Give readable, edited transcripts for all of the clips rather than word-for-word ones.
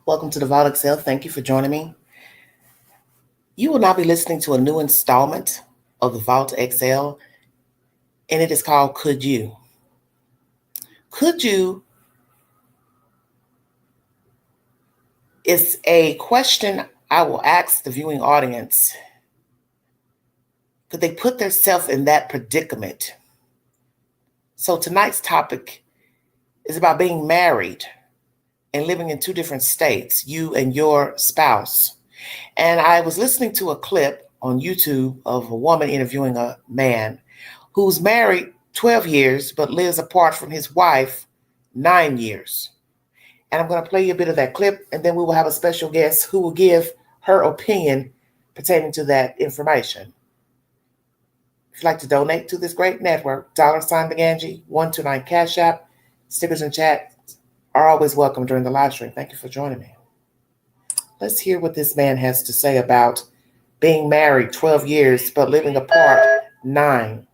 Welcome to the Vault Excel. Thank you for joining me. You will now be listening to a new installment of the Vault Excel, and it is called Could You? Could you is a question I will ask the viewing audience. Could they put themselves in that predicament? So tonight's topic is about being married and living in two different states, you and your spouse. And I was listening to a clip on YouTube of a woman interviewing a man who's married 12 years but lives apart from his wife 9 years. And I'm going to play you a bit of that clip, and then we will have a special guest who will give her opinion pertaining to that information. If you'd like to donate to this great network, $sign the Angie, 129 Cash App, stickers and chat are always welcome during the live stream. Thank you for joining me. Let's hear what this man has to say about being married 12 years but living apart 9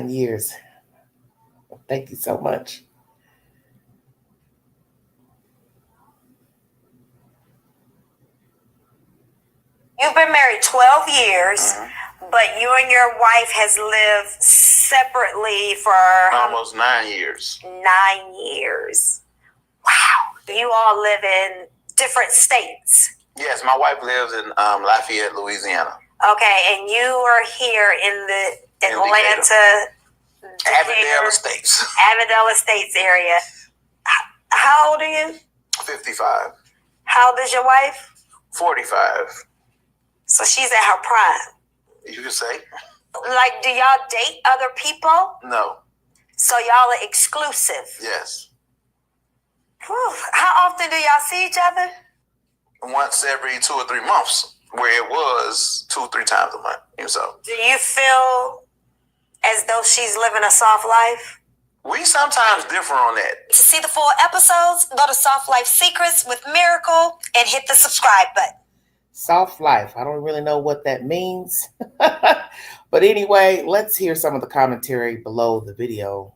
years. Thank you so much. You've been married 12 years, but you and your wife has lived separately for almost 9 years. 9 years. Wow. You all live in different states. Yes, my wife lives in Lafayette, Louisiana. Okay, and you are here in the Atlanta, Avondale Estates. Avondale Estates area. How old are you? 55. How old is your wife? 45. So she's at her prime. You could say. Like, do y'all date other people? No. So y'all are exclusive? Yes. Whew. How often do y'all see each other? Once every 2 or 3 months, where it was 2 or 3 times a month. So. Do you feel as though she's living a soft life? We sometimes differ on that. To see the full episodes, go to Soft Life Secrets with Miracle and hit the subscribe button. Soft life. I don't really know what that means. But anyway, let's hear some of the commentary below the video.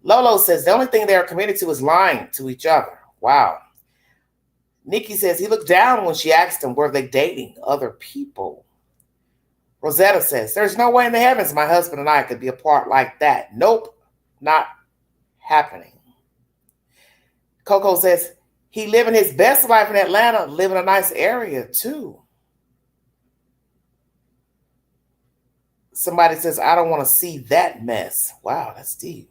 Lolo says the only thing they are committed to is lying to each other. Wow. Nikki says he looked down when she asked him, were they dating other people? Rosetta says, there's no way in the heavens my husband and I could be apart like that. Nope, not happening. Coco says, he living his best life in Atlanta, living a nice area too. Somebody says, I don't want to see that mess. Wow, that's deep.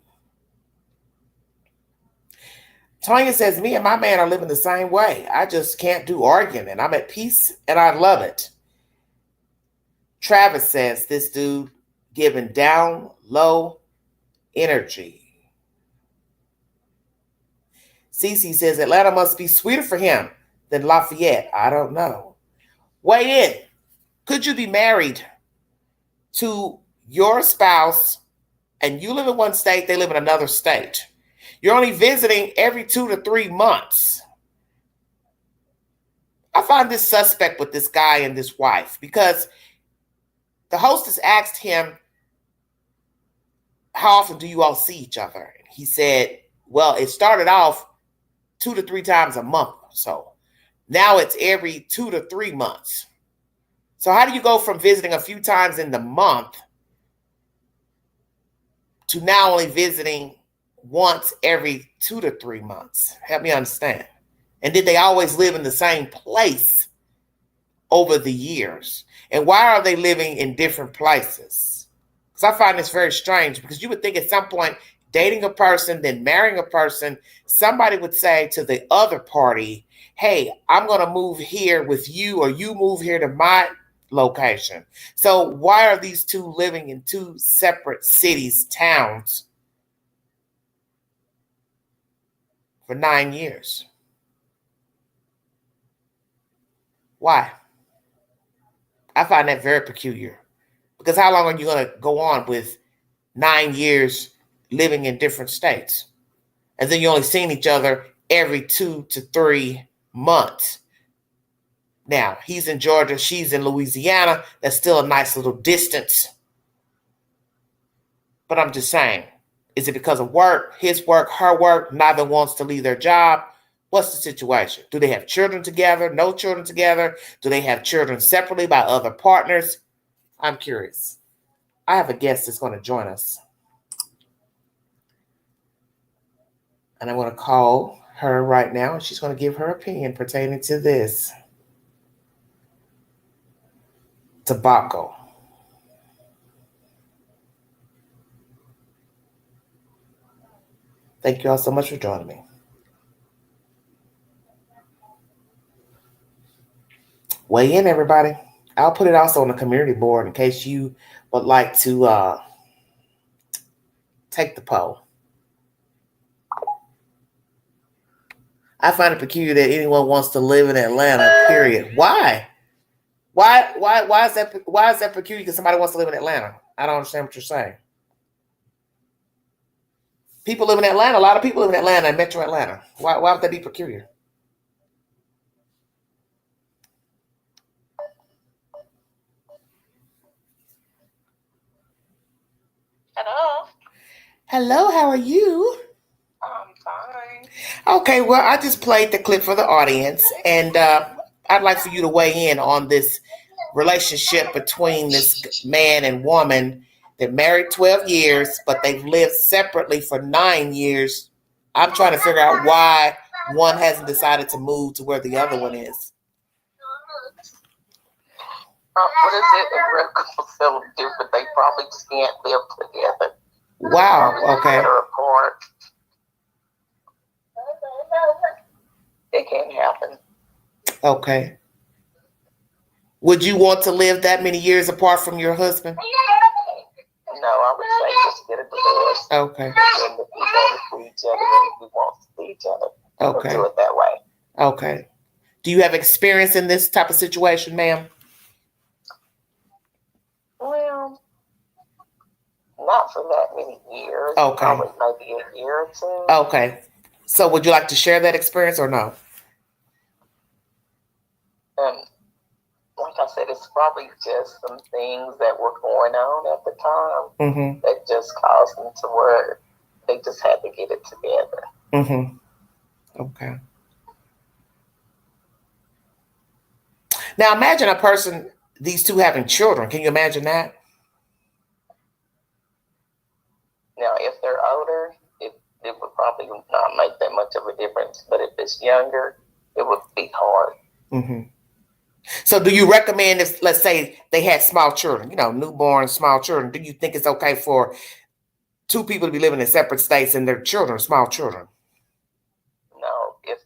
Tanya says, me and my man are living the same way. I just can't do arguing. I'm at peace and I love it. Travis says, this dude giving down low energy. Cece says, Atlanta must be sweeter for him than Lafayette. I don't know. Weigh in. Could you be married to your spouse and you live in one state, they live in another state? You're only visiting every 2 to 3 months. I find this suspect with this guy and this wife because the hostess asked him, how often do you all see each other? He said, well, it started off 2 to 3 times a month or so. Now it's every 2 to 3 months. So how do you go from visiting a few times in the month to now only visiting once every 2 to 3 months? Help me understand. And did they always live in the same place over the years? And why are they living in different places? Because I find this very strange, because you would think at some point dating a person, then marrying a person, somebody would say to the other party, hey, I'm going to move here with you, or you move here to my location. So why are these two living in 2 separate cities, towns for 9 years? Why? I find that very peculiar. Because how long are you going to go on with 9 years living in different states? And then you're only seeing each other every 2 to 3 months. Now, he's in Georgia, she's in Louisiana. That's still a nice little distance. But I'm just saying, Is it because of work, his work, her work? Neither wants to leave their job. What's the situation? Do they have children together? No children together? Do they have children separately by other partners? I'm curious. I have a guest that's going to join us. And I'm going to call her right now, and she's going to give her opinion pertaining to this debacle. Thank you all so much for joining me. Weigh in, everybody. I'll put it also on the community board in case you would like to take the poll. I find it peculiar that anyone wants to live in Atlanta, period. Why? Why is that peculiar because somebody wants to live in Atlanta? I don't understand what you're saying. People live in Atlanta. A lot of people live in Atlanta, Metro Atlanta. Why would that be peculiar? Hello. Hello, how are you? I'm fine. Okay, well, I just played the clip for the audience, and I'd like for you to weigh in on this relationship between this man and woman that married 12 years, but they've lived separately for 9 years. I'm trying to figure out why one hasn't decided to move to where the other one is. What is it? A reconcile different. They probably just can't live together. Wow, okay. They're apart. It can't happen. Okay. Would you want to live that many years apart from your husband? No, I would say just get a divorce. Okay. And if we want to see each other, and if we want to see each other, Okay. we'll do it that way. Okay. Do you have experience in this type of situation, ma'am? Well, not for that many years. Okay. Probably maybe a year or two. Okay. So would you like to share that experience or no? And like I said, it's probably just some things that were going on at the time Mm-hmm. that just caused them to where they just had to get it together. Mm-hmm. Okay. Now imagine a person, these two having children. Can you imagine that? Now, if they're older, it would probably not make that much of a difference. But if it's younger, it would be hard. Mm-hmm. So do you recommend if, let's say, they had small children, newborn, small children, do you think it's okay for two people to be living in separate states and their children, small children? No, if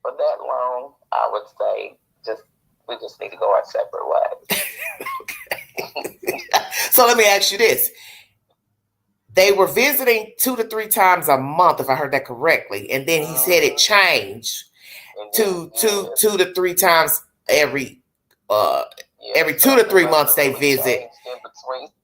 for that long, I would say we just need to go our separate ways. Okay. So let me ask you this. They were visiting 2 to 3 times a month, if I heard that correctly. And then he said it changed to 2 to 3 times every 2 to 3 months they visit.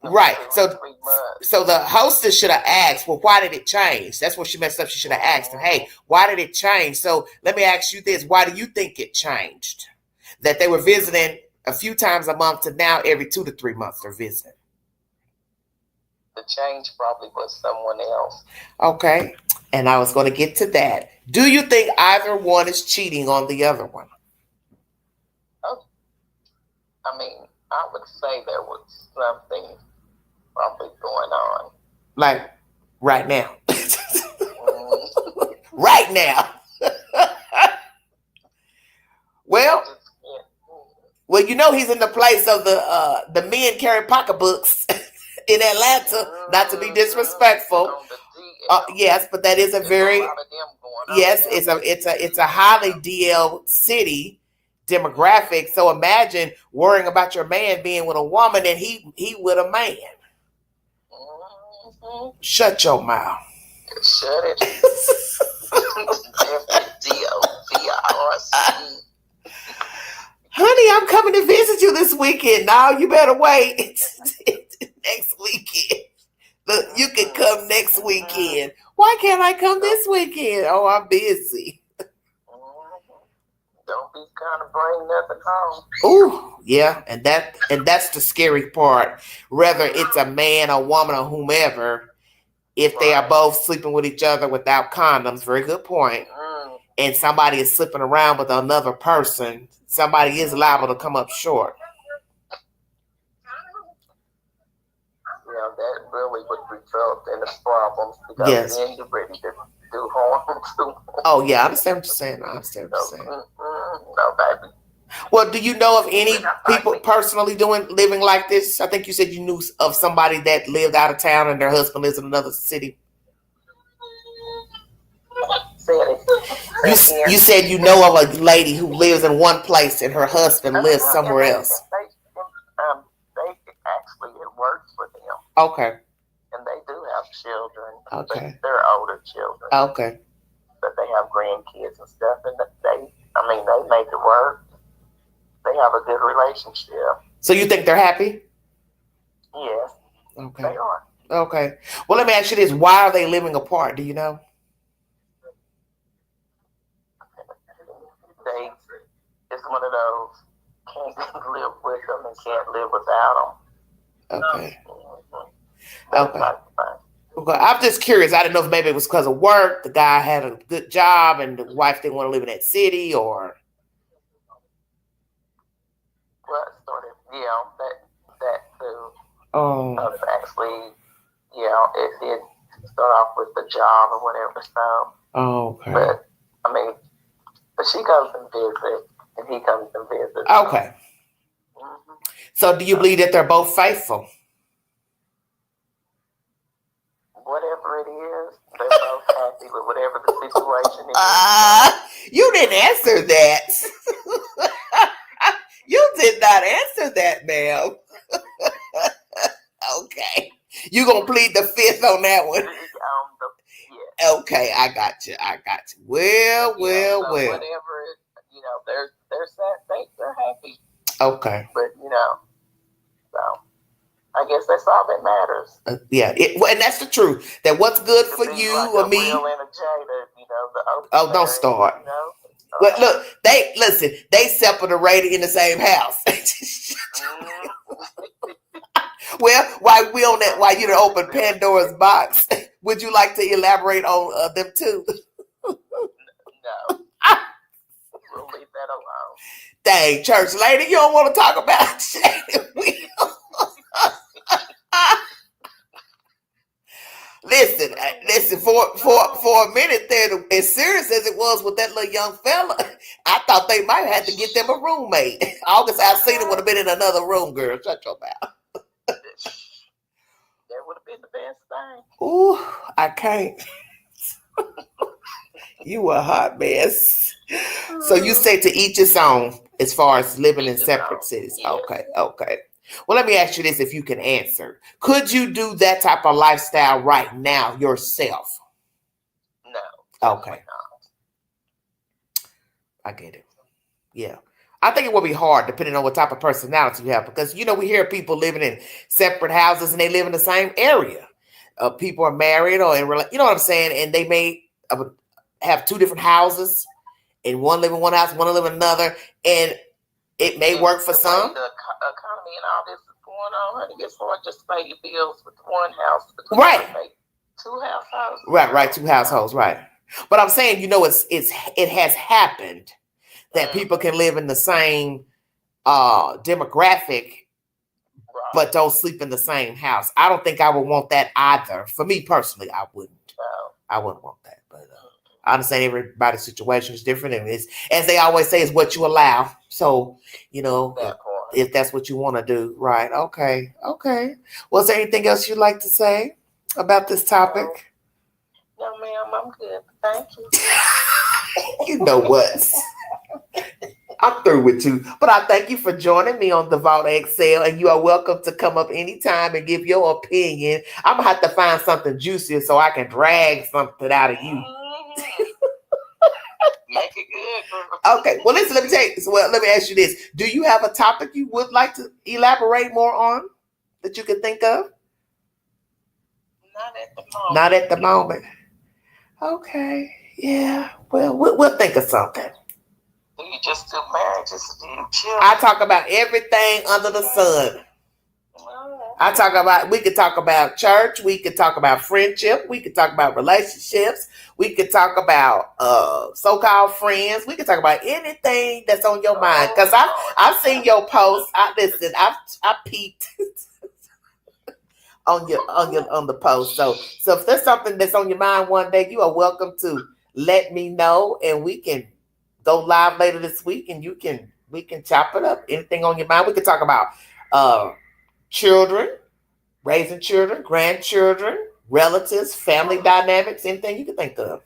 Right. So the hostess should have asked, well, why did it change? That's what she messed up. She should have asked him, hey, why did it change? So let me ask you this. Why do you think it changed? That they were visiting a few times a month to now every 2 to 3 months they're visiting. The change probably was someone else. Okay. And I was going to get to that. Do you think either one is cheating on the other one? Oh, I mean, I would say there was something probably going on. Like right now. Right now. Well, he's in the place of the men carry pocketbooks in Atlanta. Not to be disrespectful. Yes, but that is a very it's a highly DL city demographic. So imagine worrying about your man being with a woman and he with a man. Mm-hmm. Shut your mouth. Shut it. DLVRC. Honey, I'm coming to visit you this weekend. Now you better wait. Next weekend. Look, you can come next weekend. Why can't I come this weekend? Oh, I'm busy. Don't be trying to bring nothing home. Ooh, yeah, and that's the scary part. Whether it's a man, a woman, or whomever, if they are both sleeping with each other without condoms. Very good point. And somebody is slipping around with another person, somebody is liable to come up short. Yeah, that really would result in the problems because then you're ready to do harm too. Oh yeah, I understand what you're saying. I understand what you're saying. No, baby. Well, do you know of any people personally living like this? I think you said you knew of somebody that lived out of town and their husband lives in another city. You said you know of a lady who lives in one place and her husband lives somewhere else. They actually, it works for them. Okay. And they do have children. Okay. They're older children. Okay. But they have grandkids and stuff, and they make it work. They have a good relationship. So you think they're happy? Yes. Okay. They are. Okay. Well, let me ask you this. Why are they living apart? Do you know? It's one of those can't live with them and can't live without them. Okay. Okay. I'm just curious. I didn't know if maybe it was because of work. The guy had a good job and the wife didn't want to live in that city, or. Well, sort of. Yeah, that too. Oh. Actually, yeah, it did start off with the job or whatever. So. Oh, okay. But she comes and visits, and he comes and visits. Okay. Mm-hmm. So do you believe that they're both faithful? Whatever it is, they're both happy with whatever the situation is. You didn't answer that. You did not answer that, ma'am. Okay. You gonna plead the fifth on that one? Yeah. Okay, I got you. Well. Whatever, they're happy. Okay. But so I guess that's all that matters. And that's the truth. That what's good for you or me. Don't start. But look, they separated in the same house. Well, while you done open Pandora's box, would you like to elaborate on them too? No. We'll leave that alone. Dang, church lady, you don't want to talk about Shannon Will. Listen. For a minute there, as serious as it was with that little young fella, I thought they might have to get them a roommate. August Alsina would have been in another room, girl. Shut your mouth. That would have been the best thing. Ooh, I can't. You a hot mess. So you say to each his own as far as living in separate cities. Yes. Okay. Well, let me ask you this if you can answer. Could you do that type of lifestyle right now yourself? No. Okay. I get it. Yeah. I think it would be hard depending on what type of personality you have because, we hear people living in separate houses and they live in the same area. People are married or in, you know what I'm saying? And they may have two different houses and one live in one house, one live in another. And it may work for some. The economy and all this is going on, honey. It's hard just to pay your bills with one house. Right. Two households. Right. Two households. Right. But I'm saying, it has happened that people can live in the same demographic, but don't sleep in the same house. I don't think I would want that either. For me personally, I wouldn't. I wouldn't want that. But I understand everybody's situation is different, and it's, as they always say, it's what you allow. So, if that's what you want to do, right? Okay. Was there anything else you'd like to say about this topic? No, ma'am, I'm good. Thank you. You know what? I'm through with you. But I thank you for joining me on the Vault Excel, and you are welcome to come up anytime and give your opinion. I'm going to have to find something juicier so I can drag something out of you. Make it good. Okay. Well, listen, let me ask you this. Do you have a topic you would like to elaborate more on that you could think of? Not at the moment. Okay. Yeah. Well, we'll think of something. Do you just do marriages? Do you chill? I talk about everything under the sun. We could talk about church. We could talk about friendship. We could talk about relationships. We could talk about so-called friends. We could talk about anything that's on your mind. Because I've seen your posts. I peeked on the post. So if there's something that's on your mind one day, you are welcome to let me know, and we can go live later this week, and we can chop it up. Anything on your mind. We could talk about children, raising children, grandchildren, relatives, family dynamics, anything you can think of.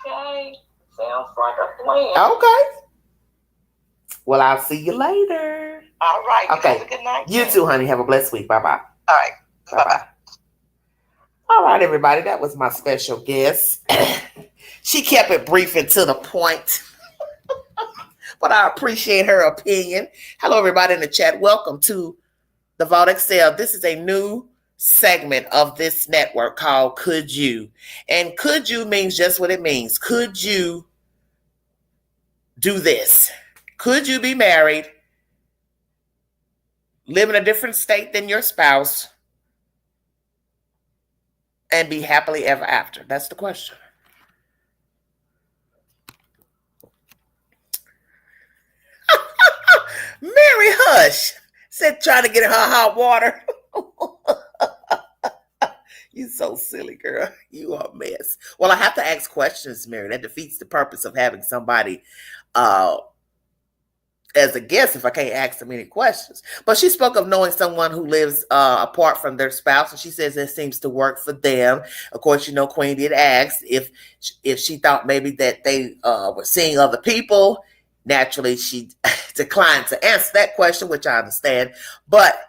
Okay. Sounds like a plan. Okay. Well, I'll see you later. All right. Okay. Have a good night. You too, honey. Have a blessed week. Bye-bye. All right. Bye-bye. All right, everybody. That was my special guest. She kept it brief and to the point. But I appreciate her opinion. Hello, everybody in the chat. Welcome to the Vault Excel. This is a new segment of this network called Could You? And could you means just what it means. Could you do this? Could you be married, live in a different state than your spouse, and be happily ever after? That's the question. Mary Hush said trying to get in her hot water. You so silly, girl. You are a mess. Well, I have to ask questions, Mary. That defeats the purpose of having somebody as a guest if I can't ask them any questions. But she spoke of knowing someone who lives apart from their spouse, and she says it seems to work for them. Of course, Queen did ask if she thought maybe that they were seeing other people. Naturally, she declined to answer that question, which I understand. But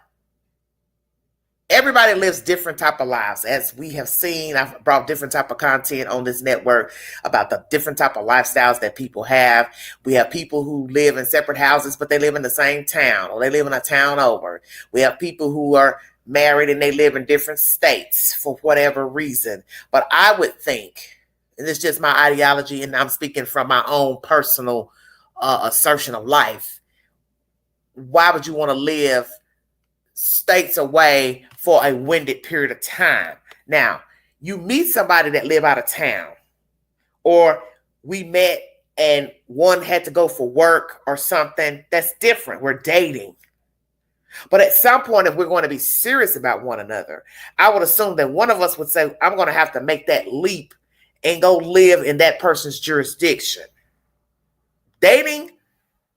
everybody lives different type of lives. As we have seen, I've brought different type of content on this network about the different type of lifestyles that people have. We have people who live in separate houses, but they live in the same town, or they live in a town over. We have people who are married and they live in different states for whatever reason. But I would think, and it's just my ideology, and I'm speaking from my own personal assertion of life, why would you want to live states away for a winded period of time? Now, you meet somebody that live out of town, or we met and one had to go for work or something, that's different. We're dating. But at some point, if we're going to be serious about one another, I would assume that one of us would say, I'm going to have to make that leap and go live in that person's jurisdiction. Dating,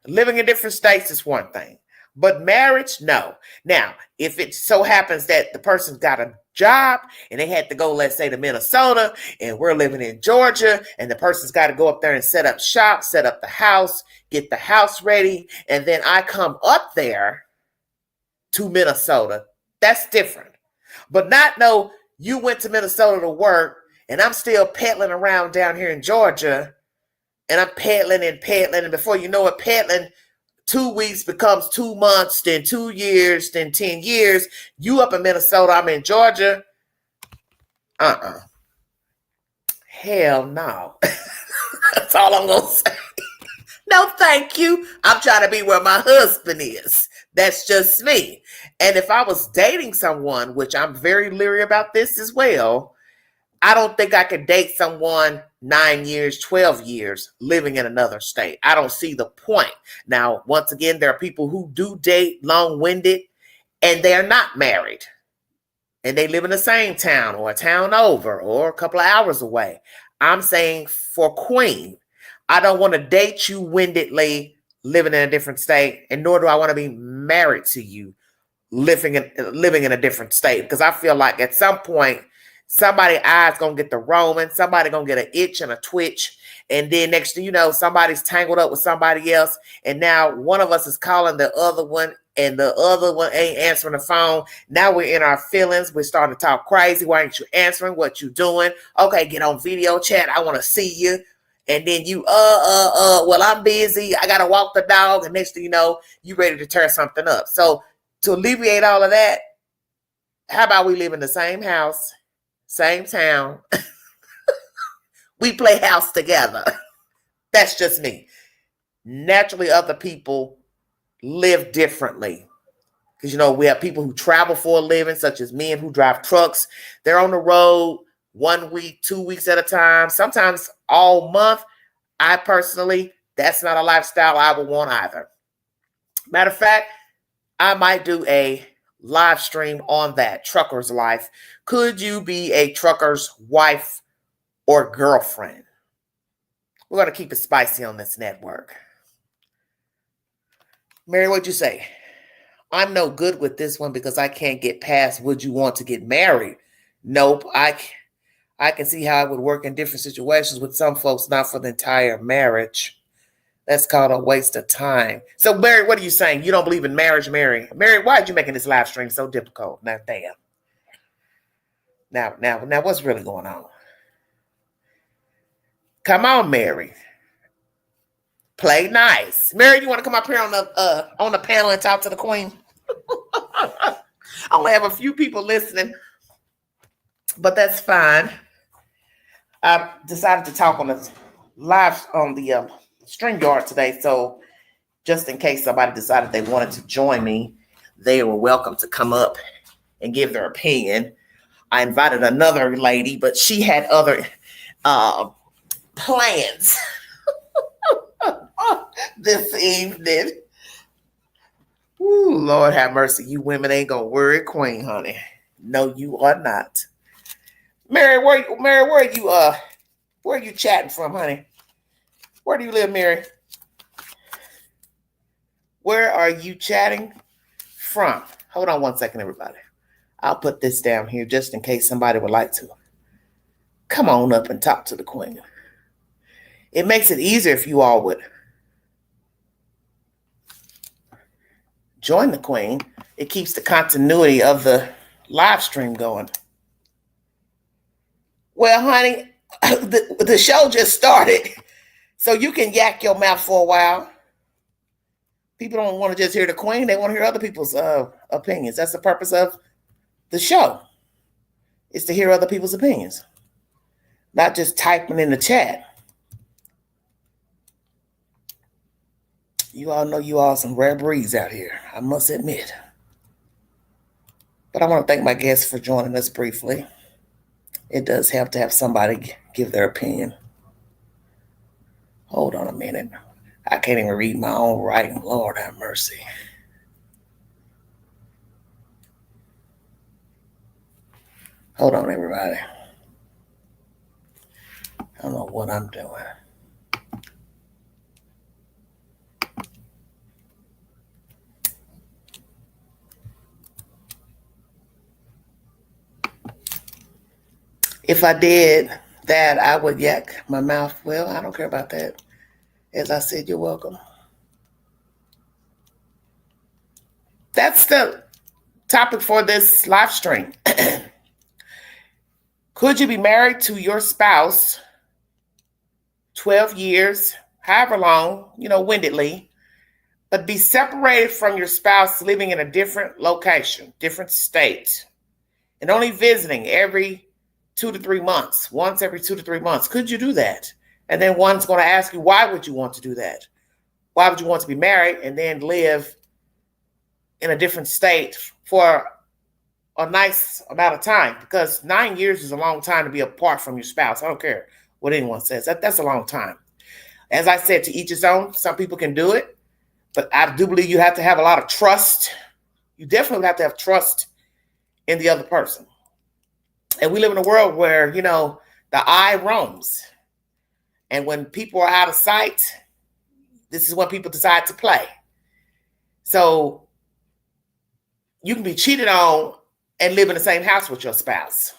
living in different states is one thing. But marriage, no. Now, if it so happens that the person got a job and they had to go, let's say, to Minnesota, and we're living in Georgia, and the person's got to go up there and set up shop, set up the house, get the house ready, and then I come up there to Minnesota, that's different. But not know you went to Minnesota to work, and I'm still peddling around down here in Georgia, and I'm peddling, and before you know it, peddling, 2 weeks becomes 2 months, then 2 years, then 10 years. You up in Minnesota, I'm in Georgia. Hell no. That's all I'm going to say. No, thank you. I'm trying to be where my husband is. That's just me. And if I was dating someone, which I'm very leery about this as well, I don't think I could date someone 9 years, 12 years living in another state. I don't see the point. Now, once again, there are people who do date long-winded and they are not married. And they live in the same town or a town over or a couple of hours away. I'm saying for Queen, I don't want to date you windedly living in a different state, and nor do I want to be married to you living in a different state, because I feel like at some point, somebody's eyes gonna get the roaming, somebody gonna get an itch and a twitch, and then next thing you know, somebody's tangled up with somebody else, and now one of us is calling the other one, and the other one ain't answering the phone. Now we're in our feelings. We're starting to talk crazy. Why ain't you answering? What you doing? Okay, get on video chat. I want to see you. And then you, well, I'm busy. I gotta walk the dog, and next thing you know, you ready to tear something up. So to alleviate all of that, how about we live in the same house, same town? We play house together. That's just me. Naturally, other people live differently. Because, we have people who travel for a living, such as men who drive trucks. They're on the road 1 week, 2 weeks at a time, sometimes all month. I personally, that's not a lifestyle I would want either. Matter of fact, I might do a live stream on that, trucker's life. Could you be a trucker's wife or girlfriend? We're going to keep it spicy on this network. Mary, what'd you say? I'm no good with this one because I can't get past, would you want to get married? Nope. I can see how it would work in different situations with some folks, not for the entire marriage. That's called a waste of time. So, Mary, what are you saying? You don't believe in marriage, Mary? Mary, why are you making this live stream so difficult? Now, damn. Now, what's really going on? Come on, Mary. Play nice. Mary, you want to come up here on the panel and talk to the queen? I only have a few people listening, but that's fine. I decided to talk on the live on the StreamYard today, so just in case somebody decided they wanted to join me, they were welcome to come up and give their opinion. I invited another lady, but she had other plans this evening. Ooh, Lord have mercy. You women ain't gonna worry, queen, honey. No, you are not. Mary, where are you chatting from, honey? Where do you live, Mary? Where are you chatting from? Hold on 1 second, everybody. I'll put this down here just in case somebody would like to come on up and talk to the queen. It makes it easier if you all would join the queen. It keeps the continuity of the live stream going. Well, honey, the show just started, so you can yak your mouth for a while. People don't want to just hear the queen. They want to hear other people's opinions. That's the purpose of the show, is to hear other people's opinions, not just typing in the chat. You all know you all some rare breeds out here, I must admit. But I want to thank my guests for joining us briefly. It does help to have somebody give their opinion. Hold on a minute. I can't even read my own writing. Lord have mercy. Hold on, everybody. I don't know what I'm doing. If I did that, I would yak my mouth. Well, I don't care about that. As I said, you're welcome. That's the topic for this live stream. Could you be married to your spouse 12 years, however long, windedly, but be separated from your spouse living in a different location, different state, and only visiting every 2 to 3 months, once every 2 to 3 months? Could you do that? And then one's going to ask you, why would you want to do that? Why would you want to be married and then live in a different state for a nice amount of time? Because 9 years is a long time to be apart from your spouse. I don't care what anyone says. That's a long time. As I said, to each his own. Some people can do it, but I do believe you have to have a lot of trust. You definitely have to have trust in the other person. And we live in a world where, the eye roams. And when people are out of sight, this is when people decide to play. So you can be cheated on and live in the same house with your spouse.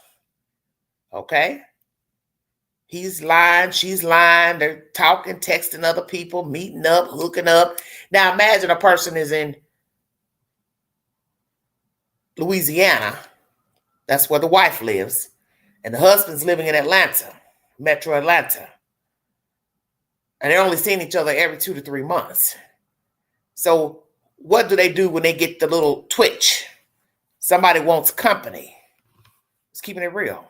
Okay? He's lying, she's lying. They're talking, texting other people, meeting up, hooking up. Now imagine a person is in Louisiana. That's where the wife lives. And the husband's living in Atlanta, Metro Atlanta. And they're only seeing each other every 2 to 3 months. So what do they do when they get the little twitch? Somebody wants company. It's keeping it real.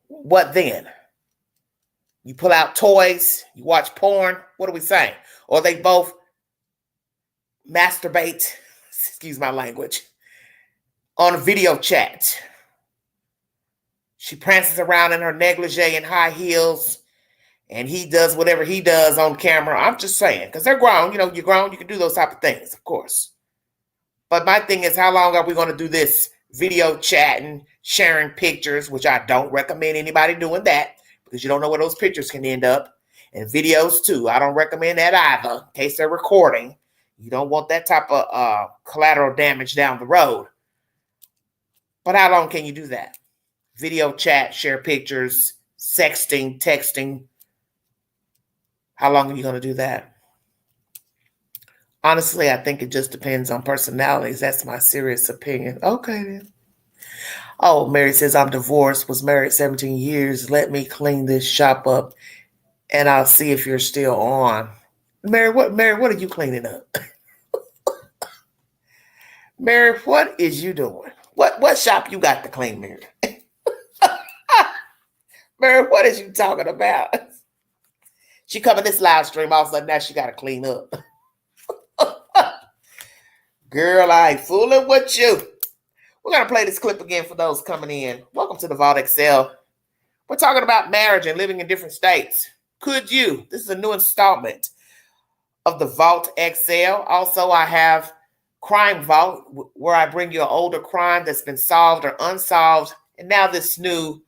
What then? You pull out toys, you watch porn. What are we saying? Or they both masturbate excuse my language, on a video chat. She prances around in her negligee and high heels, and he does whatever he does on camera. I'm just saying, because they're grown. You know, you're grown, you can do those type of things, of course. But my thing is, how long are we going to do this video chatting, sharing pictures, which I don't recommend anybody doing that, because you don't know where those pictures can end up. And videos too. I don't recommend that either, in case they're recording. You don't want that type of collateral damage down the road. But how long can you do that? Video chat, share pictures, sexting, texting. How long are you going to do that? Honestly, I think it just depends on personalities. That's my serious opinion. Okay, then. Oh, Mary says, I'm divorced, was married 17 years. Let me clean this shop up, and I'll see if you're still on. Mary, what are you cleaning up? Mary, what is you doing? What shop you got to clean, Mary? Mary, what is you talking about? She come in this live stream, all of a sudden now she got to clean up. Girl, I ain't fooling with you. We're going to play this clip again for those coming in. Welcome to the Vault XL. We're talking about marriage and living in different states. Could you? This is a new installment of the Vault XL. Also, I have Crime Vault, where I bring you an older crime that's been solved or unsolved. And now this new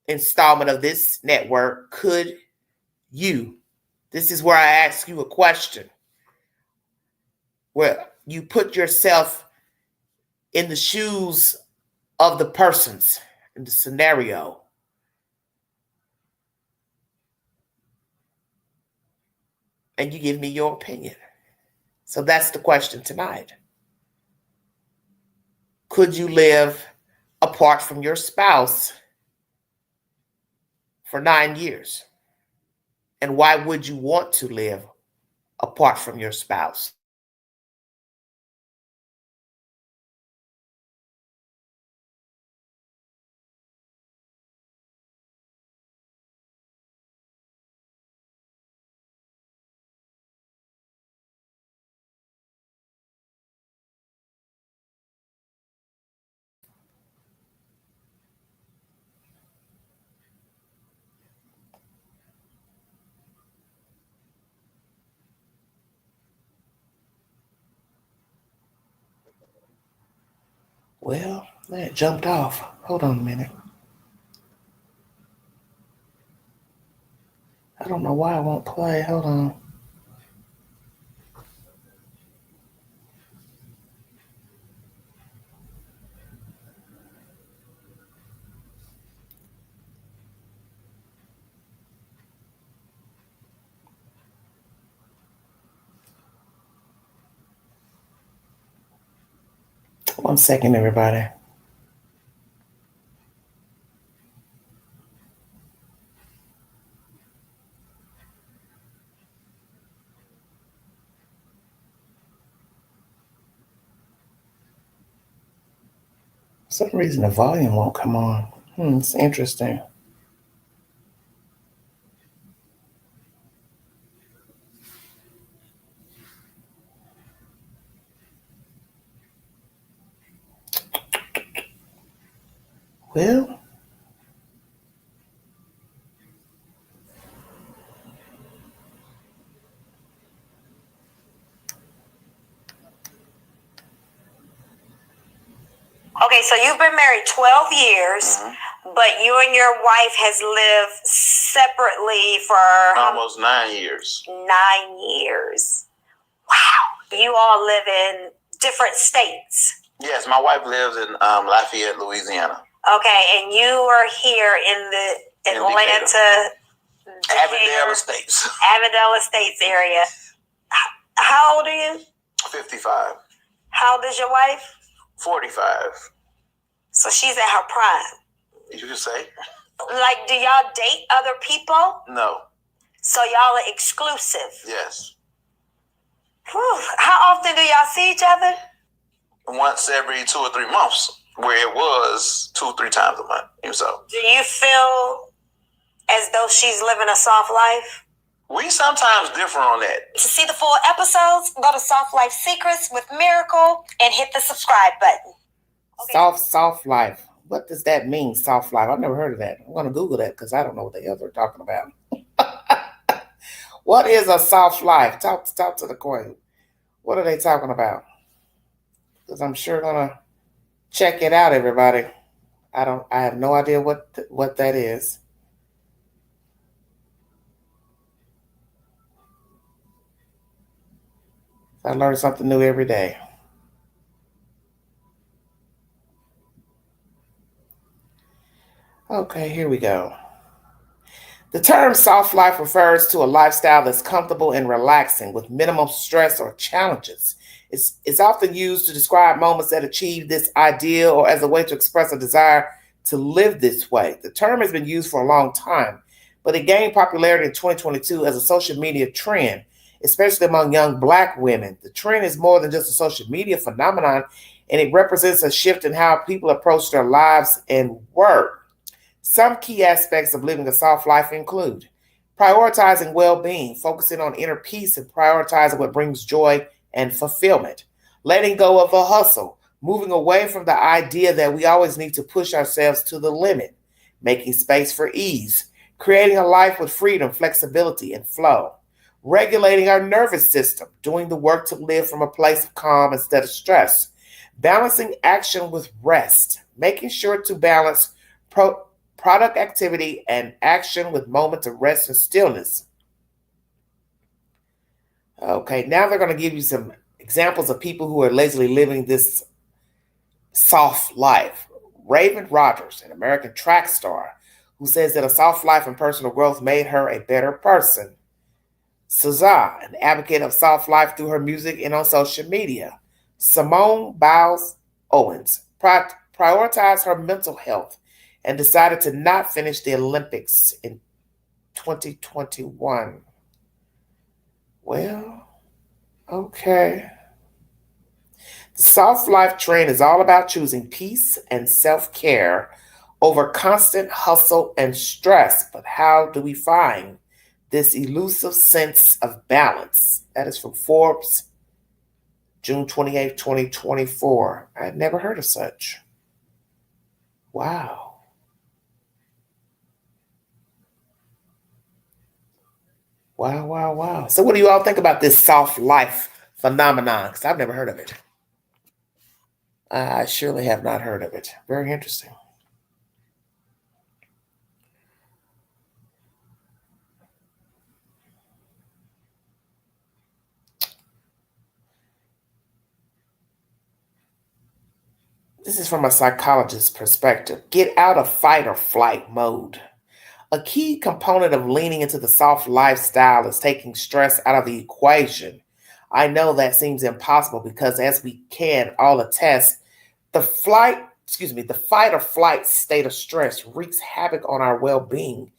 installment of this network, Could You? This is where I ask you a question, where you put yourself in the shoes of the persons in the scenario. And you give me your opinion. So that's the question tonight. Could you live apart from your spouse for 9 years? And why would you want to live apart from your spouse? Well, that jumped off. Hold on a minute. I don't know why it won't play. Hold on. One second, everybody. For some reason, the volume won't come on. It's interesting. Well, Okay, so you've been married 12 years, but you and your wife has lived separately for Almost 9 years. 9 years. Wow. You all live in different states. Yes, my wife lives in Lafayette, Louisiana. Okay, and you are here in the Atlanta, Avondale Estates. Avondale Estates area. How old are you? 55. How old is your wife? 45. So she's at her prime. You could say? Like, do y'all date other people? No. So y'all are exclusive. Yes. Whew. How often do y'all see each other? Once every 2 or 3 months, where it was 2-3 times a month. So. Do you feel as though she's living a soft life? We sometimes differ on that. To see the full episodes, go to Soft Life Secrets with Miracle and hit the subscribe button. Okay. Soft life. What does that mean, soft life? I've never heard of that. I'm going to Google that because I don't know what the hell they're talking about. What is a soft life? Talk to the queen. What are they talking about? Because I'm sure going to check it out, everybody. I have no idea what that is. I learn something new every day. Okay, here we go. The term soft life refers to a lifestyle that's comfortable and relaxing with minimum stress or challenges. It's often used to describe moments that achieve this ideal or as a way to express a desire to live this way. The term has been used for a long time, but it gained popularity in 2022 as a social media trend, especially among young Black women. The trend is more than just a social media phenomenon, and it represents a shift in how people approach their lives and work. Some key aspects of living a soft life include prioritizing well-being, focusing on inner peace and prioritizing what brings joy and fulfillment, letting go of the hustle, moving away from the idea that we always need to push ourselves to the limit, making space for ease, creating a life with freedom, flexibility, and flow, regulating our nervous system, doing the work to live from a place of calm instead of stress, balancing action with rest, making sure to balance product activity and action with moments of rest and stillness. Okay, now they're going to give you some examples of people who are allegedly living this soft life. Raven Rogers, an American track star, who says that a soft life and personal growth made her a better person. SZA, an advocate of soft life through her music and on social media. Simone Biles Owens prioritized her mental health and decided to not finish the Olympics in 2021. Well, okay. The soft life trend is all about choosing peace and self-care over constant hustle and stress. But how do we find this elusive sense of balance? That is from Forbes, June 28, 2024. I had never heard of such. Wow. Wow. So what do you all think about this soft life phenomenon? Because I've never heard of it. I surely have not heard of it. Very interesting. This is from a psychologist's perspective. Get out of fight or flight mode. A key component of leaning into the soft lifestyle is taking stress out of the equation. I know that seems impossible because, as we can all attest, the fight or flight state of stress wreaks havoc on our well-being,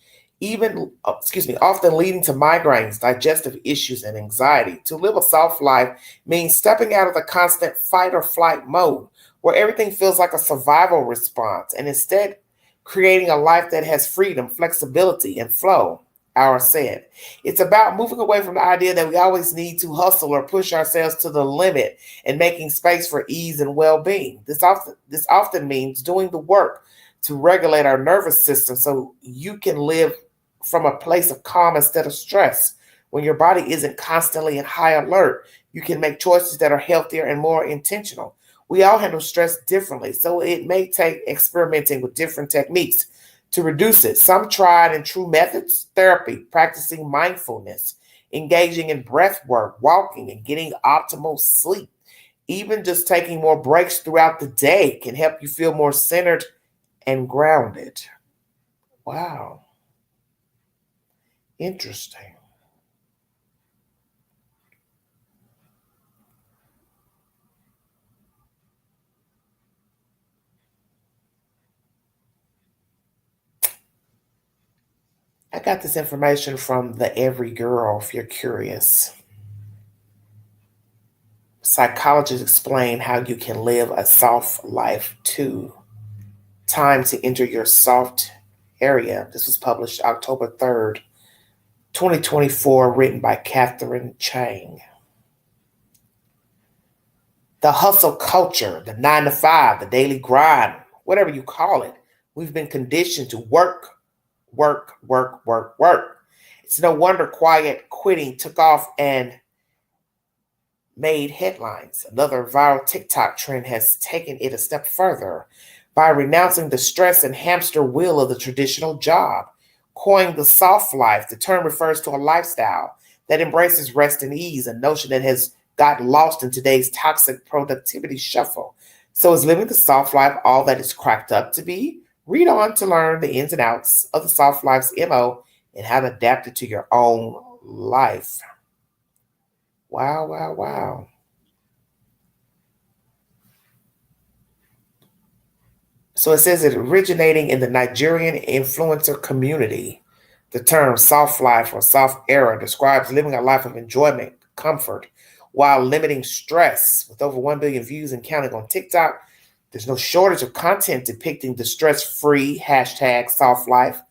often leading to migraines, digestive issues, and anxiety. To live a soft life means stepping out of the constant fight or flight mode, where everything feels like a survival response, and instead creating a life that has freedom, flexibility, and flow. Our said. It's about moving away from the idea that we always need to hustle or push ourselves to the limit and making space for ease and well-being. This often means doing the work to regulate our nervous system so you can live from a place of calm instead of stress. When your body isn't constantly in high alert, you can make choices that are healthier and more intentional. We all handle stress differently, so it may take experimenting with different techniques to reduce it. Some tried and true methods: therapy, practicing mindfulness, engaging in breath work, walking, and getting optimal sleep. Even just taking more breaks throughout the day can help you feel more centered and grounded. Wow. Interesting. I got this information from the Every Girl, if you're curious. Psychologists explain how you can live a soft life too. Time to enter your soft area. This was published October 3rd, 2024, written by Catherine Chang. The hustle culture, the 9 to 5, the daily grind, whatever you call it, we've been conditioned to work. It's no wonder quiet quitting took off and made headlines. Another viral TikTok trend has taken it a step further by renouncing the stress and hamster wheel of the traditional job. Coined the soft life, the term refers to a lifestyle that embraces rest and ease, a notion that has gotten lost in today's toxic productivity shuffle. So is living the soft life all that it's cracked up to be? Read on to learn the ins and outs of the soft life's MO and how to adapt it to your own life. Wow. So it says it originating in the Nigerian influencer community. The term soft life or soft era describes living a life of enjoyment, comfort, while limiting stress. With over 1 billion views and counting on TikTok, there's no shortage of content depicting the stress-free hashtag soft life,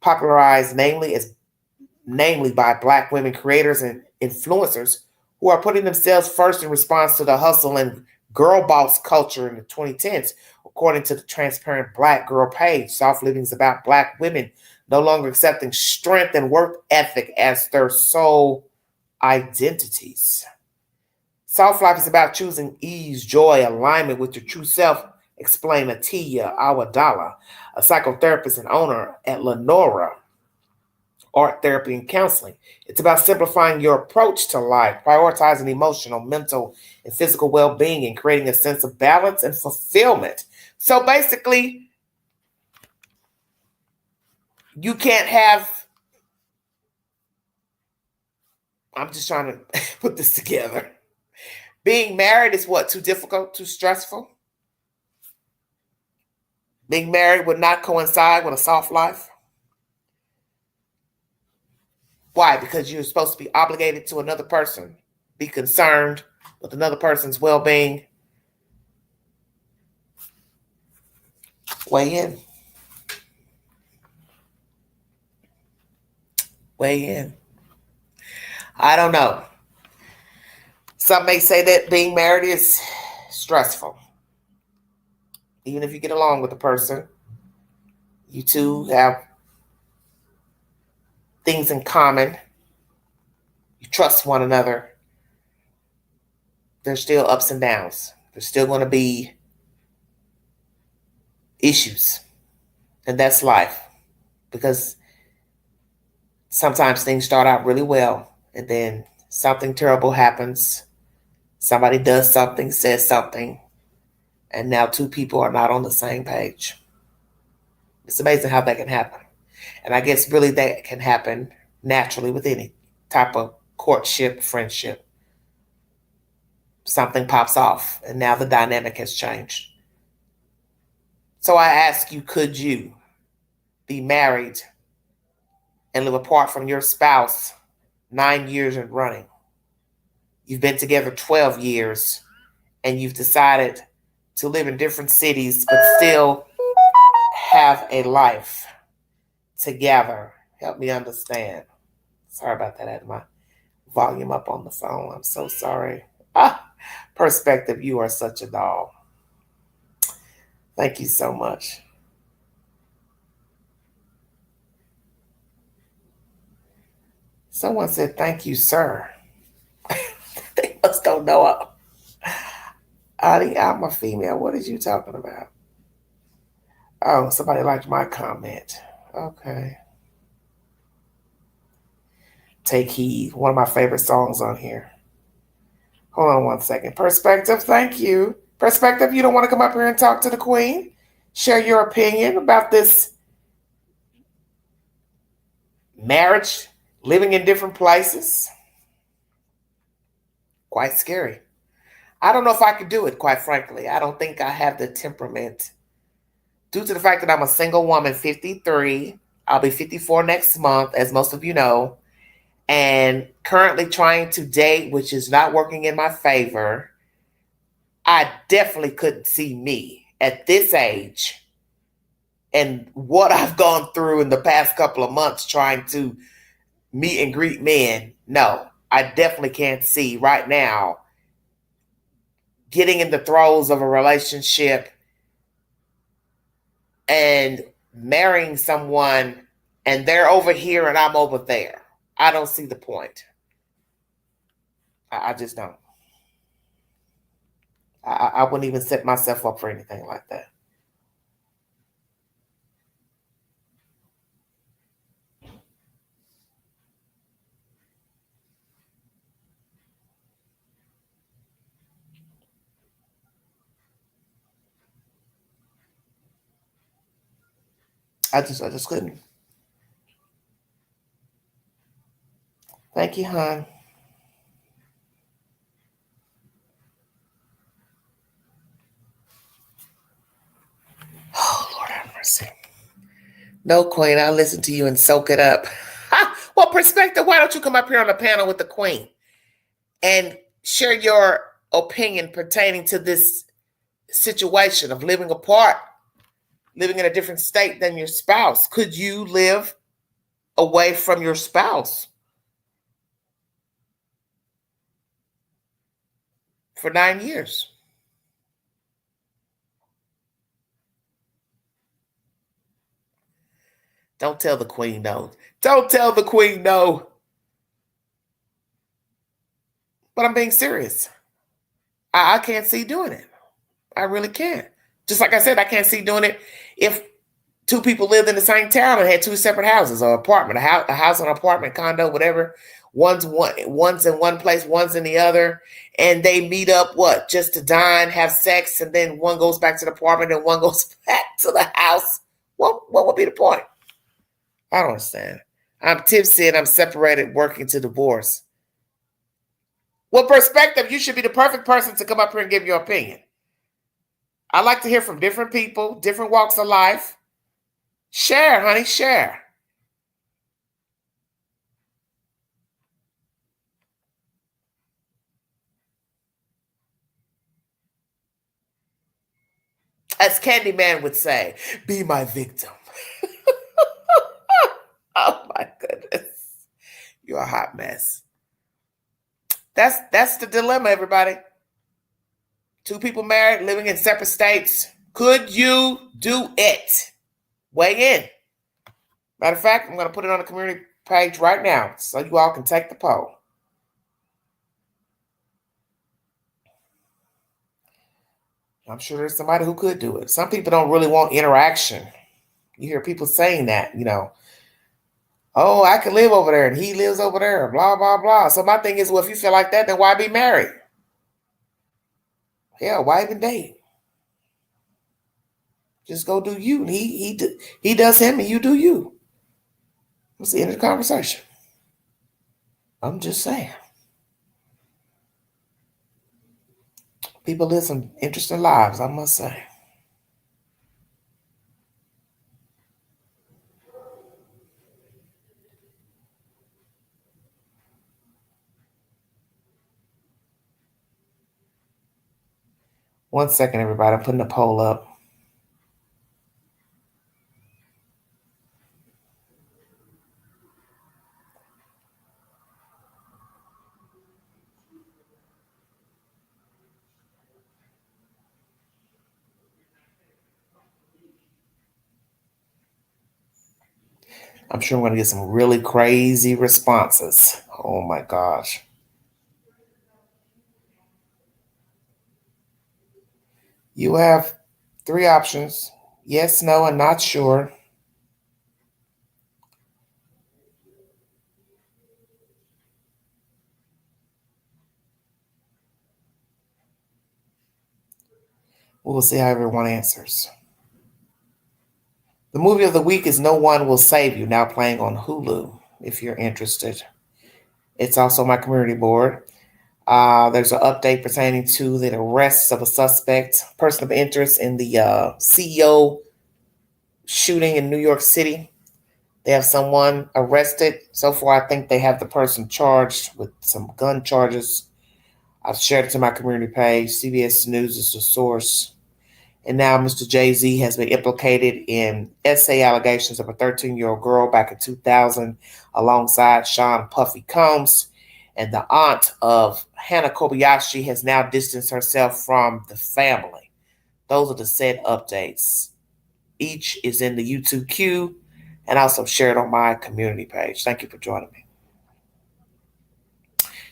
popularized namely by Black women creators and influencers who are putting themselves first in response to the hustle and girl boss culture in the 2010s. According to the Transparent Black Girl page, soft living is about Black women no longer accepting strength and work ethic as their sole identities. Soft life is about choosing ease, joy, alignment with your true self, explained Atiya Awadala, a psychotherapist and owner at Lenora Art Therapy and Counseling. It's about simplifying your approach to life, prioritizing emotional, mental, and physical well-being, and creating a sense of balance and fulfillment. So basically, you can't have, I'm just trying to put this together. Being married is what? Too difficult? Too stressful? Being married would not coincide with a soft life? Why? Because you're supposed to be obligated to another person, be concerned with another person's well-being. Weigh in. I don't know. Some may say that being married is stressful. Even if you get along with the person, you two have things in common, you trust one another, there's still ups and downs. There's still going to be issues. And that's life. Because sometimes things start out really well, and then something terrible happens. Somebody does something, says something, and now two people are not on the same page. It's amazing how that can happen. And I guess really that can happen naturally with any type of courtship, friendship. Something pops off, and now the dynamic has changed. So I ask you, could you be married and live apart from your spouse 9 years and running? You've been together 12 years, and you've decided to live in different cities, but still have a life together. Help me understand. Sorry about that. I had my volume up on the phone. I'm so sorry. Perspective, you are such a doll. Thank you so much. Someone said, thank you, sir. They must don't know. I'm a female. What is you talking about? Oh, somebody liked my comment. Okay. Take Heed, one of my favorite songs on here. Hold on one second. Perspective, thank you. Perspective, you don't want to come up here and talk to the queen? Share your opinion about this marriage, living in different places? Quite scary. I don't know if I could do it, quite frankly. I don't think I have the temperament. Due to the fact that I'm a single woman, 53, I'll be 54 next month, as most of you know, and currently trying to date, which is not working in my favor. I definitely couldn't see me at this age and what I've gone through in the past couple of months trying to meet and greet men. No, I definitely can't see right now getting in the throes of a relationship and marrying someone and they're over here and I'm over there. I don't see the point. I just don't. I wouldn't even set myself up for anything like that. I just couldn't. Thank you, hon. Oh, Lord have mercy. No, Queen, I'll listen to you and soak it up. Well, Perspective, why don't you come up here on the panel with the Queen and share your opinion pertaining to this situation of living apart, living in a different state than your spouse? Could you live away from your spouse for 9 years? Don't tell the Queen no. Don't tell the Queen no. But I'm being serious. I can't see doing it. I really can't. Just like I said, I can't see doing it if two people lived in the same town and had two separate houses or apartment, a house, an apartment, condo, whatever. One's in one place, one's in the other, and they meet up just to dine, have sex, and then one goes back to the apartment and one goes back to the house. What would be the point? I don't understand. I'm tipsy and I'm separated, working to divorce. Well, Perspective, you should be the perfect person to come up here and give your opinion. I like to hear from different people, different walks of life. Share, honey, share. As Candyman would say, be my victim. Oh my goodness. You're a hot mess. That's the dilemma, everybody. Two people married, living in separate states. Could you do it? Weigh in. Matter of fact, I'm going to put it on the community page right now so you all can take the poll. I'm sure there's somebody who could do it. Some people don't really want interaction. You hear people saying that, oh, I can live over there and he lives over there, blah, blah, blah. So my thing is, well, if you feel like that, then why be married? Yeah, why even date? Just go do you. He does him and you do you. What's the end of the conversation? I'm just saying. People live some interesting lives, I must say. One second, everybody. I'm putting the poll up. I'm sure I'm going to get some really crazy responses. Oh my gosh. You have 3 options. Yes, no, and not sure. We'll see how everyone answers. The movie of the week is No One Will Save You, now playing on Hulu, if you're interested. It's also my community board. There's an update pertaining to the arrest of a suspect, person of interest in the CEO shooting in New York City. They have someone arrested. So far, I think they have the person charged with some gun charges. I've shared it to my community page. CBS News is the source. And now Mr. Jay-Z has been implicated in SA allegations of a 13-year-old girl back in 2000 alongside Sean Puffy Combs. And the aunt of Hannah Kobayashi has now distanced herself from the family. Those are the said updates. Each is in the YouTube queue and also shared on my community page. Thank you for joining me.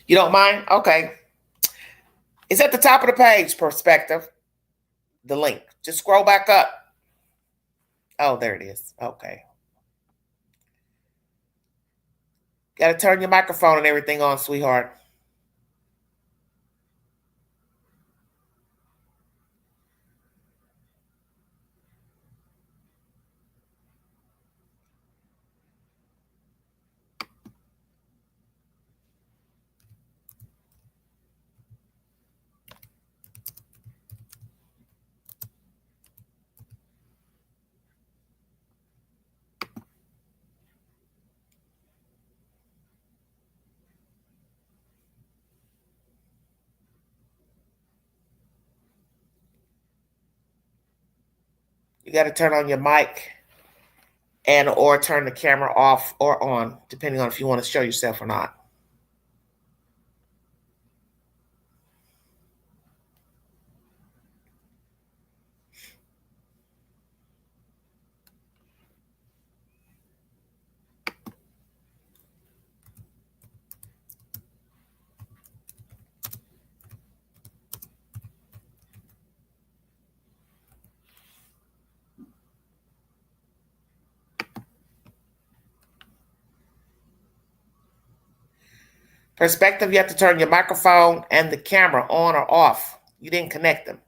You don't mind? Okay. It's at the top of the page, Perspective. The link. Just scroll back up. Oh, there it is. Okay. Got to turn your microphone and everything on, sweetheart. You got to turn on your mic and or turn the camera off or on, depending on if you want to show yourself or not. Perspective, you have to turn your microphone and the camera on or off. You didn't connect them.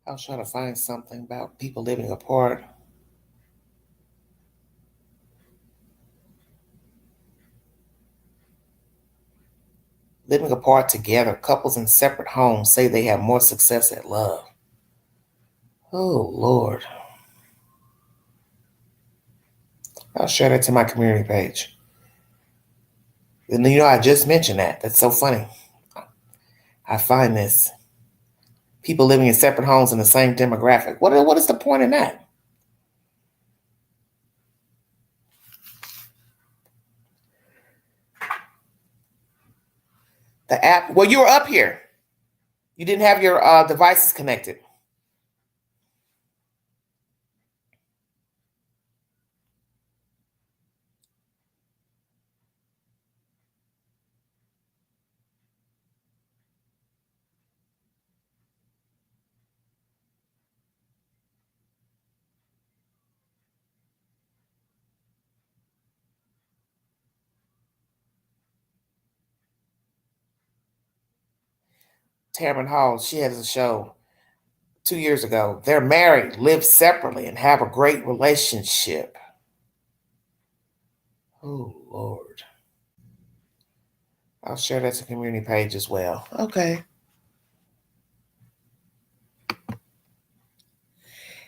I was trying to find something about people living apart. Living apart together, couples in separate homes say they have more success at love. Oh, Lord. I'll share that to my community page. And I just mentioned that. That's so funny. I find this. People living in separate homes in the same demographic. What is the point in that? The app, well, you were up here. You didn't have your devices connected. Tamron Hall, she has a show 2 years ago. They're married, live separately, and have a great relationship. Oh, Lord. I'll share that to the community page as well. Okay.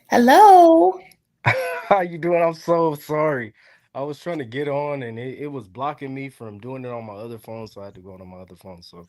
Hello. How you doing? I'm so sorry. I was trying to get on and it was blocking me from doing it on my other phone, so I had to go on my other phone. So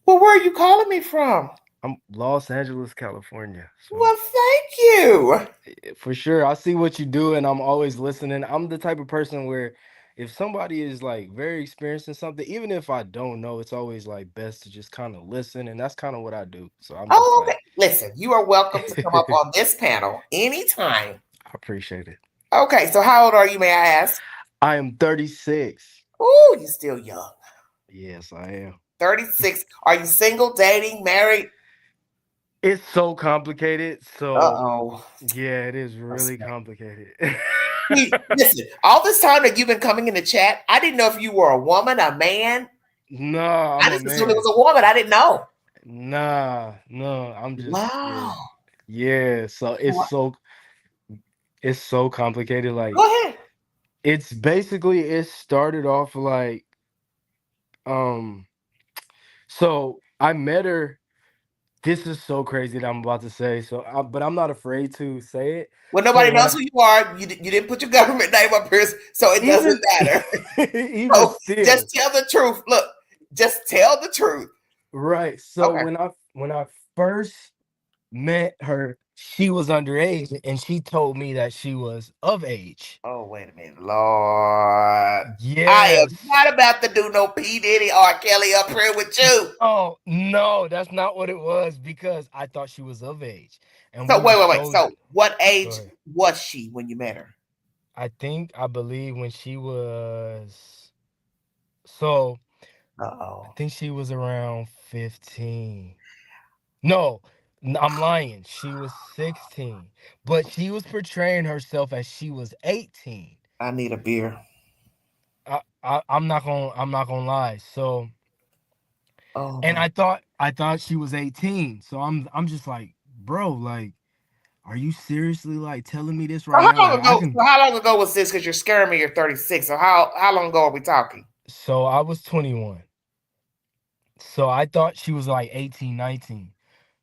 Well, where are you calling me from? I'm Los Angeles, California. So Well, thank you. for sure, I see what you do and I'm always listening. I'm the type of person where if somebody is like very experienced in something, even if I don't know, it's always like best to just kind of listen. And that's kind of what I do. So I'm just Oh, like, okay. Listen, you are welcome to come up on this panel anytime. I appreciate it. Okay, so how old are you, may I ask? I am 36. Oh, you're still young. Yes, I am. 36. Are you single, dating, married? It's so complicated. So Uh-oh. yeah, it is really complicated. Listen, all this time that you've been coming in the chat, I didn't know if you were a woman, a man. No, I I'm a just assumed it man. was a woman. I didn't know. Nah, no, I'm just Wow. yeah. So it's so complicated. Like Go ahead. it's basically it started off like so I met her. This is so crazy that I'm about to say. But I'm not afraid to say it. Well, So nobody when knows who you are. You didn't put your government name up here, so it doesn't matter. even So still, just tell the truth. Look, just tell the truth. right. So Okay. when I first met her, she was underage, and she told me that she was of age. Oh, wait a minute, Lord. I am Yes. not about to do no P. Diddy or Kelly up here with you. Oh no, that's not what it was because I thought she was of age. And So we were wait. So what age ahead. was she when you met her? I believe when she was so I think she was around 15. No, I'm lying. She was 16, but she was portraying herself as she was 18. I need a beer. I'm not gonna lie. So, Oh, and my. I thought she was 18. So I'm just like, bro, like, are you seriously like telling me this So right how now? long Like, ago? So how long ago was this? Because you're scaring me. You're 36. So how long ago are we talking? So I was 21. So I thought she was like 18, 19.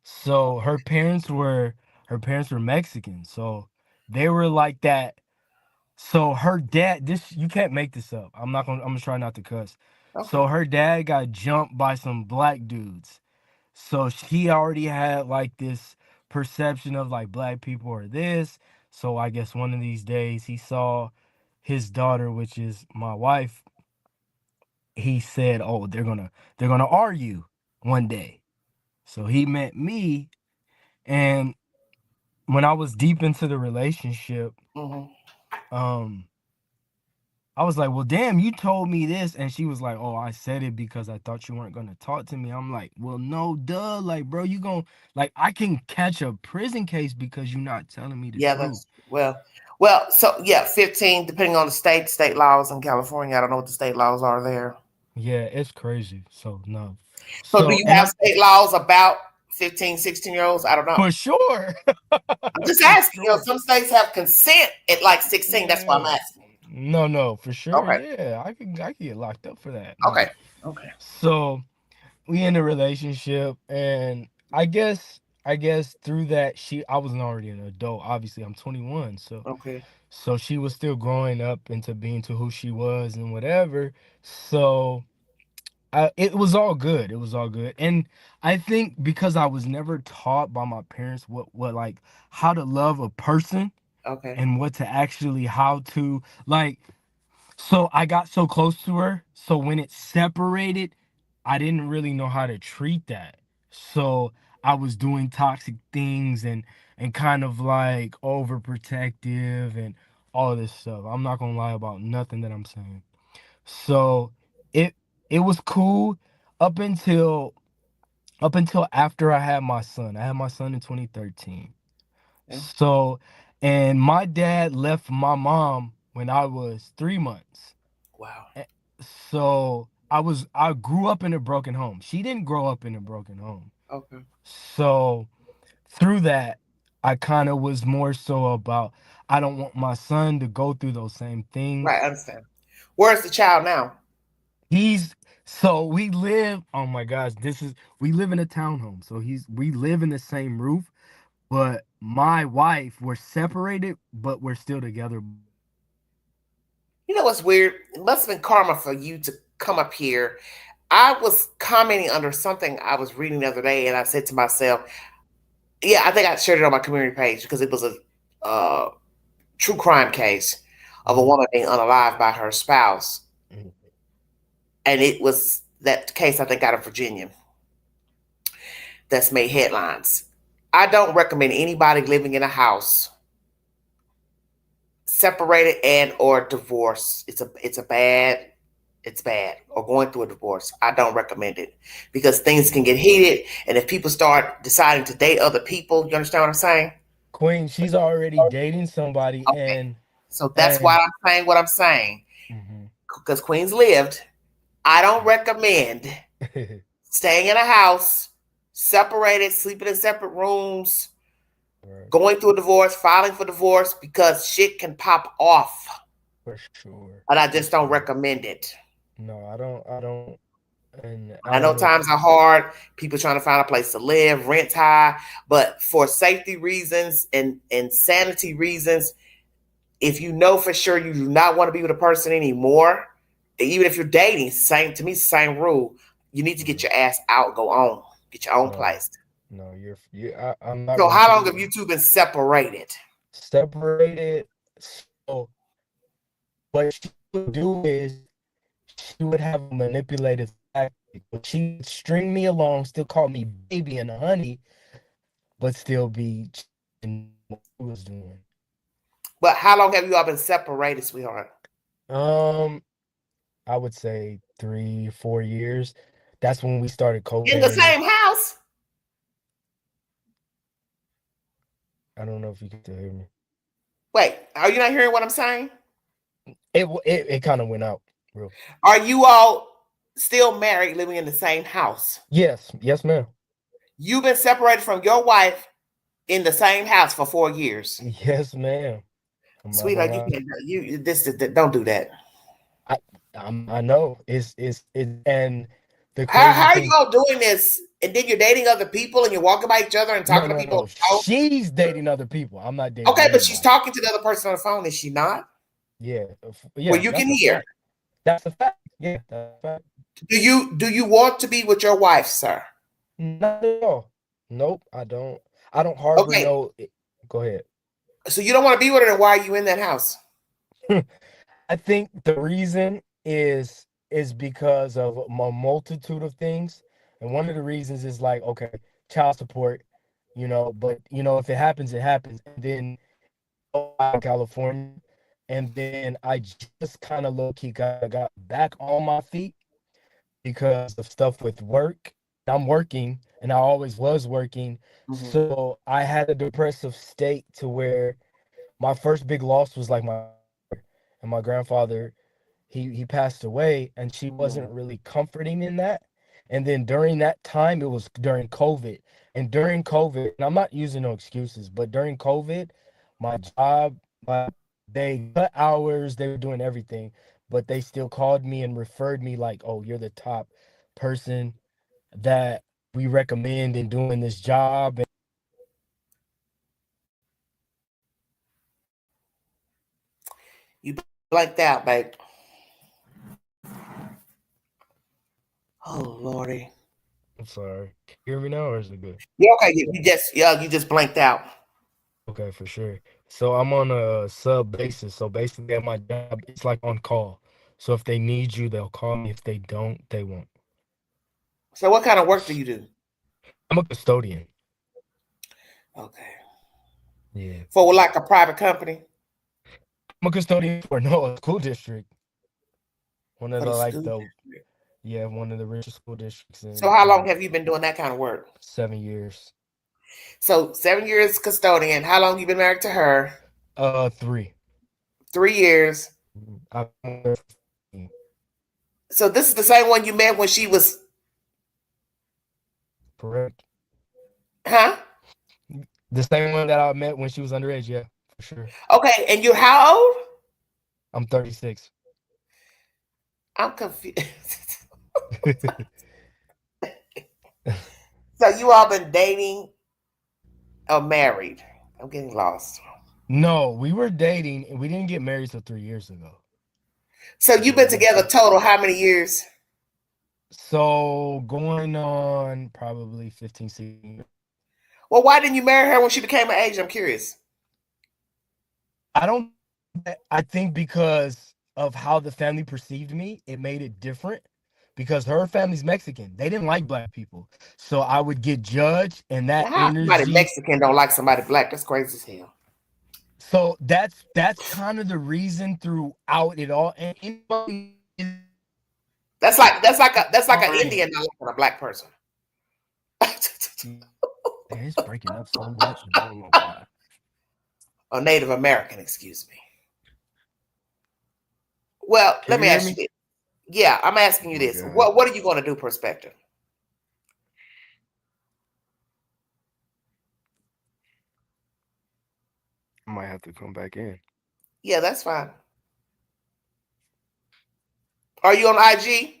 So her parents were Mexican. So they were like that. So her dad, this you can't make this up. I'm gonna try not to cuss. Okay. So her dad got jumped by some black dudes. So she already had like this perception of like black people are this. So I guess one of these days he saw his daughter, which is my wife. He said, "Oh, they're gonna argue one day." So he met me, and when I was deep into the relationship, Mhm. I was like, "Well, damn, you told me this," and she was like, "Oh, I said it because I thought you weren't gonna talk to me." I'm like, "Well, no, duh, like, bro, you gon' like I can catch a prison case because you're not telling me the Yeah, truth." that's well. So yeah, 15, depending on the state laws in California. I don't know what the state laws are there. Yeah, it's crazy. So no. So do you And have state laws about 15, 16-year-olds? I don't know. for sure. I'm just For asking. sure. Some states have consent at like 16. That's why I'm Yeah. asking. No, for sure. Okay. Yeah, I can get locked up for that. Okay. No. Okay. So we in a relationship, and I guess through that I wasn't already an adult. Obviously, I'm 21, Okay. so she was still growing up into being to who she was and whatever. So it was all good. It was all good, and I think because I was never taught by my parents what like how to love a person Okay. and what to actually how to like. So I got so close to her. So when it separated, I didn't really know how to treat that. So I was doing toxic things and kind of like overprotective and all this stuff. I'm not gonna lie about nothing that I'm saying. So it it was cool up until after I had my son. I had my son in 2013. Yeah. So and my dad left my mom when I was 3 months. Wow. So I grew up in a broken home. She didn't grow up in a broken home. Okay. So through that, I kind of was more so about I don't want my son to go through those same things. Right. I understand. Where's the child now? So we live, oh my gosh, we live in a townhome. So we live in the same roof, but my wife, we're separated, but we're still together. You know what's weird? It must have been karma for you to come up here. I was commenting under something I was reading the other day, and I said to myself, yeah, I think I shared it on my community page because it was a true crime case of a woman being unalived by her spouse. Mhm. And it was that case, I think, out of Virginia that's made headlines. I don't recommend anybody living in a house separated and or divorced. It's bad, or going through a divorce. I don't recommend it because things can get heated, and if people start deciding to date other people, you understand what I'm saying? Queen, she's already dating somebody, Okay. and So that's why I'm saying what I'm saying. Because Queens lived. I don't recommend staying in a house, separated, sleeping in separate rooms, going through a divorce, filing for divorce, because shit can pop off. For sure. And I just don't recommend it. No, I don't. And I know times are hard. People trying to find a place to live, rent's high, but for safety reasons and sanity reasons, if you know for sure you do not want to be with a person anymore, even if you're dating, same to me, same rule. You need to get your ass out, go on, get your own place. No, I'm not. So how long have you two been separated? Separated. So what she would do is she would have a manipulative tactic. She would string me along, still call me baby and honey, but still be in what she was doing. But how long have you all been separated, sweetheart? I would say 3-4 years. That's when we started COVID. In the same house? I don't know if you can still hear me. Wait, are you not hearing what I'm saying? It kind of went out. Real. Are you all still married, living in the same house? Yes, ma'am. You've been separated from your wife in the same house for 4 years. Yes, ma'am. Sweetheart, don't do that. I know it's and the how are you all doing this? And then you're dating other people and you're walking by each other and talking to people. No. She's dating other people. I'm not dating. Okay, but she's talking to the other person on the phone, is she not? Yeah. Well, you can hear. That's a fact. Yeah, that's a fact. Do you want to be with your wife, sir? Not at all. Nope, I don't. I don't harbor no. Go ahead. So you don't want to be with her, then why are you in that house? I think the reason is because of a multitude of things, and one of the reasons is like, okay, child support, but if it happens, it happens. And then California, and then I just kind of low-key got back on my feet because of stuff with work. I'm working, and I always was working. Mm-hmm. So I had a depressive state to where my first big loss was like my grandfather, he passed away, and she wasn't really comforting in that. And then during that time, it was during COVID. And during COVID, and I'm not using no excuses, but during COVID, my job, they cut hours, they were doing everything, but they still called me and referred me like, oh, you're the top person that we recommend in doing this job. You blanked out, babe. Oh, Lordy. I'm sorry. Hear me now, or is it good? Yeah, okay. You just blanked out. Okay, for sure. So I'm on a sub basis. So basically at my job, it's like on call. So if they need you, they'll call me. If they don't, they won't. So what kind of work do you do? I'm a custodian. Okay. Yeah. For like a private company? I'm a custodian for a school district. One of the one of the richest school districts. So how long have you been doing that kind of work? 7 years. So 7 years custodian. How long you been married to her? 3. 3 years. So this is the same one you met when she was. Correct. Huh? The same one that I met when she was underage, yeah, for sure. Okay, and you're how old? I'm 36. I'm confused. So you all been dating or married? I'm getting lost. No, we were dating and we didn't get married till 3 years ago. So you've been together total how many years? So going on probably 15, 16 years. Well, why didn't you marry her when she became an age? I'm curious. I think because of how the family perceived me, it made it different. Because her family's Mexican. They didn't like black people. So I would get judged, and that energy. Somebody Mexican don't like somebody black. That's crazy as hell. So that's kind of the reason throughout it all. And anybody that's like an Indian not liking a black person. It's breaking up so much. A Native American, excuse me. Well, Can let you me hear ask you me? this. Yeah, I'm asking Oh you my this. God. What are you going to do, Perspective? I might have to come back in. Yeah, that's fine. Are you on IG?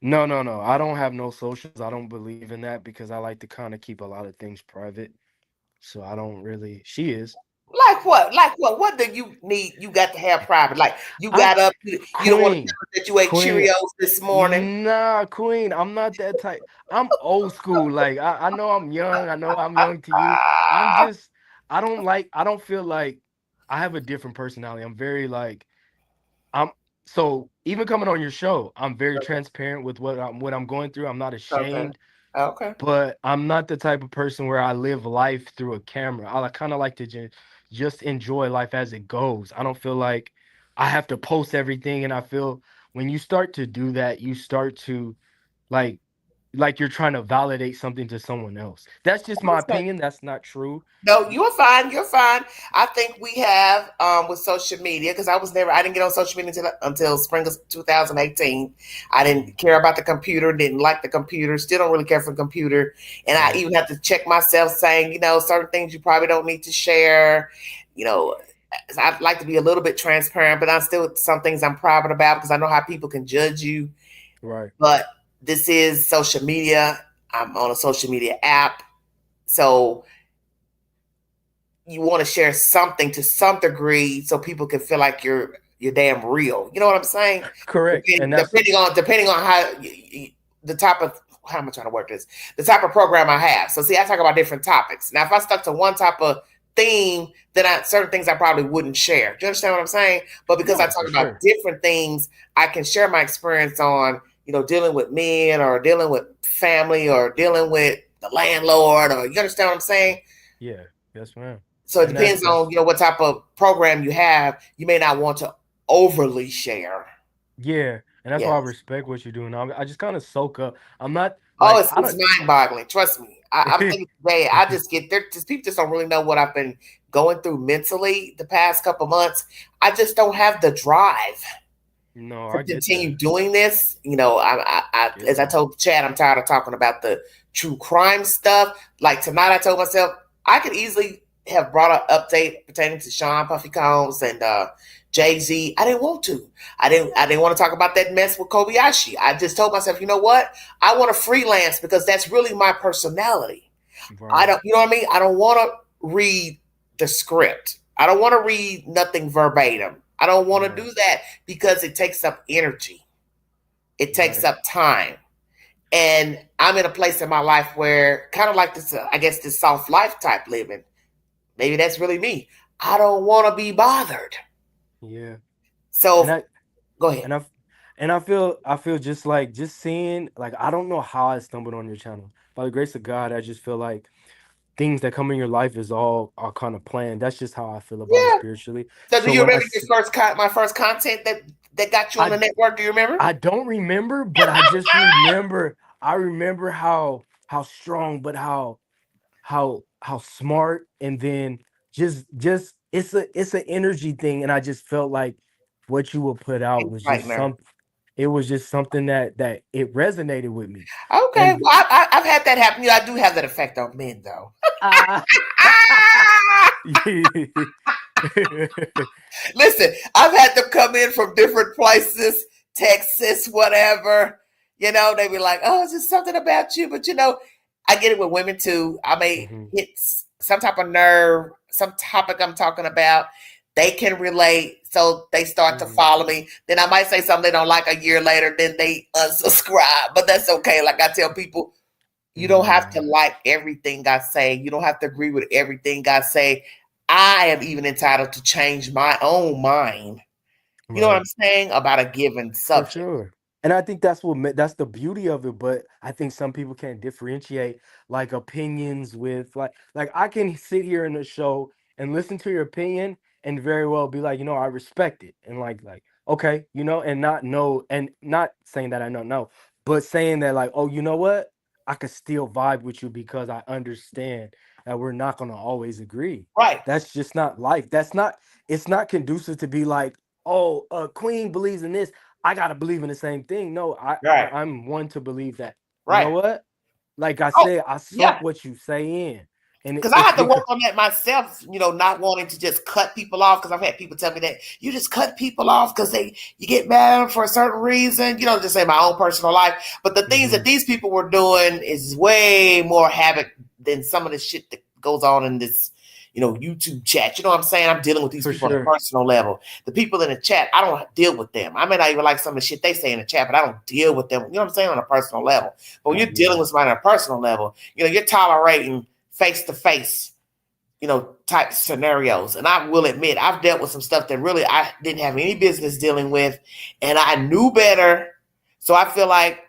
No, no, no. I don't have no socials. I don't believe in that because I like to kind of keep a lot of things private. So I don't really. She is. Like what? Like what? What do you need? You got to have private. Like you I'm got up. You don't want to Queen. tell us that you ate Queen. Cheerios this morning. Nah, Queen. I'm not that type. I'm old school. Like I know I'm young. I know I'm young to you. I'm just. I don't feel like I have a different personality. I'm very like. I'm so even coming on your show, I'm very transparent with what I'm going through. I'm not Okay. ashamed. Okay. But I'm not the type of person where I live life through a camera. I kind of like to just enjoy life as it goes. I don't feel like I have to post everything, and I feel when you start to do that, you start to like you're trying to validate something to someone else. That's just my opinion. That's not true. No, you're fine. You're fine. I think we have with social media because I didn't get on social media until spring of 2018. I didn't care about the computer, didn't like the computer, still don't really care for the computer. And I Right. even have to check myself saying, certain things you probably don't need to share. You know, I'd like to be a little bit transparent, but I'm still some things I'm private about because I know how people can judge you. Right. But this is social media. I'm on a social media app. So you want to share something to some degree so people can feel like you're damn real. You know what I'm saying? Correct. And that's Depending on how the type of how am I trying to work this? The type of program I have. So see, I talk about different topics. Now, if I stuck to one type of theme, then certain things I probably wouldn't share. Do you understand what I'm saying? But because I no, talk for about sure. different things, I can share my experience on, dealing with men or dealing with family or dealing with the landlord or you understand what I'm saying? Yeah. Yes, ma'am. So it And depends on, what type of program you have. You may not want to overly share. yeah, and that's why I Yes. respect what you're doing. I just kind of soak up. I'm not Oh, like I it's don't. mind boggling. Trust me. I'm thinking today, I just get there. Just people just don't really know what I've been going through mentally the past couple months. I just don't have the drive No, to I get that. continue doing this. Get As I that. told Chad, I'm tired of talking about the true crime stuff. Like tonight, I told myself I could easily have brought an update pertaining to Sean Puffy Combs and Jay-Z. I didn't want to. I didn't want to talk about that mess with Kobayashi. I just told myself, you know what? I want to freelance because that's really my personality. I Right. don't, you know what I mean? I don't want to read the script. I don't want to read nothing verbatim. I don't want to Right. do that because it takes up energy. It takes Right. up time. And I'm in a place in my life where kind of like this, I guess this soft life type living. Maybe that's really me. I don't want to be bothered. Yeah. And So I go ahead. and I I feel just seeing like I don't know how I stumbled on your channel. By the grace of God, I just feel like things that come in your life is all are kind of planned. That's just how I feel about it Yeah. spiritually. So do So you when remember my first content that got you on the I network? Do you remember? I don't remember, but I just remember I remember how strong, but how smart, and then just it's an energy thing, and I just felt like what you would put out was just Enlightener. it was just something that it resonated with me. Okay. And Well, I've had that happen. I do have that effect on men, though. ah, Listen, I've had them come in from different places, Texas, whatever. They be like, "Oh, it's just something about you." But I get it with women too. I may Mhm, hit some type of nerve, some topic I'm talking about. They can relate, so they start to mhm, follow me. Then I might say something they don't like a year later, then they unsubscribe. But that's okay. Like I tell people, you don't have to mhm. like everything I say. You don't have to agree with everything I say. I am even entitled to change my own mind. You know what I'm Right. saying? About a given For subject. sure. And I think that's the beauty of it, but I think some people can't differentiate like opinions with like I can sit here in the show and listen to your opinion and very well be like, I respect it, and like okay, and not know, and not saying that I don't know, but saying that like, oh, you know what? I could still vibe with you because I understand that we're not going to always agree. Right. That's just not life. It's not conducive to be like oh, Queen believes in this, I gotta believe in the same thing. No, Right. I'm one to believe that. You know Right. what? Like I Oh, said, I yeah. soak what you say in, and Because I it's had to because work on that myself, not wanting to just cut people off. Because I've had people tell me that you just cut people off because you get mad at them for a certain reason. Just say my own personal life. But the things that these people were doing is way more havoc than some of the shit that goes on in this, YouTube chat. You know what I'm saying? I'm dealing with these for people on a sure. personal level. The people in the chat, I don't deal with them. I may not even like some of the shit they say in the chat, but I don't deal with them. You know what I'm saying? On a personal level. But when you're dealing with somebody on a personal level, you're tolerating face-to-face, type scenarios. And I will admit, I've dealt with some stuff that really I didn't have any business dealing with, and I knew better. So I feel like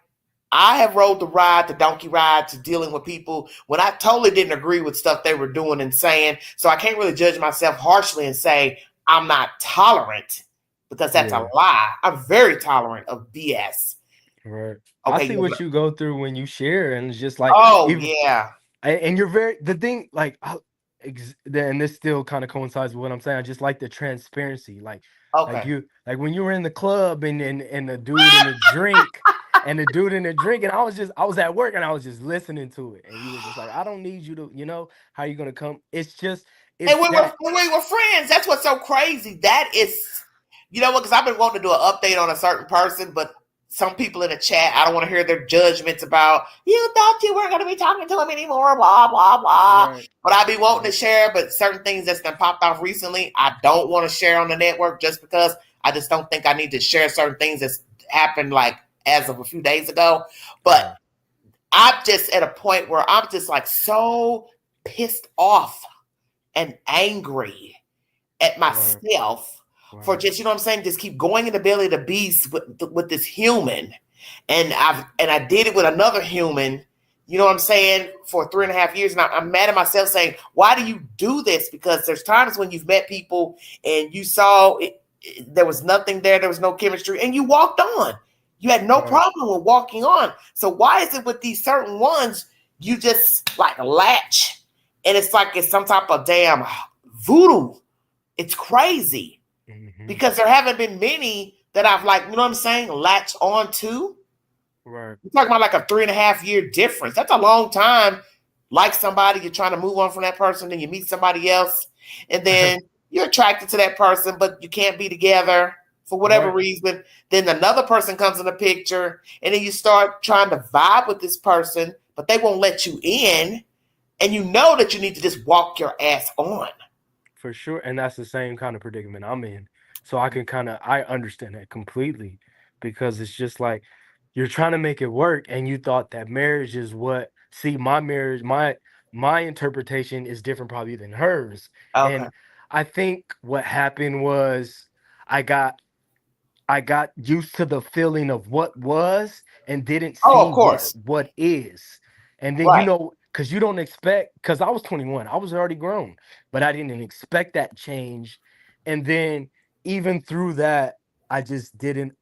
I have rode the donkey ride to dealing with people when I totally didn't agree with stuff they were doing and saying. So I can't really judge myself harshly and say I'm not tolerant, because that's a lie. I'm very tolerant of BS. Right. I Okay. see what you go through when you share, and it's just like, Oh, even, yeah. and you're the thing, like, and this still kind of coincides with what I'm saying. I just like the transparency, like Okay. like when you were in the club and the dude in the drink. And the dude in the drink, and I was at work and I was just listening to it. And you were just like, I don't need you to, how you gonna come? It's just, And it's that. we were friends. That's what's so crazy. That is, because I've been wanting to do an update on a certain person, but some people in the chat, I don't want to hear their judgments about, you thought you weren't going to be talking to him anymore, blah, blah, blah. Right. But I be wanting to share, but certain things that's been popped off recently, I don't want to share on the network, just because I just don't think I need to share certain things that's happened like as of a few days ago. But I'm just at a point where I'm just like so pissed off and angry at myself for just, you know what I'm saying, just keep going in the belly of the beast with this human. And I did it with another human, you know what I'm saying, for 3.5 years. And I'm mad at myself saying, why do you do this? Because there's times when you've met people and you saw there was nothing there was no chemistry, and you walked on. You had no problem with walking on. So why is it with these certain ones you just like latch, and it's like it's some type of damn voodoo? It's crazy. Because there haven't been many that I've, like, you know what I'm saying, latched on to. Right. We're talking about like a 3.5 year difference. That's a long time. Like somebody, you're trying to move on from that person, then you meet somebody else, and then you're attracted to that person, but you can't be together for whatever reason. Then another person comes in the picture, and then you start trying to vibe with this person, but they won't let you in, and you know that you need to just walk your ass on. For sure. And that's the same kind of predicament I'm in. So I understand that completely, because it's just like you're trying to make it work, and you thought that marriage is what. See, my marriage, my interpretation is different probably than hers. Okay. And I think what happened was I got used to the feeling of what was, and didn't see of course. what is. And then, because you don't expect, because I was 21, I was already grown, but I didn't expect that change. And then even through that, I just didn't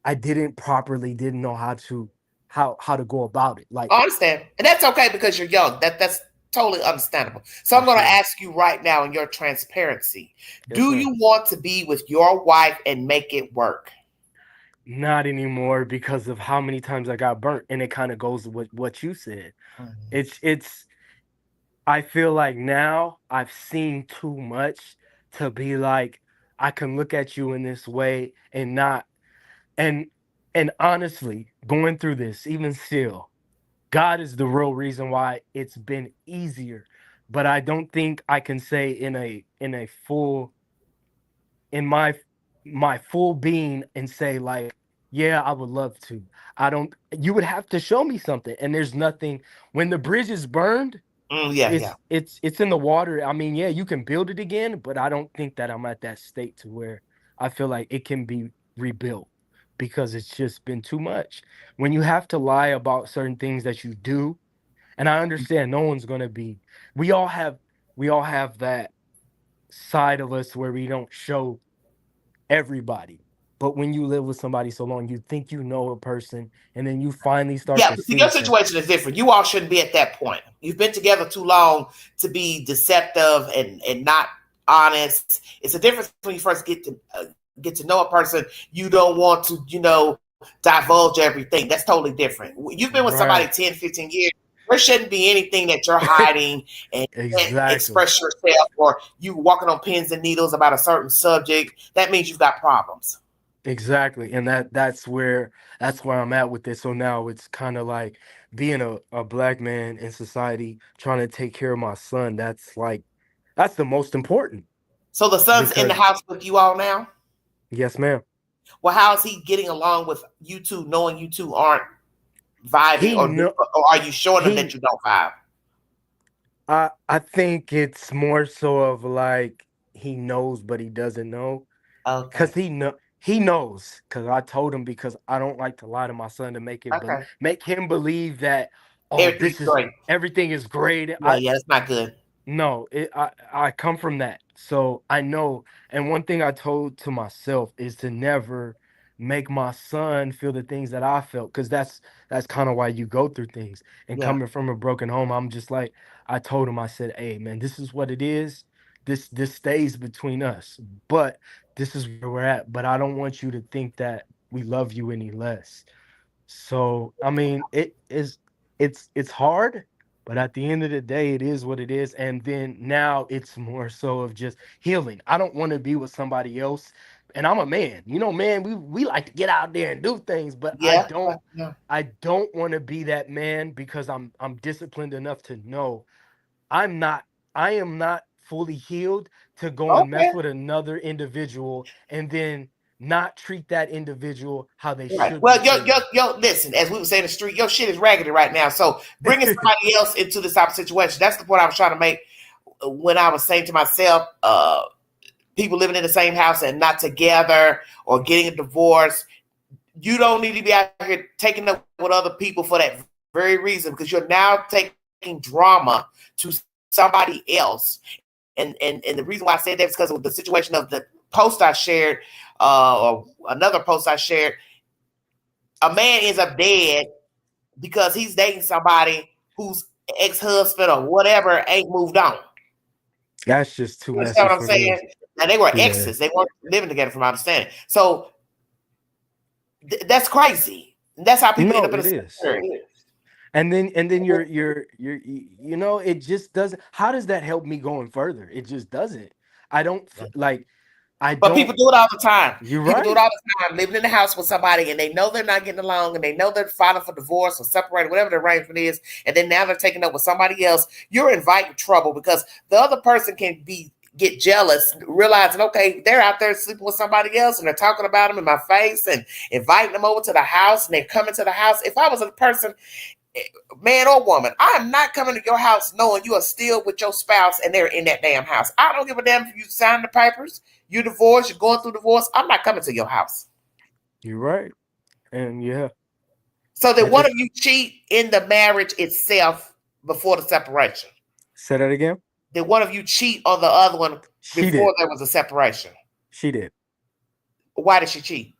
know how to go about it. Like, I understand. And that's okay, because you're young. That's totally understandable. So I'm going to ask you right now, in your transparency, do you want to be with your wife and make it work? Not anymore, because of how many times I got burnt. And it kind of goes with what you said. It's I feel like now I've seen too much to be like, I can look at you in this way and not, and honestly, going through this, even still, God is the real reason why it's been easier. But I don't think I can say in my full being and say, like, yeah, I would love to. You would have to show me something. And there's nothing, when the bridge is burned, it's in the water. I mean, yeah, you can build it again, but I don't think that I'm at that state to where I feel like it can be rebuilt, because it's just been too much. When you have to lie about certain things that you do, and I understand no one's going to be, we all have that side of us where we don't show everybody. But when you live with somebody so long, you think you know a person, and then you finally start to see your situation is different. You all shouldn't be at that point. You've been together too long to be deceptive and not honest. It's a difference when you first get get to know a person, you don't want to, divulge everything. That's totally different. You've been with somebody Right. 10, 15 years. There shouldn't be anything that you're hiding and can't Exactly. express yourself, or you walking on pins and needles about a certain subject. That means you've got problems. Exactly. And that's where I'm at with this. So now it's kind of like being a black man in society trying to take care of my son. That's the most important. So the son's in the Because house with you all now? yes, ma'am. Well, how is he getting along with you two, knowing you two aren't vibing, He know or are you showing him that he you don't vibe? I think it's more so of like he knows but he doesn't know. Okay. Cause he knows. Cause I told him, because I don't like to lie to my son to Okay. make him believe that, oh, Everything's great. everything is great. Yeah, that's not good. No, I come from that. So I know. And one thing I told to myself is to never make my son feel the things that I felt, because that's kind of why you go through things. And Yeah. coming from a broken home, I'm just like, I told him, I said, hey man, this is what it is. This stays between us, but this is where we're at. But I don't want you to think that we love you any less. So, I mean, it's hard, but at the end of the day, it is what it is. And then now it's more so of just healing. I don't want to be with somebody else. And I'm a man. Man, we like to get out there and do things, but Yeah. Yeah. I don't want to be that man, because I'm disciplined enough to know I'm not I am not fully healed to go and Okay. mess with another individual and then not treat that individual how they Right. should Well, be treated. listen, as we would say in the street, your shit is raggedy right now. So bringing somebody else into this type of situation, that's the point I was trying to make when I was saying to myself, people living in the same house and not together or getting a divorce, you don't need to be out here taking up with other people for that very reason, because you're now taking drama to somebody else. And the reason why I said that is because of the situation of the post I shared, or another post I shared. A man ends up dead because he's dating somebody whose ex-husband or whatever ain't moved on. That's just too You understand messy what I'm for me. saying? Now, they were Yeah. exes. They weren't living together, from my understanding. So that's crazy. That's how people end No, up in it a is. cemetery. And then it just doesn't. How does that help me going further? It just doesn't. I don't like. I But don't. people do it all the time. You're People do it right. all the time, living in the house with somebody, and they know they're not getting along, and they know they're filing for divorce or separated, whatever the arrangement is, and then now they're taking up with somebody else. You're inviting trouble, because the other person can get jealous, realizing, okay, they're out there sleeping with somebody else, and they're talking about them in my face and inviting them over to the house, and they're coming to the house. If I was a person, man or woman, I am not coming to your house knowing you are still with your spouse and they're in that damn house. I don't give a damn if you sign the papers, you divorced, you're going through divorce. I'm not coming to your house. You're right. And yeah. So did one of you cheat in the marriage itself before the separation? Say that again. Did one of you cheat on the other one before there was a separation? She did. Why did she cheat?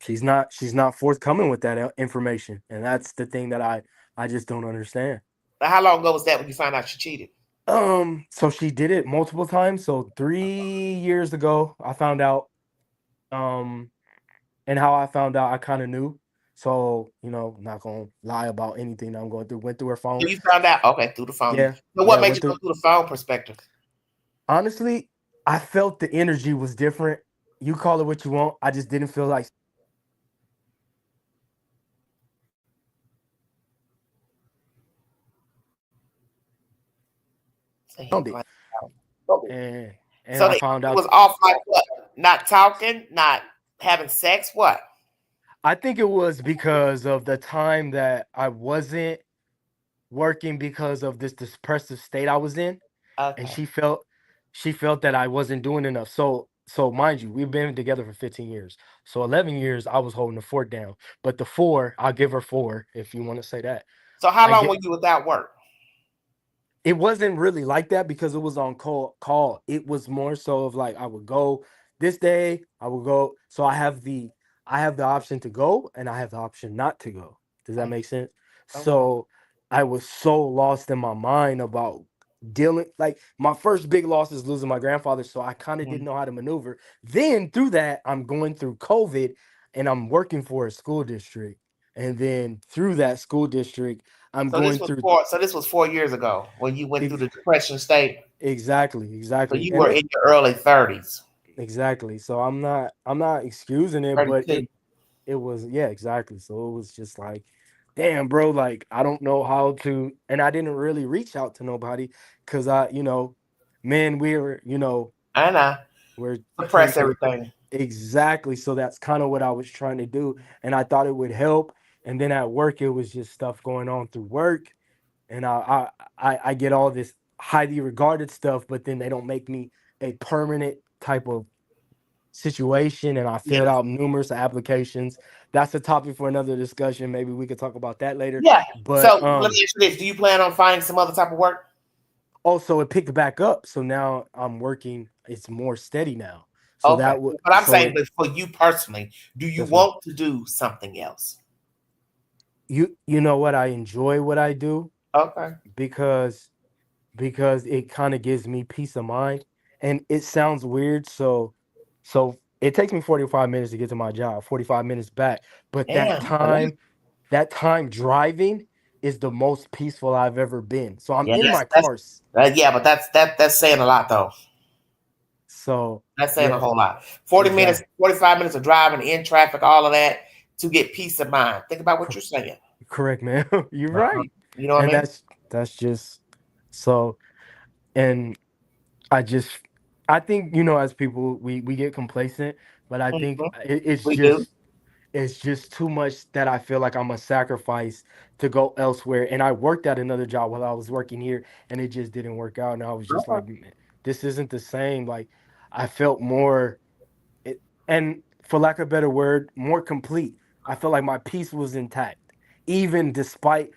She's not forthcoming with that information, and that's the thing that I just don't understand. How long ago was that when you found out she cheated? So she did it multiple times. So 3 years ago, I found out. And how I found out, I kind of knew. So, not gonna lie about anything that I'm going through. Went through her phone. So you found out, okay, through the phone. Yeah. So what made you go through the phone perspective? Honestly, I felt the energy was different. You call it what you want. I just didn't feel like. And so I found out it was off like what? Not talking, not having sex, what? I think it was because of the time that I wasn't working because of this depressive state I was in. Okay. And she felt that I wasn't doing enough. So mind you, we've been together for 15 years. So 11 years I was holding the fort down. But the 4, I'll give her 4 if you want to say that. So how long were you without work? It wasn't really like that because it was on call. It was more so of like I would go this day, I would go. So I have the option to go and I have the option not to go. Does that make sense? Okay. So I was so lost in my mind about dealing like my first big loss is losing my grandfather, so I kind of didn't know how to maneuver. Then through that, I'm going through COVID and I'm working for a school district. And then through that school district, I'm So this going was through 4 years ago when you went through ex- the depression state. exactly, So exactly. you And were it in your early 30s, exactly. So I'm not excusing it, but 32. it was, yeah, exactly. So it was just like, damn, bro, like I don't know how to, and I didn't really reach out to nobody because man, I know. we're Suppress 10 to everything. exactly. So that's kind of what I was trying to do. And I thought it would help. And then at work, it was just stuff going on through work. And I get all this highly regarded stuff, but then they don't make me a permanent type of situation. And I Yeah. filled out numerous applications. That's a topic for another discussion. Maybe we could talk about that later. Yeah. But So let me ask you this. Do you plan on finding some other type of work? also it picked back up. So now I'm working, it's more steady now. So Okay. that would But I'm so saying it that for you personally, do you yes, ma'am. want to do something else? You know what, I enjoy what I do Okay. because it kind of gives me peace of mind. And it sounds weird, so it takes me 45 minutes to get to my job, 45 minutes back, but Damn. that time driving is the most peaceful I've ever been. So I'm Yeah, in my that's cars. yeah, but that's saying a lot though. So That's saying a yeah, whole lot. 40 minutes, exactly. 45 minutes of driving in traffic, all of that to get peace of mind. Think about what you're saying. Correct, man. You're Uh-huh. right. You know what And I mean? that's just so, and I just I think, as people we get complacent, but I think Mhm. it's We do. just too much that I feel like I'm a sacrifice to go elsewhere. And I worked at another job while I was working here, and it just didn't work out. And I was just Okay. like, "Man, this isn't the same." Like I felt more, it, and for lack of a better word, more complete. I felt like my peace was intact, even despite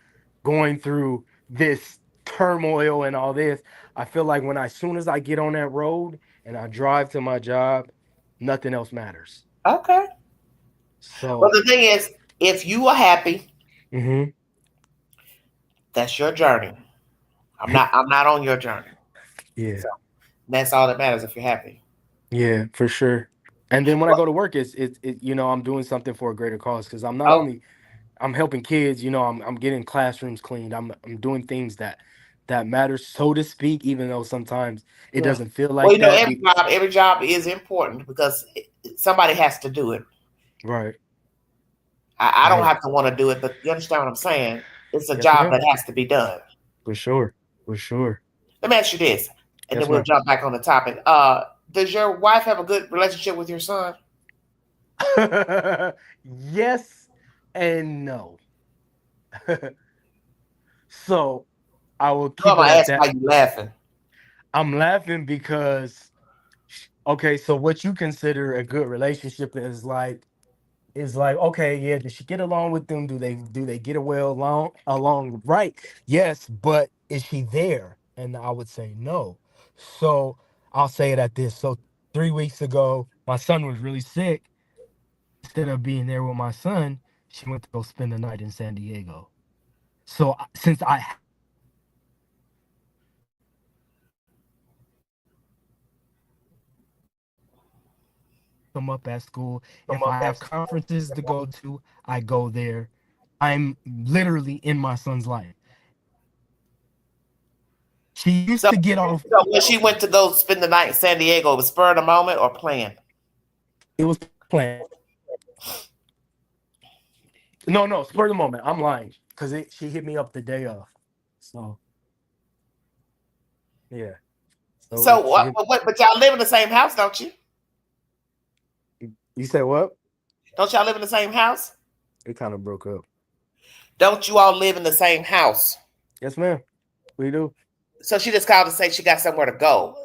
going through this turmoil and all this. I feel like as soon as I get on that road and I drive to my job, nothing else matters. Okay. Well, So, the thing is, if you are happy, mhm. that's your journey. I'm not on your journey. Yeah. So that's all that matters if you're happy. Yeah, for sure. And then when I Well, go to work, I'm doing something for a greater cause because I'm not oh, only I'm helping kids, I'm getting classrooms cleaned. I'm doing things that matter, so to speak, even though sometimes it yeah. doesn't feel Well, like that. every job is important because somebody has to do it. Right. I don't Yeah. have to want to do it, but you understand what I'm saying? It's a Yes, job ma'am. that has to be done. For sure. For sure. Let me ask you this, and then Yes, we'll ma'am. jump back on the topic. Does your wife have a good relationship with your son? Yes and no. So I will No, I'm keep it gonna at ask that. why you laughing. I'm laughing because okay, so what you consider a good relationship is like, okay, yeah, does she get along with them? Do they get well along right? Yes, but is she there? And I would say no. So I'll say it at this. So 3 weeks ago, my son was really sick. Instead of being there with my son, she went to go spend the night in San Diego. So since I come up at school, if I have conferences to go to, I go there. I'm literally in my son's life. She used So, to get off. so when she went to go spend the night in San Diego, it was spur of the moment or planned? It was planned. No, no, spur of the moment. I'm lying because she hit me up the day of. So yeah. So So she what? hit, But y'all live in the same house, don't you? you said what? Don't y'all live in the same house? It kind of broke up. Don't you all live in the same house? Yes, ma'am. We do. So she just called to say she got somewhere to go.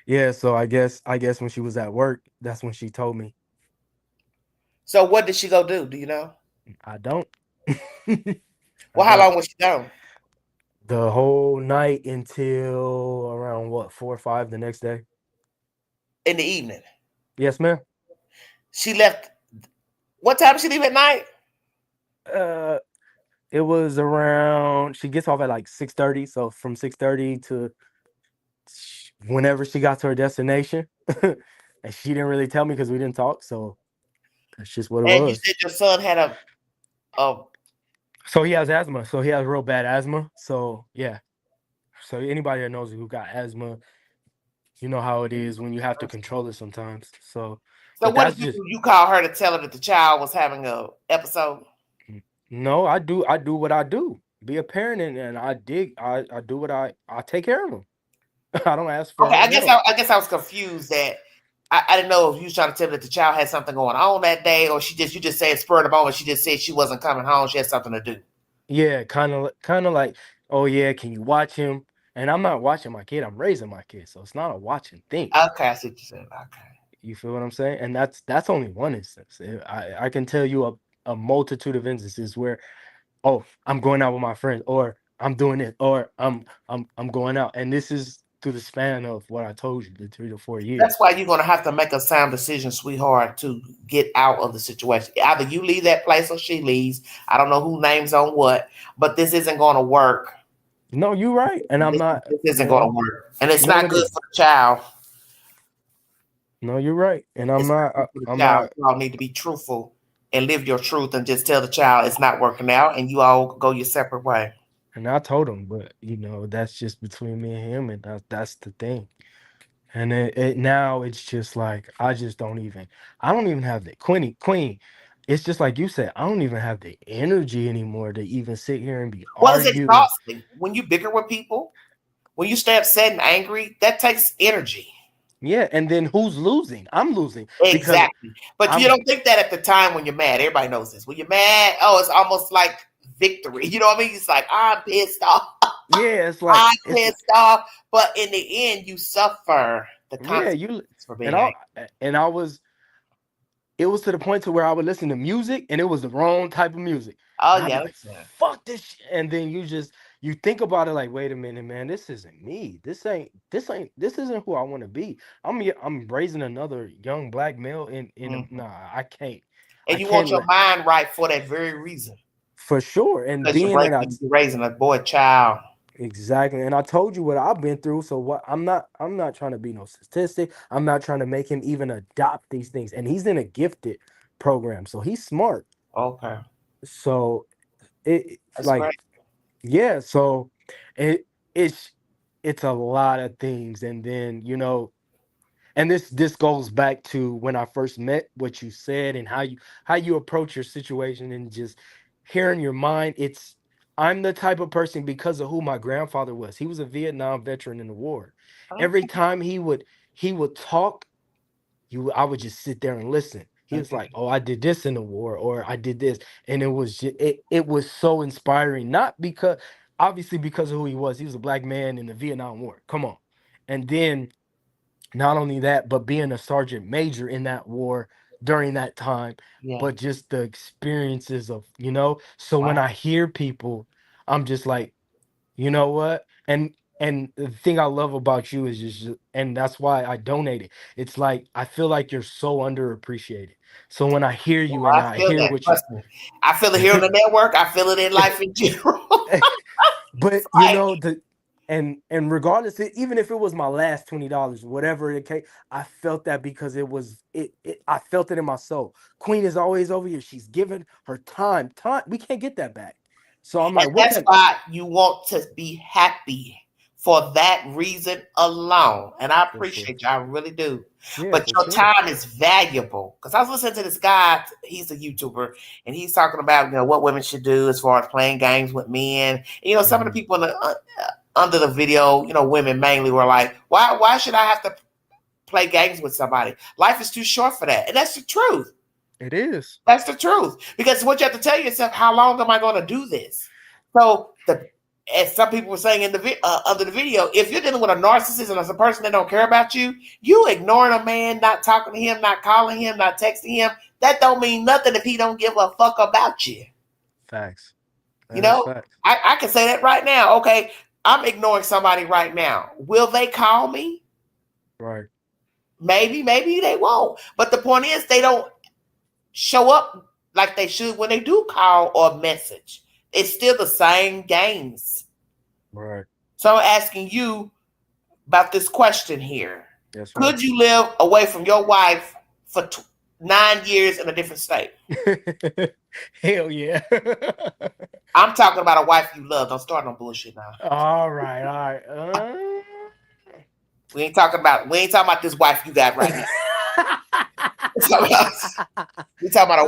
Yeah. So I guess when she was at work, that's when she told me. So what did she go do? Do you know? I don't. I Well, how don't. long was she gone? The whole night until around what 4 or 5 the next day. In the evening. Yes, ma'am. She left. What time did she leave at night? Uh, it was around. She gets off at like 6:30. So from 6:30 to whenever she got to her destination, and she didn't really tell me because we didn't talk. So that's just what it And you was. said your son had a So he has asthma. So he has real bad asthma. So yeah. So anybody that knows who got asthma, you know how it is when you have to control it sometimes. So, so but what that's did you just do? You call her to tell her that the child was having a episode? no. I do what I do. Be a parent, and I do what I take care of them. I don't ask for Okay, her help. I guess I was confused that I didn't know if you was trying to tell me that the child had something going on that day, or you just said spur of the moment. She just said she wasn't coming home. She had something to do. Yeah, kind of like, oh yeah, can you watch him? And I'm not watching my kid. I'm raising my kid, so it's not a watching thing. Okay, I see what you said. Okay. You feel what I'm saying? And that's only one instance. I can tell you a multitude of instances where, oh, I'm going out with my friends, or I'm doing it, or I'm going out, and this is through the span of what I told you, the 3 to 4 years. That's why you're going to have to make a sound decision, sweetheart, to get out of the situation. Either you leave that place or she leaves. I don't know who names on what, but this isn't going to work. No, you're right, and I'm not. This isn't going to work, and it's No, not it good isn't. for the child. No, you're right, and I'm It's not. not good for the I'm child. not. You all need to be truthful and live your truth, and just tell the child it's not working out, and you all go your separate way. And I told him, but that's just between me and him, and that's the thing. And now it's just like I don't even have the Queen. It's just like you said, I don't even have the energy anymore to even sit here and be Well, it's arguing. exhausting when you bicker with people. When you stay upset and angry, that takes energy. Yeah, and then who's losing? I'm losing because Exactly. But you I'm don't think that at the time when you're mad. Everybody knows this. When you're mad, oh, it's almost like victory. You know what I mean? It's like, I'm pissed off. yeah, it's like I'm pissed off. But in the end, you suffer the yeah, consequences for being and angry. I was it was to the point to where I would listen to music and it was the wrong type of music. Oh, And I'd be yeah. like, fuck this shit. And then you think about it like, wait a minute, man, this isn't me. This isn't who I want to be. I'm raising another young black male nah, I can't. And I you want can't your mind right for that very reason. for sure. And Because being that you're raising a boy child. exactly. And I told you what I've been through. So what I'm not trying to be no statistic. I'm not trying to make him even adopt these things. And he's in a gifted program. So he's smart. Okay. So it's That's like great. yeah, so it's a lot of things. And then, and this goes back to when I first met what you said and how you approach your situation and just hearing your mind. I'm the type of person because of who my grandfather was. He was a Vietnam veteran in the war. Every time he would talk, I would just sit there and listen. He was like, "Oh, I did this in the war, or I did this," and it was just, it was so inspiring. Not because, obviously, because of who he was. He was a black man in the Vietnam War. Come on, and then not only that, but being a sergeant major in that war during that time, but just the experiences of So when I hear people, I'm just like, you know what? And the thing I love about you is and that's why I donated. It's like I feel like you're so underappreciated. So when I hear you and I I feel hear that. what you Trust me. I feel it here on the network. I feel it in life in general. but and regardless, even if it was my last $20, whatever it came, I felt that because it was I felt it in my soul. Queen is always over here. She's given her time. We can't get that back. So I'm like, And that's why you want to be happy for that reason alone. And I appreciate you. I really do. Yeah, but your time is valuable. Because I was listening to this guy, he's a YouTuber, and he's talking about what women should do as far as playing games with men. And, some of the people under the video, women mainly were like, why should I have to play games with somebody? Life is too short for that. And that's the truth. It is. That's the truth. Because what you have to tell yourself, how long am I going to do this? So, as some people were saying in the under the video, if you're dealing with a narcissist and as a person that don't care about you, you ignoring a man, not talking to him, not calling him, not texting him, that don't mean nothing if he don't give a fuck about you. Facts. Facts. I can say that right now. Okay, I'm ignoring somebody right now. Will they call me? Right. Maybe they won't. But the point is, they don't show up like they should when they do call or message. It's still the same games. Right. So I'm asking you, about this question here. Yes, Could you live away from your wife for 9 years in a different state? Hell yeah. I'm talking about a wife you love. Don't start no bullshit now. All right. We ain't talking about this wife you got right now. We talking about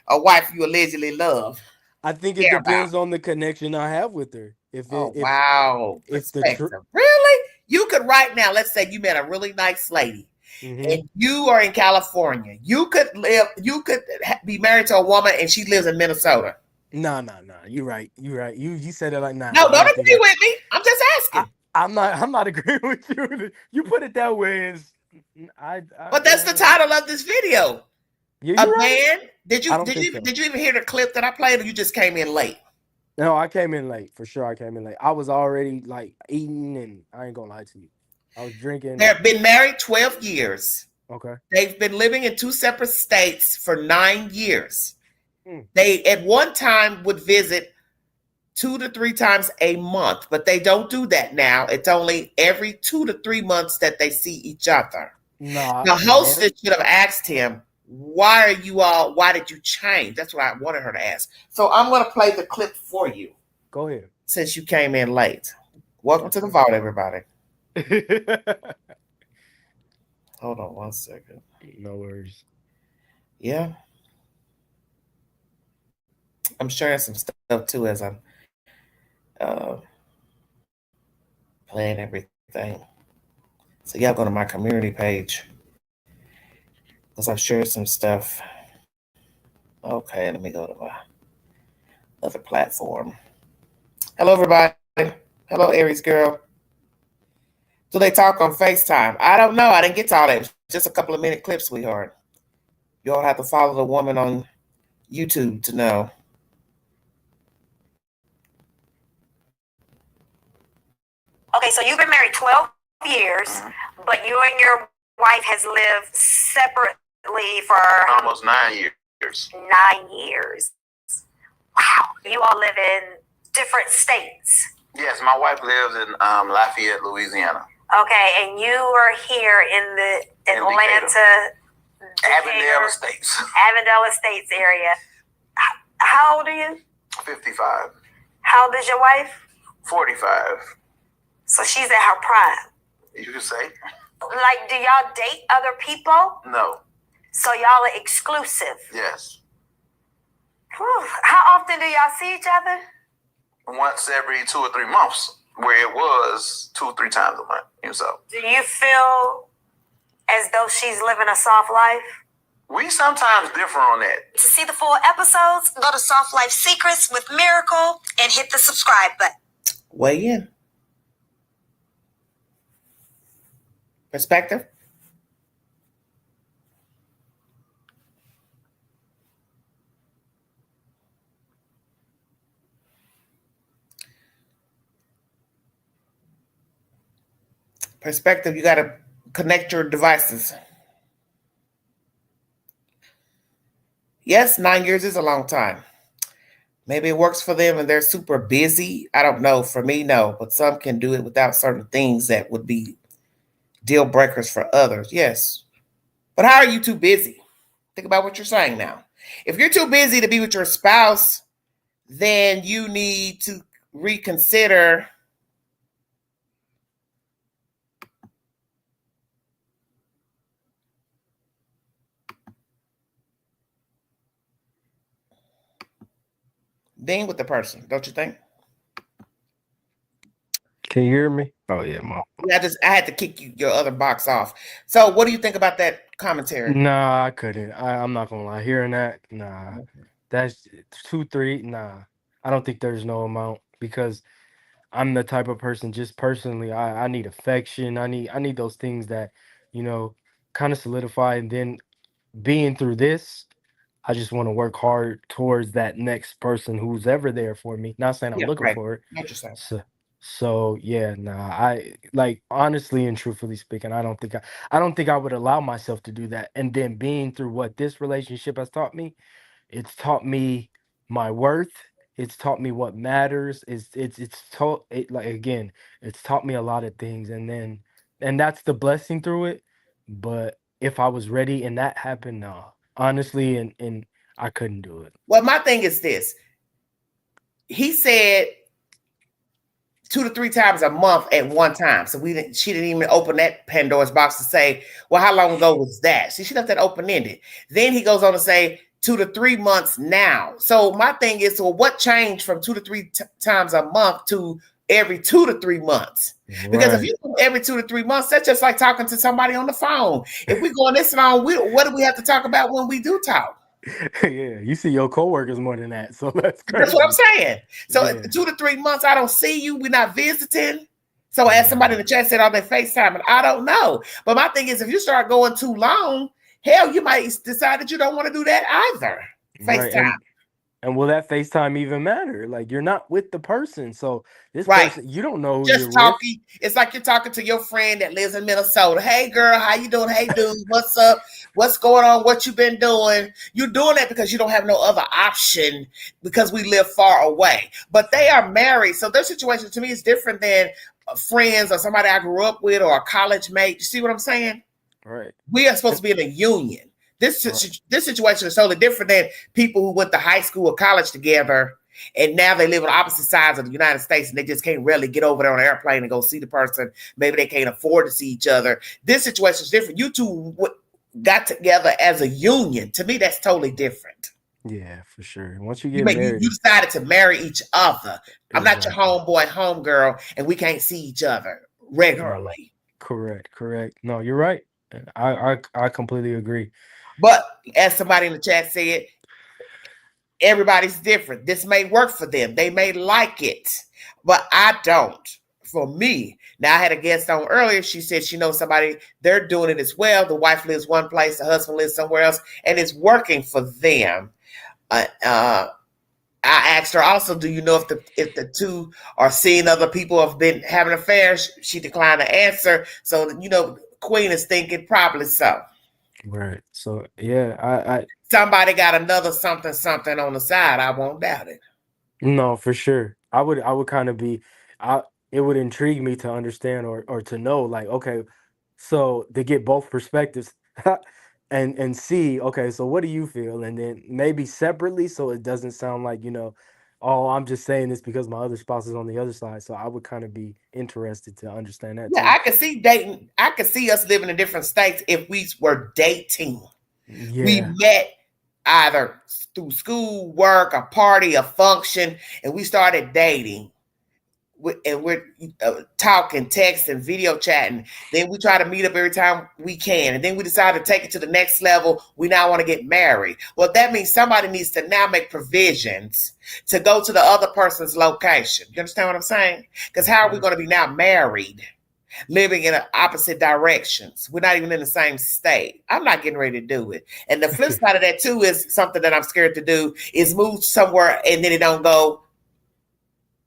a wife you allegedly love. I think it depends on the connection I have with her. Wow. If really? You could right now, let's say you met a really nice lady. Mm-hmm. And you are in California. You could be married to a woman and she lives in Minnesota. No. You're right. You said it like nah. No, don't agree with me. I'm just asking. I'm not agreeing with you. You put it that way but that's the title of this video. Yeah, man. Did you even hear the clip that I played, or you just came in late? No, I came in late. For sure I came in late. I was already like eating, and I ain't gonna lie to you. I was drinking. They've been married 12 years. Okay. They've been living in 2 separate states for 9 years. They at one time would visit 2 to 3 times a month, but they don't do that now. It's only every 2 to 3 months that they see each other. No, the hostess should have asked him, why did you change? That's what I wanted her to ask. So I'm going to play the clip for you. Go ahead. Since you came in late. Welcome to the vault, everybody. Hold on 1 second. No worries. Yeah. I'm sharing some stuff too as I'm playing everything. So y'all go to my community page because I've shared some stuff. Okay, let me go to my other platform. Hello, everybody. Hello, Aries girl. Do they talk on FaceTime? I don't know. I didn't get to all that. Just a couple of minute clips, sweetheart. You all have to follow the woman on YouTube to know. Okay, so you've been married 12 years, but you and your wife has lived separately for almost 9 years. 9 years. Wow. You all live in different states. Yes, my wife lives in Lafayette, Louisiana. Okay, and you are here in the Atlanta, Avondale Estates. Avondale Estates area. How old are you? 55. How old is your wife? 45. So she's at her prime. You could say. Like, do y'all date other people? No. So y'all are exclusive? Yes. Whew. How often do y'all see each other? Once every 2 or 3 months, where it was 2 or 3 times a month. So. Do you feel as though she's living a soft life? We sometimes differ on that. To see the full episodes, go to Soft Life Secrets with Miracle and hit the subscribe button. Weigh in. Perspective? Perspective, you got to connect your devices. Yes, 9 years is a long time. Maybe it works for them and they're super busy. I don't know. For me, no. But some can do it without certain things that would be deal breakers for others. Yes. But how are you too busy? Think about what you're saying now. If you're too busy to be with your spouse, then you need to reconsider being with the person, don't you think? Can you hear me? Oh yeah, Mom. I had to kick your other box off. So what do you think about that commentary? Nah, I couldn't. I'm not gonna lie. Hearing that, nah. That's 2, 3. Nah. I don't think there's no amount because I'm the type of person, just personally, I need affection. I need those things that, kind of solidify. And then being through this, I just want to work hard towards that next person who's ever there for me. Not saying I'm looking for it. So yeah, nah. I like honestly and truthfully speaking, I don't think I would allow myself to do that. And then being through what this relationship has taught me, it's taught me my worth. It's taught me what matters. It's taught me a lot of things. And then and that's the blessing through it. But if I was ready and that happened, no, honestly, and I couldn't do it. Well, my thing is this. He said 2 to 3 times a month at one time. So she didn't even open that Pandora's box to say, well, how long ago was that? She left that open-ended. Then he goes on to say 2 to 3 months now. So my thing is, well, what changed from 2 to 3 times a month to every 2 to 3 months? Because if you do every 2 to 3 months, that's just like talking to somebody on the phone. If we going this long, what do we have to talk about when we do talk? Yeah, you see your coworkers more than that, so that's crazy. That's what I'm saying. So 2 to 3 months, I don't see you. We're not visiting. So as somebody in the chat said, are they FaceTiming? I don't know. But my thing is, if you start going too long, hell, you might decide that you don't want to do that either. FaceTime. And will that FaceTime even matter? Like, you're not with the person. So this person, you don't know who just you're talking. With. It's like you're talking to your friend that lives in Minnesota. Hey, girl, how you doing? Hey, dude, what's up? What's going on? What you been doing? You're doing that because you don't have no other option because we live far away. But they are married. So their situation to me is different than friends or somebody I grew up with or a college mate. You see what I'm saying? Right. We are supposed to be in a union. This situation is totally different than people who went to high school or college together and now they live on opposite sides of the United States and they just can't really get over there on an airplane and go see the person. Maybe they can't afford to see each other. This situation is different. You two got together as a union. To me, that's totally different. Yeah, for sure. Once you get married, you decided to marry each other. I'm not your homeboy, homegirl, and we can't see each other regularly. Correct. No, you're right. I completely agree. But as somebody in the chat said, everybody's different. This may work for them. They may like it, but I don't. For me, now I had a guest on earlier. She said she knows somebody, they're doing it as well. The wife lives one place, the husband lives somewhere else, and it's working for them. I asked her also, do you know if the two are seeing other people have been having affairs? She declined to answer. So, Queen is thinking probably so. Right. So yeah, I somebody got another something on the side. I won't doubt it. No, for sure. I would kind of be. It would intrigue me to understand or to know, like, okay, so to get both perspectives and see, okay, so what do you feel, and then maybe separately, so it doesn't sound like oh, I'm just saying this because my other spouse is on the other side. So I would kind of be interested to understand that. Yeah, too. I could see dating. I could see us living in different states if we were dating. Yeah. We met either through school, work, a party, a function, and we started dating. And we're talking, texting, video chatting. Then we try to meet up every time we can. And then we decide to take it to the next level. We now want to get married. Well, that means somebody needs to now make provisions to go to the other person's location. You understand what I'm saying? Because how are we going to be now married, living in opposite directions? We're not even in the same state. I'm not getting ready to do it. And the flip side of that too is something that I'm scared to do is move somewhere and then it don't go.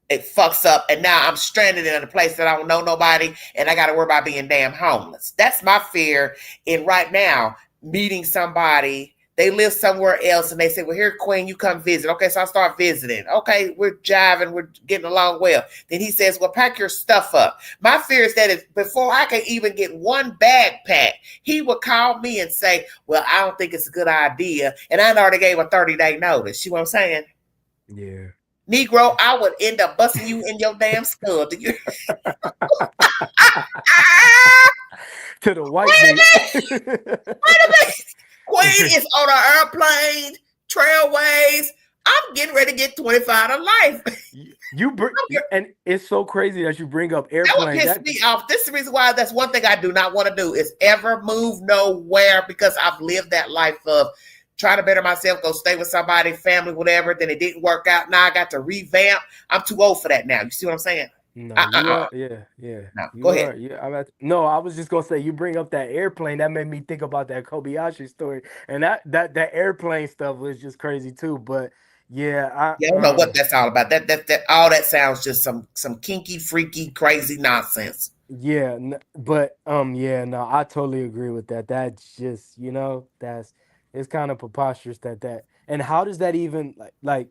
It fucks up, and now I'm stranded in a place that I don't know nobody, and I got to worry about being damn homeless. That's my fear. And right now, meeting somebody, they live somewhere else, and they say, well, here, Queen, you come visit. Okay, so I start visiting. Okay, we're jiving, we're getting along well. Then he says, well, pack your stuff up. My fear is that before I can even get one bag packed, he would call me and say, well, I don't think it's a good idea, and I already gave a 30-day notice. You know what I'm saying? Yeah. Negro, I would end up busting you in your damn skull. To the white Wait a minute. Queen is on an airplane, Trailways. I'm getting ready to get 25 to life. And it's so crazy that you bring up airplanes. That would piss me off. This is the reason why that's one thing I do not want to do is ever move nowhere because I've lived that life of try to better myself, go stay with somebody, family, whatever. Then it didn't work out. Now I got to revamp. I'm too old for that now. You see what I'm saying? No, yeah. No, go ahead. No, I was just gonna say you bring up that airplane. That made me think about that Kobayashi story, and that airplane stuff was just crazy too. But I don't know what that's all about. That all that sounds just some kinky, freaky, crazy nonsense. Yeah, but no, I totally agree with that. That's just it's kind of preposterous and how does that even like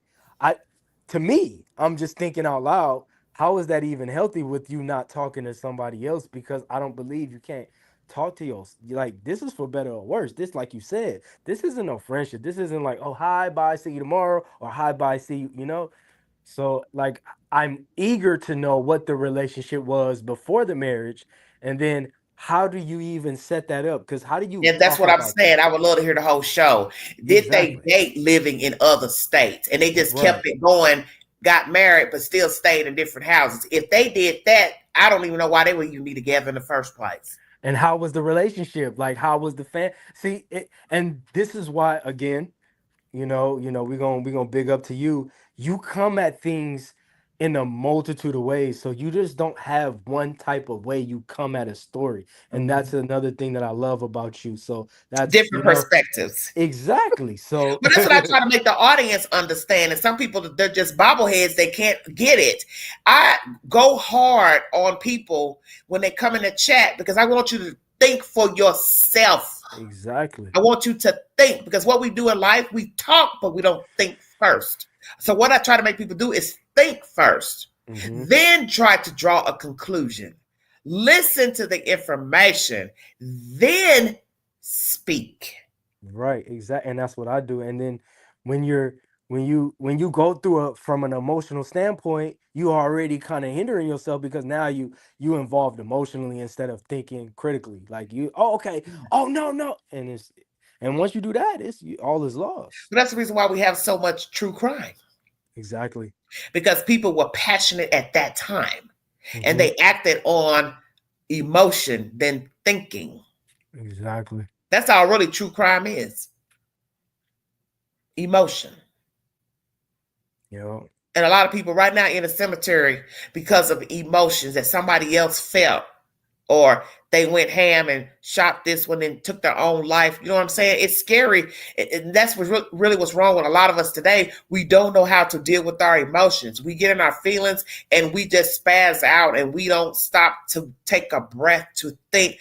to me, I'm just thinking out loud, how is that even healthy with you not talking to somebody else? Because I don't believe you can't talk to your, like, this is for better or worse. This, like you said, this isn't no friendship. This isn't like, oh, hi, bye, see you tomorrow, or hi, bye, see you, you know? So, like, I'm eager to know what the relationship was before the marriage, and then how do you even set that up? Because how do you Yeah, that's talk what I'm about that? saying. I would love to hear the whole show. Did they Exactly. date living in other states and they just Right. kept it going, got married, but still stayed in different houses? If they did that, I don't even know why they would even be together in the first place. And how was the relationship? Like, how was the fan? See, and this is why, again, we're gonna big up to you. You come at things in a multitude of ways. So you just don't have one type of way you come at a story. And that's another thing that I love about you. So that's, Different perspectives. exactly. So But that's what I try to make the audience understand. And some people, they're just bobbleheads. They can't get it. I go hard on people when they come in the chat because I want you to think for yourself. exactly. I want you to think because what we do in life, we talk, but we don't think first. So what I try to make people do is think first, then try to draw a conclusion. Listen to the information, then speak. Right, exactly, and that's what I do. And then when you're when you go through from an emotional standpoint, you already kind of hindering yourself because now you involved emotionally instead of thinking critically. Like oh, okay, oh, no, no, and once you do that, all is lost. But that's the reason why we have so much true crime Exactly. because people were passionate at that time and Mhm. they acted on emotion than thinking. Exactly. That's all really true crime is. Emotion. Yeah. And a lot of people right now in the cemetery because of emotions that somebody else felt, or they went ham and shot this one and took their own life. You know what I'm saying? It's scary. And that's what really what's wrong with a lot of us today. We don't know how to deal with our emotions. We get in our feelings and we just spaz out and we don't stop to take a breath to think,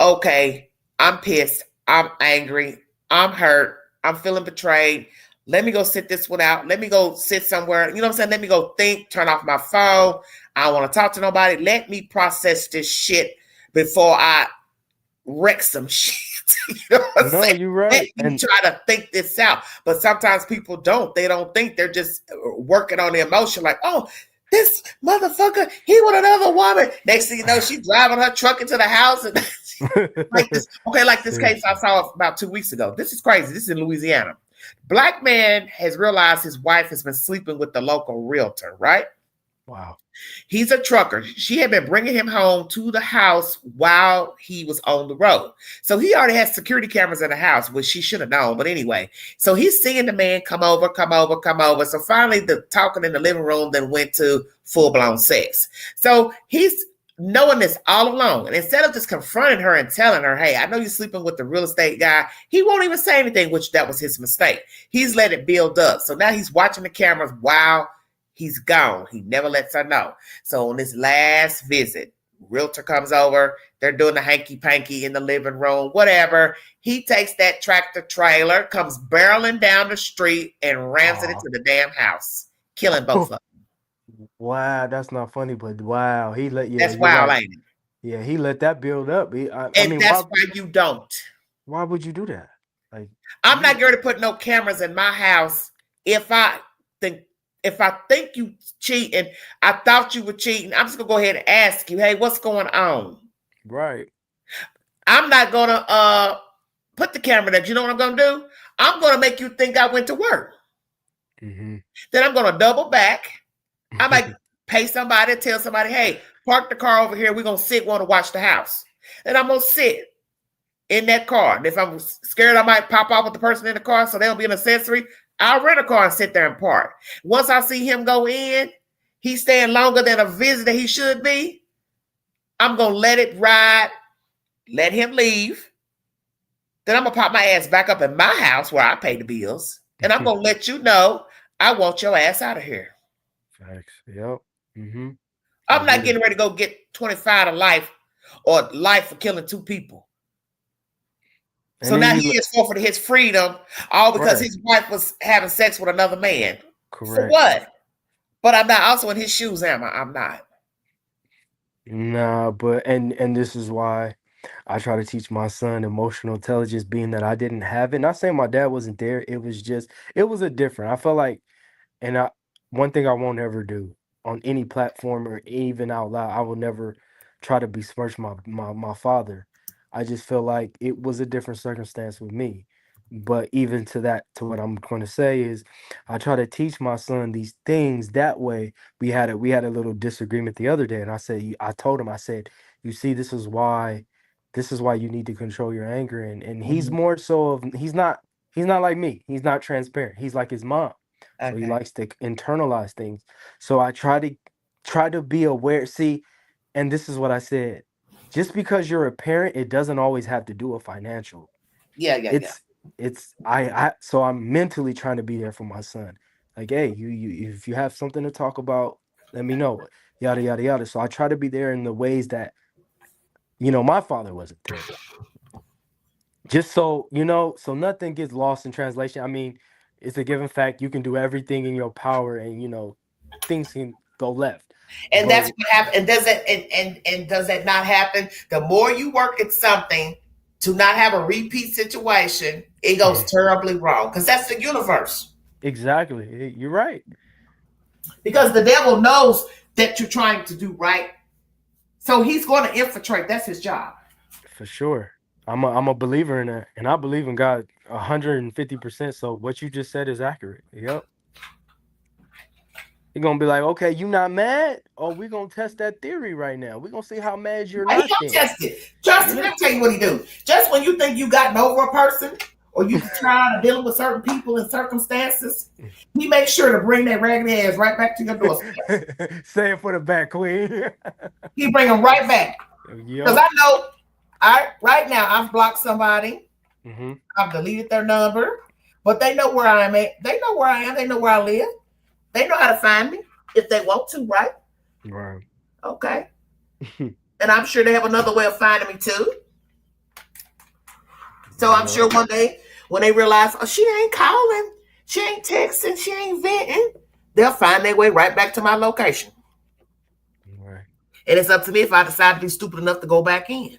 okay, I'm pissed. I'm angry. I'm hurt. I'm feeling betrayed. Let me go sit this one out. Let me go sit somewhere. You know what I'm saying? Let me go think, turn off my phone. I don't want to talk to nobody. Let me process this shit before I wreck some shit. You know what I'm No, saying? you're Let right. me And try to think this out. But sometimes people don't. They don't think. They're just working on the emotion like, oh, this motherfucker, he with another woman. Next thing you know, she's driving her truck into the house. And like this, okay, like this case I saw about 2 weeks ago. This is crazy. This is in Louisiana. Black man has realized his wife has been sleeping with the local realtor, right? Wow. He's a trucker. She had been bringing him home to the house while he was on the road. So he already has security cameras in the house, which she should have known. But anyway, so he's seeing the man come over, come over, come over. So finally the talking in the living room then went to full-blown sex. So he's knowing this all along. And instead of just confronting her and telling her, hey, I know you're sleeping with the real estate guy, he won't even say anything, which that was his mistake. He's let it build up. So now he's watching the cameras while he's gone. He never lets her know. So on this last visit, realtor comes over. They're doing the hanky-panky in the living room, whatever. He takes that tractor trailer, comes barreling down the street, and rams it into the damn house, killing both of them. Wow, that's not funny, but wow, That's wild, ain't it? Yeah, he let that build up. I And mean, that's why you don't. why would you do that? Like, I'm not going to put no cameras in my house if I think you cheating. I thought you were cheating. I'm just gonna go ahead and ask you, hey, what's going on? right. I'm not gonna put the camera there. You know what I'm gonna do? I'm gonna make you think I went to work. Then I'm gonna double back. I might pay somebody, tell somebody, hey, park the car over here. We're gonna want to watch the house. And I'm gonna sit in that car. And if I'm scared I might pop off with the person in the car so they'll be an accessory, I'll rent a car and sit there and park. Once I see him go in, he's staying longer than a visitor he should be. I'm going to let it ride, let him leave. Then I'm going to pop my ass back up in my house where I pay the bills. And I'm going to let you know I want your ass out of here. Facts. Yep. I'm not getting ready to go get 25 to life or life for killing 2 people. So now he is forfeiting his freedom all because his wife was having sex with another man. Correct. For what? But I'm not also in his shoes, am I? I'm not. Nah, but and this is why I try to teach my son emotional intelligence, being that I didn't have it. Not saying my dad wasn't there. It was just it was a different. I felt like, and I one thing I won't ever do on any platform or even out loud, I will never try to besmirch my father. I just feel like it was a different circumstance with me. But even to that, to what I'm going to say is, I try to teach my son these things that way. We had a little disagreement the other day, and I said, I told him, I said, you see, this is why you need to control your anger. And he's Mhm. more so of he's not like me. He's not transparent. He's like his mom. So he Okay. likes to internalize things. So I try to be aware. See, and this is what I said. Just because you're a parent, it doesn't always have to do with financial. Yeah. It's so I'm mentally trying to be there for my son. Like, hey, you if you have something to talk about, let me know. Yada yada yada. So I try to be there in the ways that, my father wasn't there. Just so nothing gets lost in translation. I mean, it's a given fact you can do everything in your power, and things can go left. And But that's what happened. And does that and does that not happen? The more you work at something to not have a repeat situation, it goes terribly wrong. Because that's the universe. exactly, you're right. Because the devil knows that you're trying to do right. So he's going to infiltrate. That's his job. For sure. I'm a believer in that, and I believe in God 150%. So what you just said is accurate. Yep. You're gonna be like, okay, you not mad? Oh, we're gonna test that theory right now. We're gonna see how mad you're He not don't then. test it. Trust me, Yeah. let me tell you what he do. Just when you think you gotten over a person or you tired of dealing with certain people and circumstances, he makes sure to bring that raggedy ass right back to your doorstep. Say it for the back, Queen. He bring them right back. Because Yup. I know right now I've blocked somebody. Mm-hmm. I've deleted their number, but they know where I'm at. They know where I am. They know where I live. They know how to find me if they want to, right? Right. Okay. And I'm sure they have another way of finding me too. So I'm sure Yup. one day when they realize, oh, she ain't calling, she ain't texting, she ain't venting, they'll find their way right back to my location. Right. And it's up to me if I decide to be stupid enough to go back in.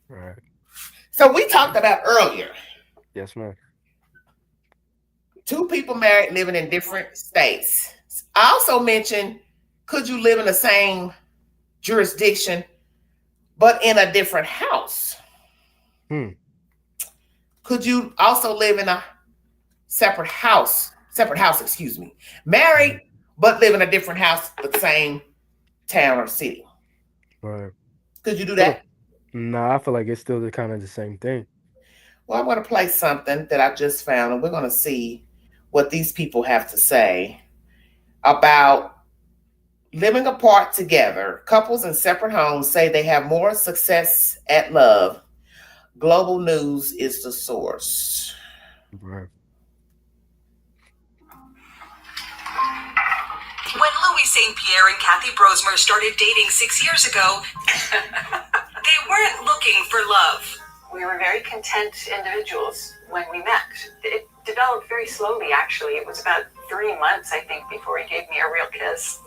Right. So we talked about earlier, Yes, ma'am. two people married living in different states. I also mentioned, could you live in the same jurisdiction, but in a different house? Could you also live in a separate house, excuse me, married, but live in a different house, but same town or city? Right. Could you do that? Nah, I feel like it's still kind of the same thing. Well, I'm going to play something that I just found, and we're going to see what these people have to say about living apart together. Couples in separate homes say they have more success at love. Global News is the source. Right. When Louis St. Pierre and Kathy Brosmer started dating 6 years ago, they weren't looking for love. We were very content individuals when we met. It developed very slowly, actually. It was about 3 months, I think, before he gave me a real kiss.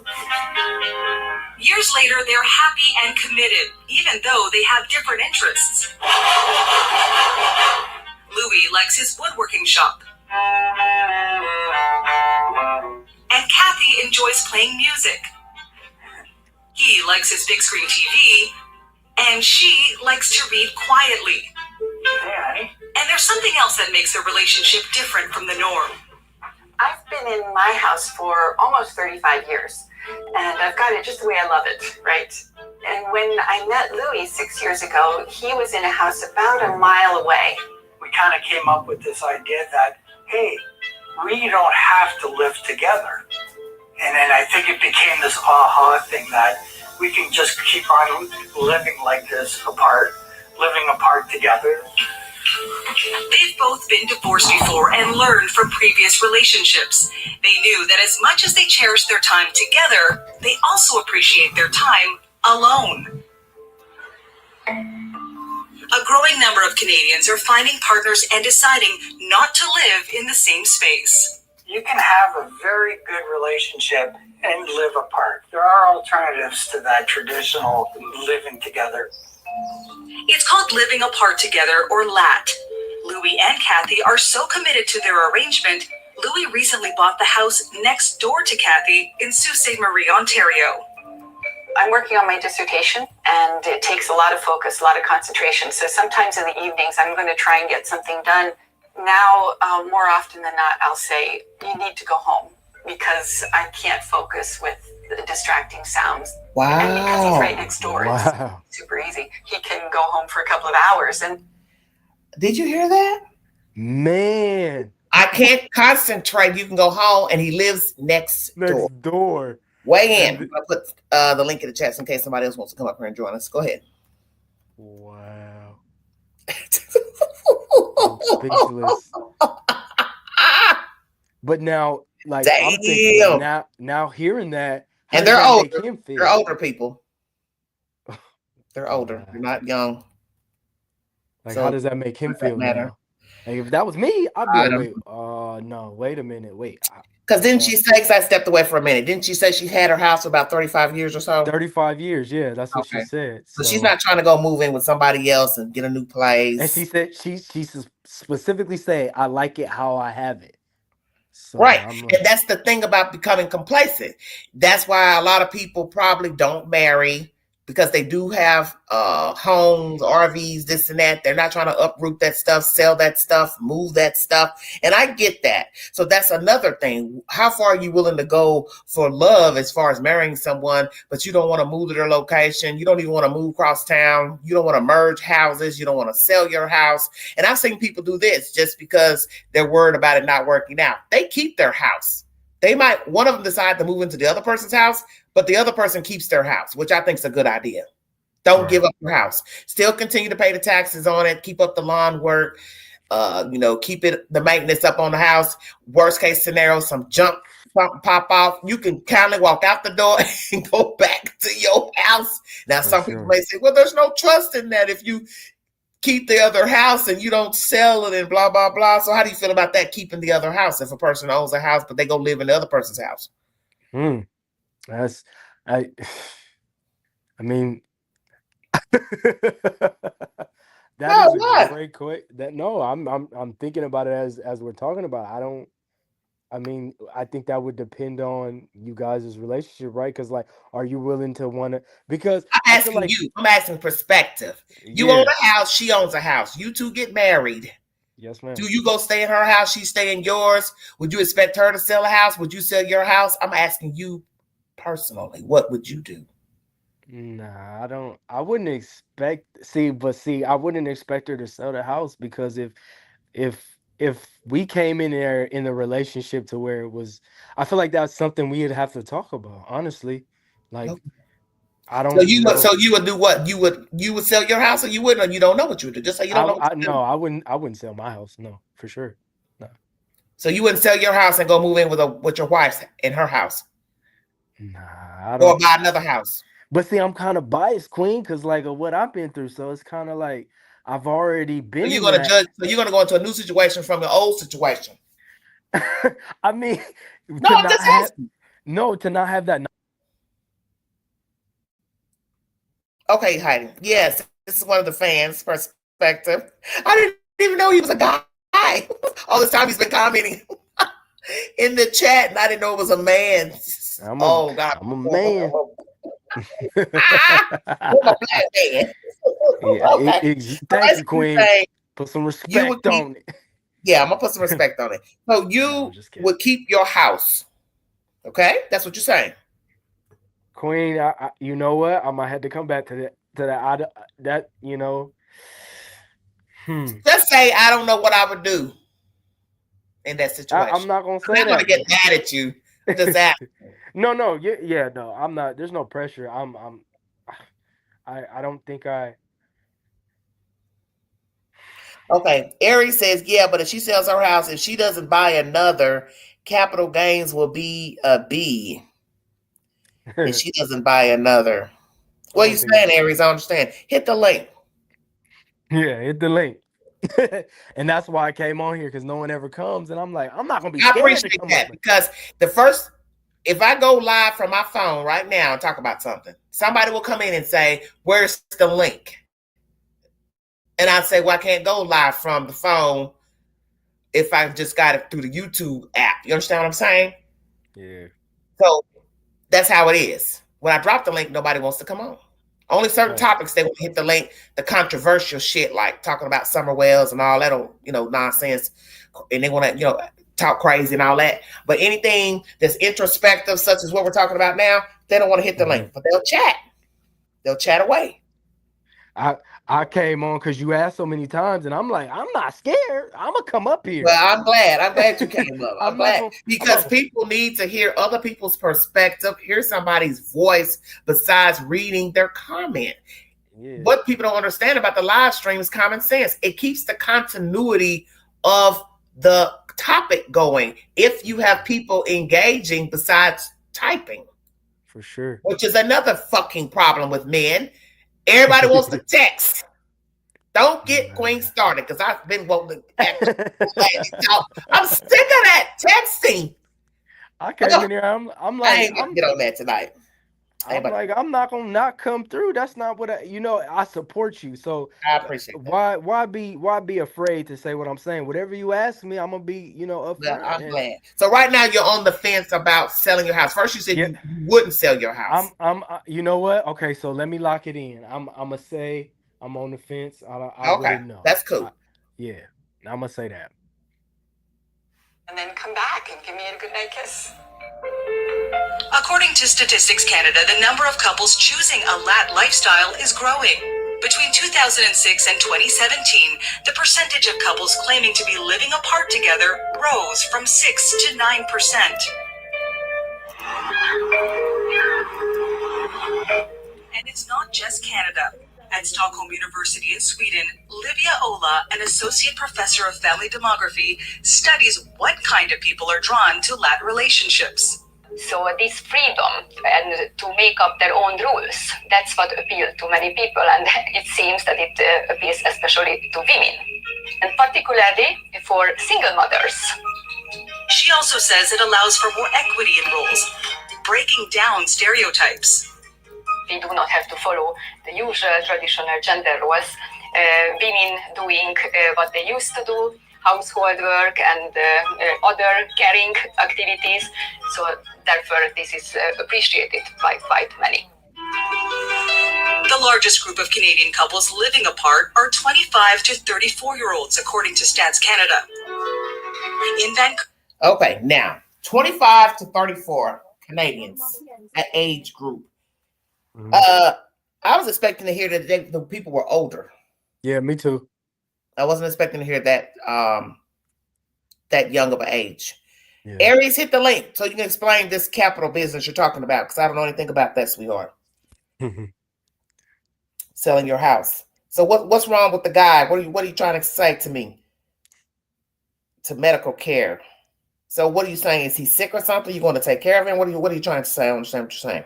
Years later, they're happy and committed, even though they have different interests. Louis likes his woodworking shop. And Kathy enjoys playing music. He likes his big screen TV, and she likes to read quietly. Hey, honey. And there's something else that makes their relationship different from the norm. I've been in my house for almost 35 years, and I've got it just the way I love it, right? And when I met Louis 6 years ago, he was in a house about a mile away. We kind of came up with this idea that, hey, we don't have to live together. And then I think it became this aha thing that we can just keep on living like this living apart together. They've both been divorced before and learned from previous relationships. They knew that as much as they cherish their time together, they also appreciate their time alone. A growing number of Canadians are finding partners and deciding not to live in the same space. you can have a very good relationship and live apart. There are alternatives to that traditional living together. It's called living apart together, or LAT. Louis and Kathy are so committed to their arrangement, Louis recently bought the house next door to Kathy in Sault Ste. Marie, Ontario. I'm working on my dissertation, and it takes a lot of focus, a lot of concentration. So sometimes in the evenings, I'm going to try and get something done. Now, more often than not, I'll say, you need to go home because I can't focus with the distracting sounds. Wow. And because he's right next door, Wow. it's super easy. He can go home for a couple of hours. And Did you hear that? Man, I can't concentrate. You can go home, and he lives next door. next door. Weigh in. And I'll put the link in the chat in case somebody else wants to come up here and join us. Go ahead. Wow. I'm speechless. But now, like, I'm thinking Damn. now hearing that, how And does they're that make older. him feel? They're older people. They're older. Wow. They're not young. Like, So, how does that make him does that feel matter? now? Like, if that was me, I'd I be don't like, wait, no, wait a minute, wait. Because didn't she say, 'cause I stepped away for a minute, didn't she say she had her house for about 35 years or so? 35 years, yeah, that's what she Okay. said. So she's not trying to go move in with somebody else and get a new place. And she said she specifically said, I like it how I have it. So Right. I'm And like, that's the thing about becoming complacent. That's why a lot of people probably don't marry, because they do have homes, RVs, this and that. They're not trying to uproot that stuff, sell that stuff, move that stuff. And I get that. So that's another thing. How far are you willing to go for love as far as marrying someone, but you don't want to move to their location? You don't even want to move across town. You don't want to merge houses. You don't want to sell your house. And I've seen people do this just because they're worried about it not working out. They keep their house. They might, one of them decide to move into the other person's house, but the other person keeps their house, which I think is a good idea. Don't give up your house. Still continue to pay the taxes on it. Keep up the lawn work. Keep it, the maintenance up on the house. Worst case scenario, some junk pop off. You can kindly walk out the door and go back to your house. Now, some people may say, well, there's no trust in that if you keep the other house and you don't sell it and blah, blah, blah. So how do you feel about that, keeping the other house? If a person owns a house, but they go live in the other person's house? I mean, that is a great question. I'm thinking about it as we're talking about. I think that would depend on you guys' relationship, right? Because, like, are you willing to want to? Because I'm asking you. I'm asking perspective. You own a house. She owns a house. You two get married. Yes, ma'am. Do you go stay in her house? She stay in yours? Would you expect her to sell a house? Would you sell your house? I'm asking you personally. What would you do? Nah, I don't. I wouldn't expect. I wouldn't expect her to sell the house, because if we came in there in the relationship to where it was, I feel like that's something we'd have to talk about, honestly. Like, I don't. So you would do what? You would sell your house, or you wouldn't? Or you don't know what you would do? Just say you don't know. No, I wouldn't sell my house. No, for sure. No. So you wouldn't sell your house and go move in with your wife in her house? Nah, I don't. Or buy another house? But see, I'm kind of biased, Queen, because like of what I've been through. So it's kind of like I've already been. So you're gonna judge. So you're gonna go into a new situation from the old situation. I mean, to not have that. Okay, Heidi. Yes, this is one of the fans' perspective. I didn't even know he was a guy. All this time he's been commenting in the chat, and I didn't know it was a man. God, I'm a man. I'm a black man. Thank you, Queen. Put some respect on it. Yeah, I'm gonna put some respect on it. So you would keep your house. Okay, that's what you're saying. Queen, you know what? I might have to come back to that. Just say I don't know what I would do in that situation. I'm not gonna say I'm not gonna get mad at you. Just ask. No, no, I'm not. There's no pressure. I don't think I. Okay, Aries says, yeah, but if she sells her house, if she doesn't buy another, capital gains will be a B. If she doesn't buy another. What are you saying, Aries? I understand. Hit the link. Yeah, hit the link. And that's why I came on here, because no one ever comes, and I'm like, I'm not gonna be I scared to appreciate come that up. because if I go live from my phone right now and talk about something, somebody will come in and say, "Where's the link?" And I say, "Well, I can't go live from the phone if I just got it through the YouTube app." You understand what I'm saying? Yeah. So that's how it is. When I drop the link, nobody wants to come on. Only certain Right. topics they will hit the link, the controversial shit, like talking about Summer Wells and all that, nonsense, and they want to, talk crazy and all that. But anything that's introspective, such as what we're talking about now, they don't want to hit the link, but they'll chat. They'll chat away. I came on because you asked so many times, and I'm like, I'm not scared. I'm gonna come up here. Well, I'm glad you came up. I'm glad because I'm people need to hear other people's perspective, hear somebody's voice besides reading their comment. Yeah. What people don't understand about the live stream is common sense. It keeps the continuity of the topic going if you have people engaging besides typing. For sure. Which is another fucking problem with men. Everybody wants to text. Don't get Queen started because I've been wanting to actually talk. I'm sick of that texting. I came in here. I'm I like, ain't gonna get on that tonight. I'm not gonna not come through. That's not what I support you. So I appreciate that. why be afraid to say what I'm saying? Whatever you ask me, I'm gonna be, upfront. Well, I'm glad. So right now you're on the fence about selling your house. First you said you wouldn't sell your house. You know what? Okay, so let me lock it in. I'm gonna say I'm on the fence. I okay, wouldn't know. That's cool. I'm gonna say that. And then come back and give me a goodnight kiss. According to Statistics Canada, the number of couples choosing a LAT lifestyle is growing. Between 2006 and 2017, the percentage of couples claiming to be living apart together rose from 6 to 9%. And it's not just Canada. At Stockholm University in Sweden, Livia Ola, an associate professor of family demography, studies what kind of people are drawn to LAT relationships. So this freedom and to make up their own rules, that's what appeals to many people, and it seems that it appeals especially to women, and particularly for single mothers. She also says it allows for more equity in roles, breaking down stereotypes. We do not have to follow the usual traditional gender roles, women doing what they used to do, household work and other caring activities. So therefore, this is appreciated by quite many. The largest group of Canadian couples living apart are 25 to 34-year-olds, according to Stats Canada. In Vancouver. Okay, now 25 to 34 Canadians, that age group. I was expecting to hear that the people were older. Yeah, me too. I wasn't expecting to hear that that young of an age. Yeah. Aries, hit the link so you can explain this capital business you're talking about, because I don't know anything about that, sweetheart. Selling your house. So what's wrong with the guy? What are you trying to say to me? To medical care. So what are you saying? Is he sick or something? You going to take care of him? What are you trying to say? I don't understand what you're saying.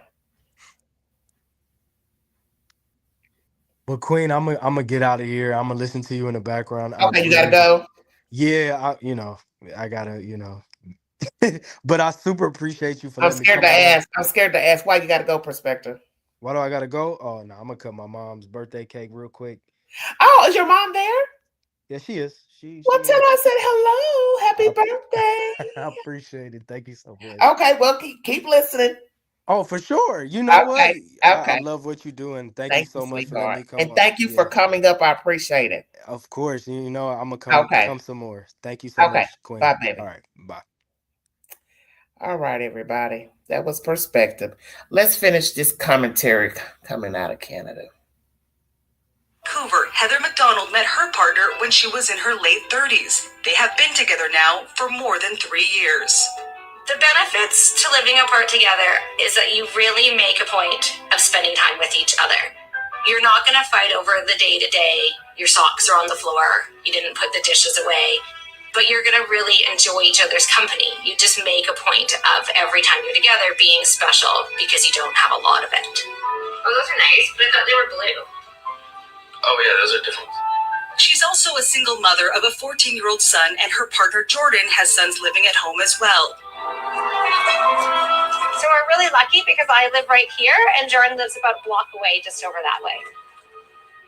But Queen, I'm gonna get out of here. I'm gonna listen to you in the background. Okay, you gotta go. Yeah, I gotta, but I super appreciate you for. I'm scared to ask. I'm scared to ask why you gotta go, Prospector. Why do I gotta go? Oh no, I'm gonna cut my mom's birthday cake real quick. Oh, is your mom there? Yeah, she is. Well, tell her I said hello. Happy birthday. I appreciate it. Thank you so much. Okay, well, keep listening. Oh, for sure. You know what? Okay. I love what you're doing. Thank you so much for letting me come. And thank you for coming up. I appreciate it. Of course. I'm gonna come some more. Thank you so much, Queen. Bye, baby. All right. Bye. All right, everybody. That was Perspective. Let's finish this commentary coming out of Canada. Vancouver, Heather McDonald met her partner when she was in her late 30s. They have been together now for more than 3 years. The benefits to living apart together is that you really make a point of spending time with each other. You're not going to fight over the day-to-day. Your socks are on the floor. You didn't put the dishes away. But you're going to really enjoy each other's company. You just make a point of every time you're together being special because you don't have a lot of it. Oh, those are nice, but I thought they were blue. Oh, yeah, those are different. She's also a single mother of a 14-year-old son, and her partner Jordan has sons living at home as well. So we're really lucky because I live right here and Jordan lives about a block away, just over that way.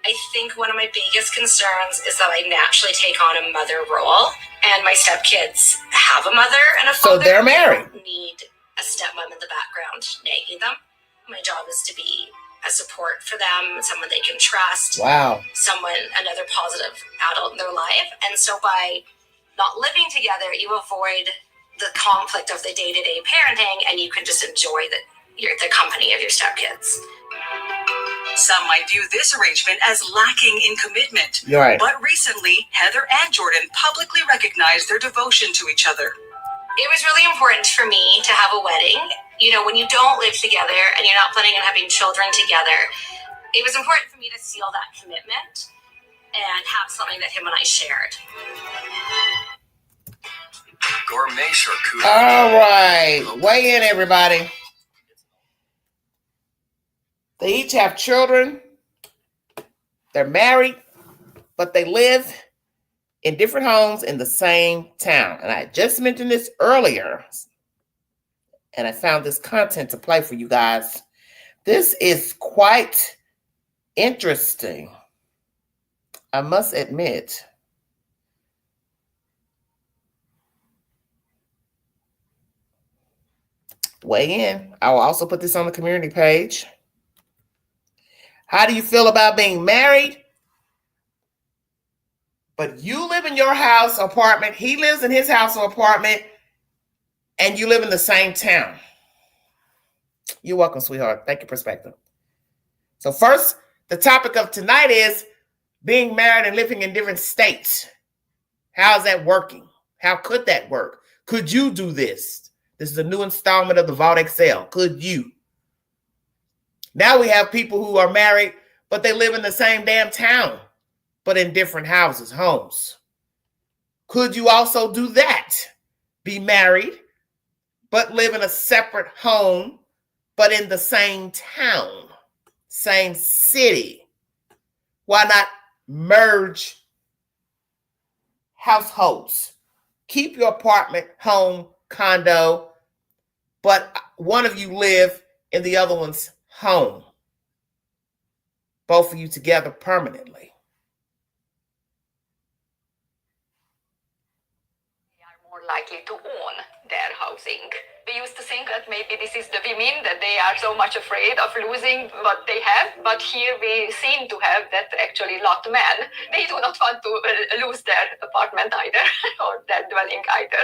I think one of my biggest concerns is that I naturally take on a mother role, and my stepkids have a mother and a father. So they're married. They don't need a stepmom in the background nagging them. My job is to be a support for them, someone they can trust. Wow. Another positive adult in their life. And so by not living together, you avoid the conflict of the day-to-day parenting, and you can just enjoy the company of your stepkids. Some might view this arrangement as lacking in commitment. You're right. But recently, Heather and Jordan publicly recognized their devotion to each other. It was really important for me to have a wedding. You know, when you don't live together and you're not planning on having children together, it was important for me to seal that commitment and have something that him and I shared. Gourmet charcuterie. All right. Weigh in, everybody. They each have children. They're married, but they live in different homes in the same town. And I just mentioned this earlier, and I found this content to play for you guys. This is quite interesting, I must admit. Weigh in. I will also put this on the community page. How do you feel about being married, but you live in your house or apartment, he lives in his house or apartment, and you live in the same town? You're welcome, sweetheart. Thank you, perspective. So first, the topic of tonight is being married and living in different states. How's that working? How could that work? Could you do this? This is a new installment of the Vault Excel. Could you? Now we have people who are married, but they live in the same damn town, but in different houses, homes. Could you also do that? Be married, but live in a separate home, but in the same town, same city. Why not merge households? Keep your apartment, home, condo, but one of you live in the other one's home. Both of you together permanently. They are more likely to own their housing. We used to think that maybe this is the women, that they are so much afraid of losing what they have, but here we seem to have that actually not men. They do not want to lose their apartment either, or their dwelling either.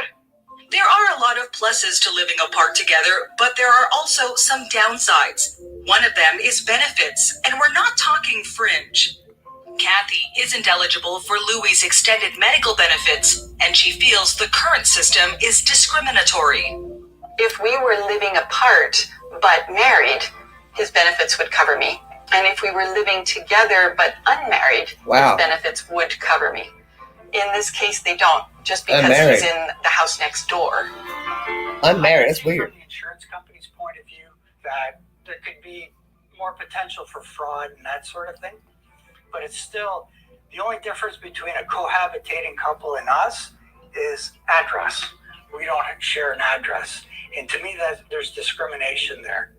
There are a lot of pluses to living apart together, but there are also some downsides. One of them is benefits, and we're not talking fringe. Kathy isn't eligible for Louie's extended medical benefits, and she feels the current system is discriminatory. If we were living apart but married, his benefits would cover me. And if we were living together but unmarried, Wow. his benefits would cover me. In this case, they don't, just because Unmarried. he's in the house next door. Unmarried, that's I can see weird. From the insurance company's point of view, that there could be more potential for fraud and that sort of thing. But it's still, the only difference between a cohabitating couple and us is address. We don't share an address. And to me, that there's discrimination there.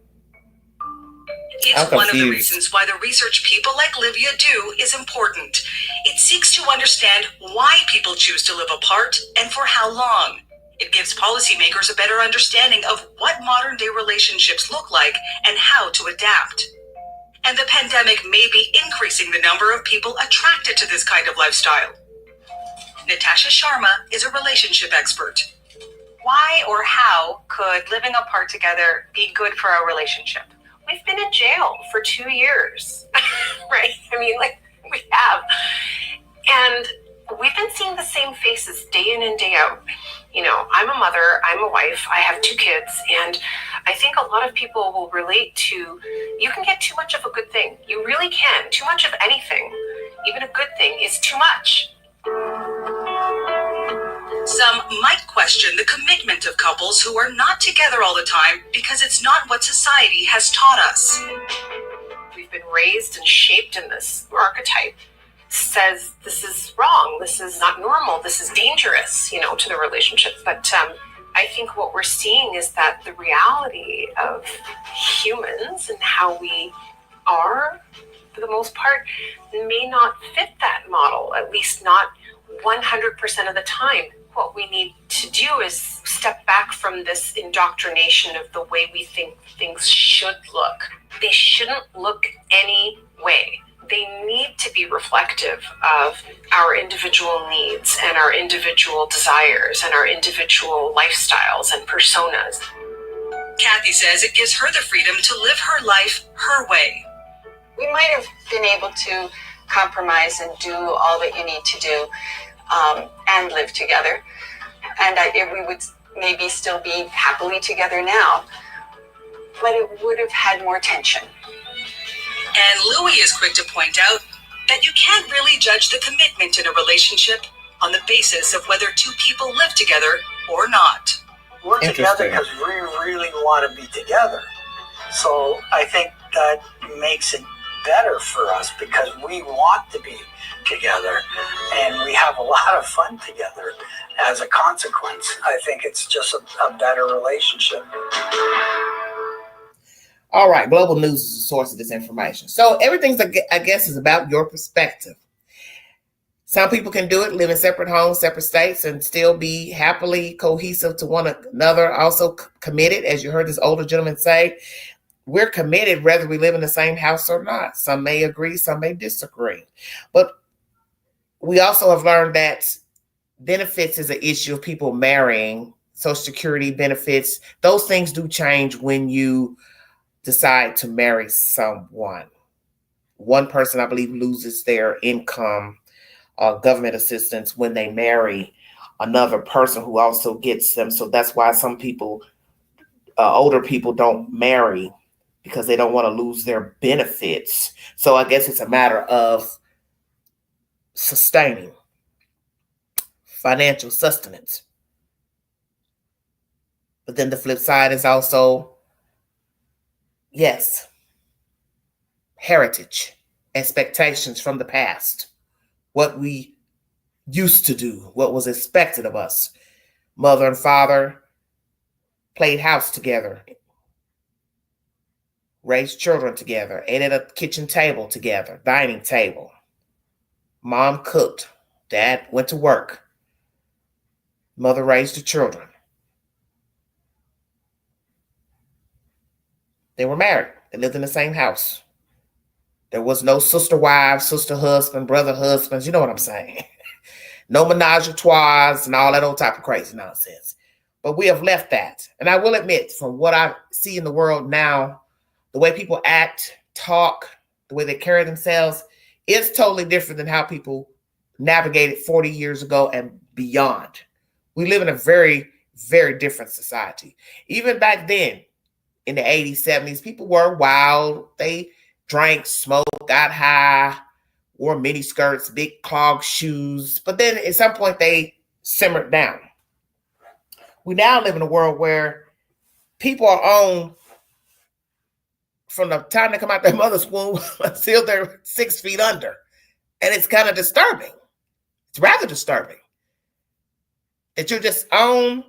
It's I'm one of the confused. reasons why the research people like Livia do is important. It seeks to understand why people choose to live apart and for how long. It gives policymakers a better understanding of what modern-day relationships look like and how to adapt. And the pandemic may be increasing the number of people attracted to this kind of lifestyle. Natasha Sharma is a relationship expert. Why or how could living apart together be good for our relationship? We've been in jail for 2 years, right? I mean, like, we have. And we've been seeing the same faces day in and day out. You know, I'm a mother, I'm a wife, I have 2 kids, and I think a lot of people will relate to, you can get too much of a good thing. You really can. Too much of anything, even a good thing, is too much. Some might question the commitment of couples who are not together all the time because it's not what society has taught us. We've been raised and shaped in this archetype says this is wrong, this is not normal, this is dangerous, to the relationship. But I think what we're seeing is that the reality of humans and how we are, for the most part, may not fit that model, at least not 100% of the time. What we need to do is step back from this indoctrination of the way we think things should look. They shouldn't look any way. They need to be reflective of our individual needs and our individual desires and our individual lifestyles and personas. Kathy says it gives her the freedom to live her life her way. We might have been able to compromise and do all that you need to do and live together. And we would maybe still be happily together now, but it would have had more tension. And Louie is quick to point out that you can't really judge the commitment in a relationship on the basis of whether two people live together or not. We're together because we really want to be together. So I think that makes it better for us because we want to be together and we have a lot of fun together. As a consequence, I think it's just a better relationship. All right, Global News is the source of this information. So everything's, I guess, is about your perspective. Some people can do it, live in separate homes, separate states, and still be happily cohesive to one another, also committed, as you heard this older gentleman say. We're committed whether we live in the same house or not. Some may agree, some may disagree. But we also have learned that benefits is an issue of people marrying, Social Security benefits. Those things do change when you decide to marry someone. One person, I believe, loses their income, government assistance when they marry another person who also gets them. So that's why some people, older people, don't marry because they don't want to lose their benefits. So I guess it's a matter of sustaining financial sustenance. But then the flip side is also, yes, heritage, expectations from the past, what we used to do, what was expected of us. Mother and father played house together, raised children together, ate at a kitchen table together, dining table. Mom cooked, dad went to work. Mother raised the children. They were married. They lived in the same house. There was no sister wives, sister husband, brother husbands. You know what I'm saying? No menage a trois and all that old type of crazy nonsense. But we have left that. And I will admit, from what I see in the world now, the way people act, talk, the way they carry themselves, it's totally different than how people navigated 40 years ago and beyond. We live in a very, very different society. Even back then, in the 80s, 70s, people were wild. They drank, smoked, got high, wore mini skirts, big clog shoes. But then at some point, they simmered down. We now live in a world where people are on from the time they come out their mother's womb until they're 6 feet under. And it's kind of disturbing. It's rather disturbing that you're just on,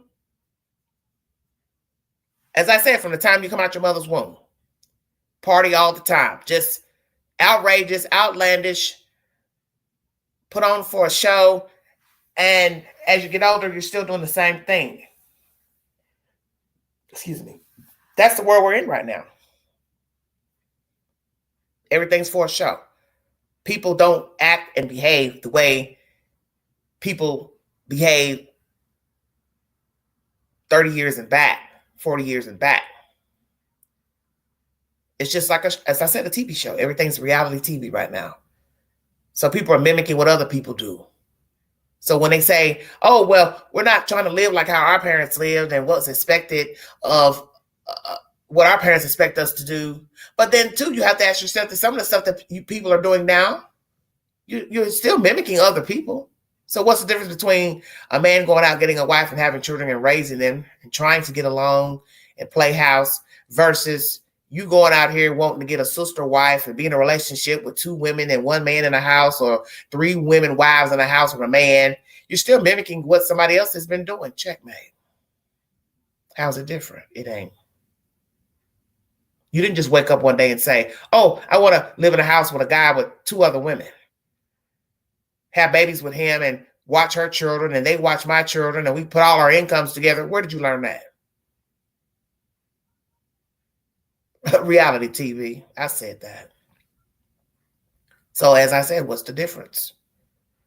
as I said, from the time you come out your mother's womb. Party all the time. Just outrageous, outlandish, put on for a show. And as you get older, you're still doing the same thing. Excuse me. That's the world we're in right now. Everything's for a show. People don't act and behave the way people behave 30 years and back, 40 years and back. It's just like, as I said, a TV show. Everything's reality TV right now. So people are mimicking what other people do. So when they say, oh, well, we're not trying to live like how our parents lived and what's expected of what our parents expect us to do. But then, too, you have to ask yourself that some of the stuff that people are doing now, you're still mimicking other people. So what's the difference between a man going out, getting a wife and having children and raising them and trying to get along and play house versus You going out here wanting to get a sister wife and be in a relationship with 2 women and 1 man in a house, or 3 women wives in a house with a man. You're still mimicking what somebody else has been doing. Checkmate. How's it different? It ain't. You didn't just wake up one day and say, oh, I want to live in a house with a guy with 2 other women, have babies with him and watch her children and they watch my children and we put all our incomes together. Where did you learn that? Reality TV. I said that. So as I said, what's the difference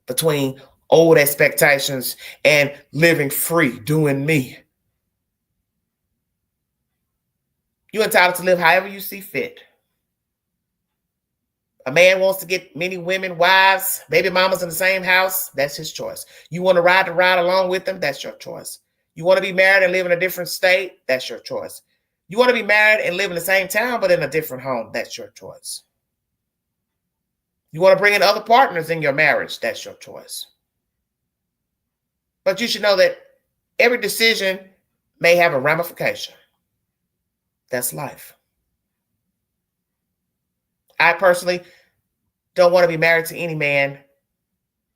between old expectations and living free, doing me? You're entitled to live however you see fit. A man wants to get many women, wives, baby mamas in the same house. That's his choice. You want to ride along with them? That's your choice. You want to be married and live in a different state? That's your choice. You want to be married and live in the same town, but in a different home? That's your choice. You want to bring in other partners in your marriage? That's your choice. But you should know that every decision may have a ramification. That's life. I personally don't want to be married to any man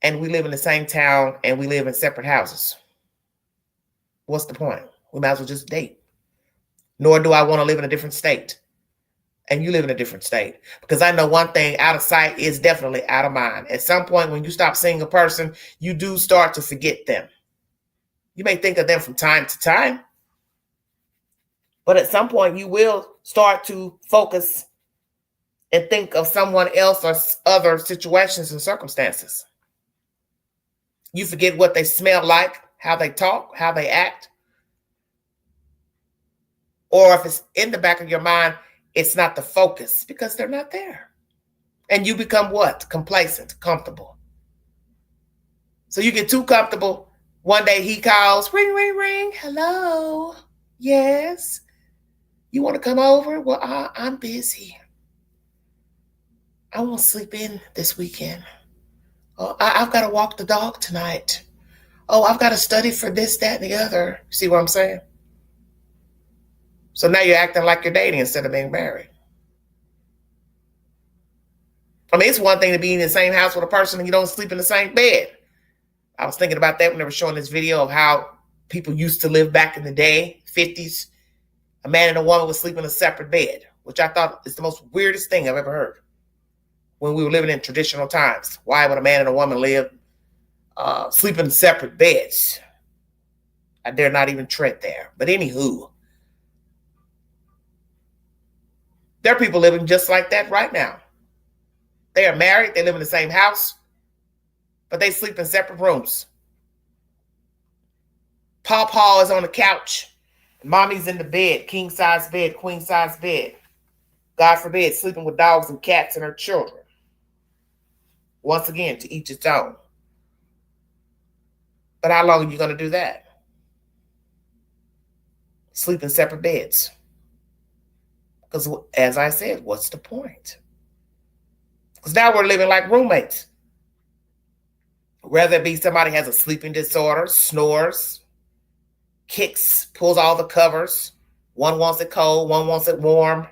and we live in the same town and we live in separate houses. What's the point? We might as well just date. Nor do I want to live in a different state and you live in a different state, because I know one thing: out of sight is definitely out of mind. At some point, when you stop seeing a person, you do start to forget them. You may think of them from time to time, but at some point you will start to focus and think of someone else or other situations and circumstances. You forget what they smell like, how they talk, how they act. Or if it's in the back of your mind, it's not the focus because they're not there. And you become what? Complacent, comfortable. So you get too comfortable. One day he calls, ring, ring, ring. Hello. Yes. You want to come over? Well, I'm busy. I won't sleep in this weekend. Oh, I've got to walk the dog tonight. Oh, I've got to study for this, that, and the other. See what I'm saying? So now you're acting like you're dating instead of being married. I mean, it's one thing to be in the same house with a person and you don't sleep in the same bed. I was thinking about that when they were showing this video of how people used to live back in the day, 50s. A man and a woman would sleep in a separate bed, which I thought is the most weirdest thing I've ever heard. When we were living in traditional times, why would a man and a woman sleep in separate beds? I dare not even tread there. But anywho, there are people living just like that right now. They are married, they live in the same house, but they sleep in separate rooms. Pawpaw is on the couch, mommy's in the bed, king size bed, queen size bed. God forbid, sleeping with dogs and cats and her children. Once again, to each its own. But how long are you going to do that? Sleep in separate beds. Because as I said, what's the point? Because now we're living like roommates. Whether it be somebody has a sleeping disorder, snores, kicks, pulls all the covers. One wants it cold, one wants it warm.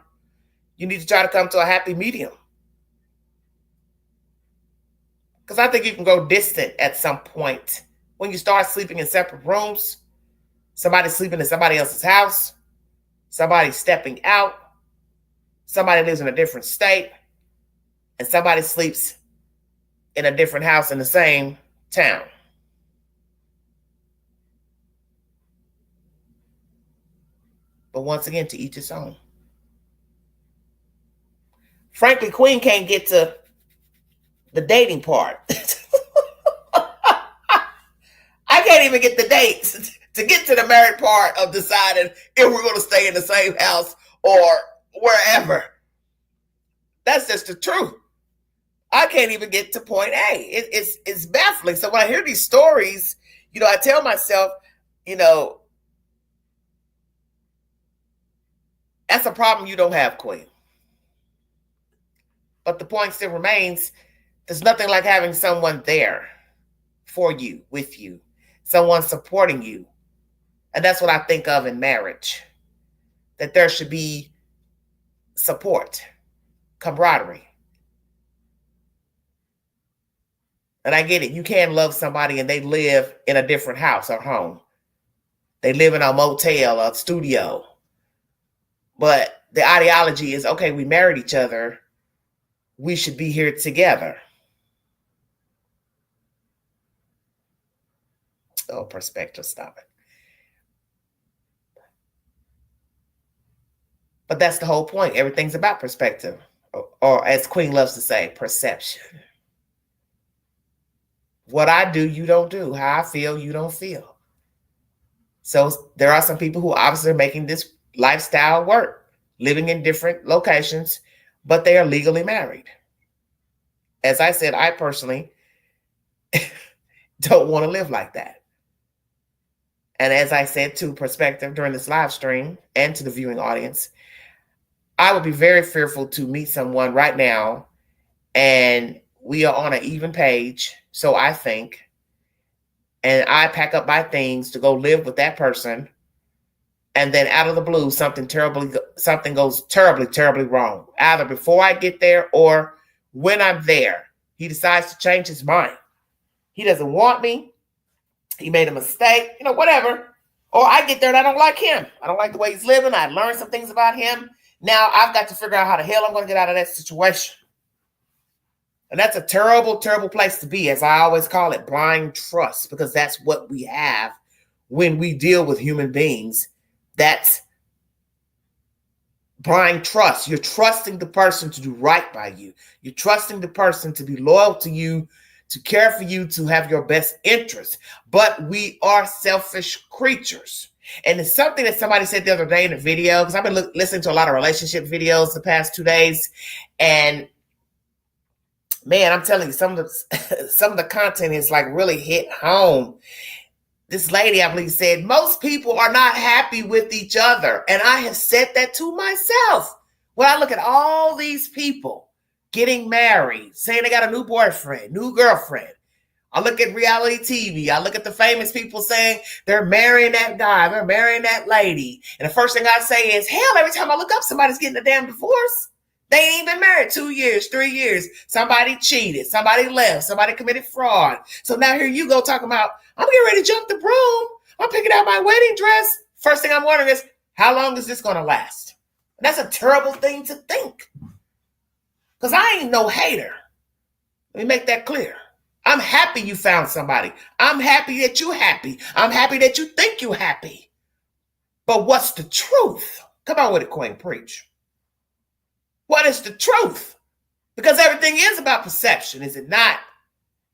You need to try to come to a happy medium. Because I think you can go distant at some point. When you start sleeping in separate rooms, somebody sleeping in somebody else's house, somebody stepping out, somebody lives in a different state, and somebody sleeps in a different house in the same town. But once again, to each its own. Frankly, Queen can't get to the dating part. I can't even get the dates to get to the married part of deciding if we're going to stay in the same house or wherever. That's just the truth. I can't even get to point A. It's baffling. So when I hear these stories, I tell myself, that's a problem you don't have, Queen. But the point still remains, there's nothing like having someone there for you, with you, someone supporting you. And that's what I think of in marriage, that there should be support, camaraderie. And I get it. You can love somebody and they live in a different house or home. They live in a motel or studio. But the ideology is, okay, we married each other. We should be here together. Oh, perspective, stop it. But that's the whole point. Everything's about perspective. Or as Queen loves to say, perception. What I do, you don't do. How I feel, you don't feel. So there are some people who obviously are making this lifestyle work, living in different locations, but they are legally married. As I said, I personally don't want to live like that. And as I said to Perspective during this live stream and to the viewing audience, I would be very fearful to meet someone right now and we are on an even page, so I think, and I pack up my things to go live with that person, and then out of the blue, something goes terribly wrong. Either before I get there or when I'm there, he decides to change his mind. He doesn't want me. He made a mistake, whatever. Or I get there and I don't like him. I don't like the way he's living. I learned some things about him. Now I've got to figure out how the hell I'm going to get out of that situation. And that's a terrible, terrible place to be, as I always call it, blind trust, because that's what we have when we deal with human beings. That's blind trust. You're trusting the person to do right by you. You're trusting the person to be loyal to you, to care for you, to have your best interest. But we are selfish creatures. And it's something that somebody said the other day in a video, because I've been listening to a lot of relationship videos the past 2 days, and man, I'm telling you, some of the content is like really hit home. This lady, I believe, said, most people are not happy with each other. And I have said that to myself. When I look at all these people getting married, saying they got a new boyfriend, new girlfriend. I look at reality TV. I look at the famous people saying they're marrying that guy, they're marrying that lady. And the first thing I say is, hell, every time I look up, somebody's getting a damn divorce. They ain't even been married 2 years, 3 years. Somebody cheated. Somebody left. Somebody committed fraud. So now here you go talking about, I'm getting ready to jump the broom. I'm picking out my wedding dress. First thing I'm wondering is, how long is this going to last? And that's a terrible thing to think. Because I ain't no hater. Let me make that clear. I'm happy you found somebody. I'm happy that you're happy. I'm happy that you think you're happy. But what's the truth? Come on with it, Queen. Preach. What is the truth? Because everything is about perception, is it not?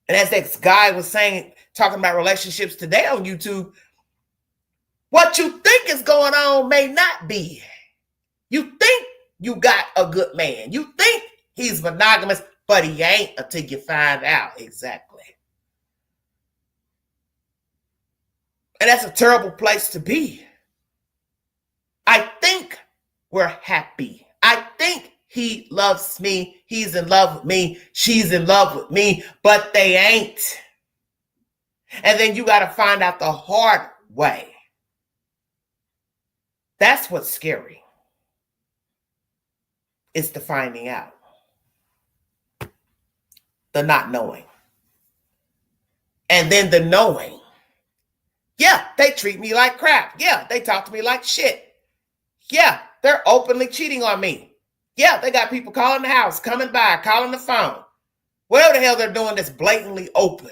And as this guy was saying, talking about relationships today on YouTube, what you think is going on may not be. You think you got a good man. You think he's monogamous, but he ain't until you find out exactly. And that's a terrible place to be. I think we're happy. I think he loves me. He's in love with me. She's in love with me, but they ain't. And then you got to find out the hard way. That's what's scary. It's the finding out. The not knowing. And then the knowing. Yeah, they treat me like crap. Yeah, they talk to me like shit. Yeah, they're openly cheating on me. Yeah, they got people calling the house, coming by, calling the phone. Whatever the hell they're doing that's blatantly open.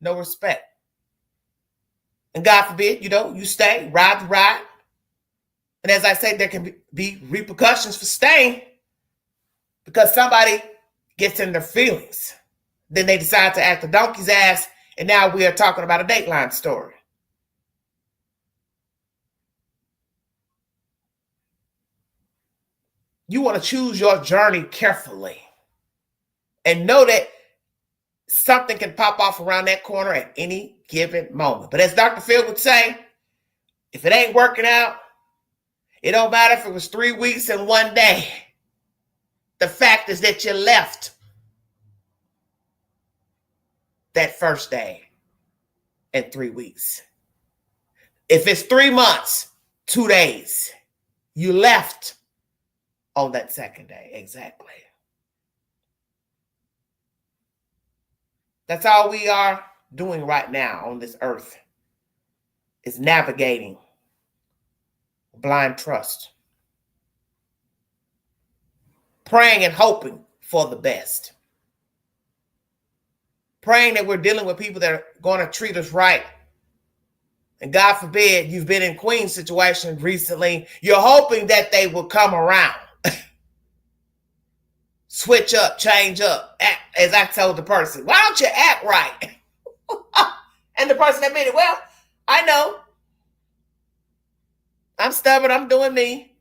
No respect. And God forbid, you stay, ride the ride. And as I say, there can be repercussions for staying because somebody gets in their feelings. Then they decide to act a donkey's ass, and now we are talking about a Dateline story. You want to choose your journey carefully and know that something can pop off around that corner at any given moment. But as Dr. Phil would say, if it ain't working out, it don't matter if it was 3 weeks and 1 day. The fact is that you left that first day and 3 weeks. If it's 3 months, 2 days, you left on that second day. Exactly. That's all we are doing right now on this earth, is navigating blind trust, praying and hoping for the best, praying that we're dealing with people that are going to treat us right. And God forbid you've been in Queen's situation recently. You're hoping that they will come around, switch up, change up, act, as I told the person, why don't you act right? And the person admitted, well, I know. I'm stubborn. I'm doing me.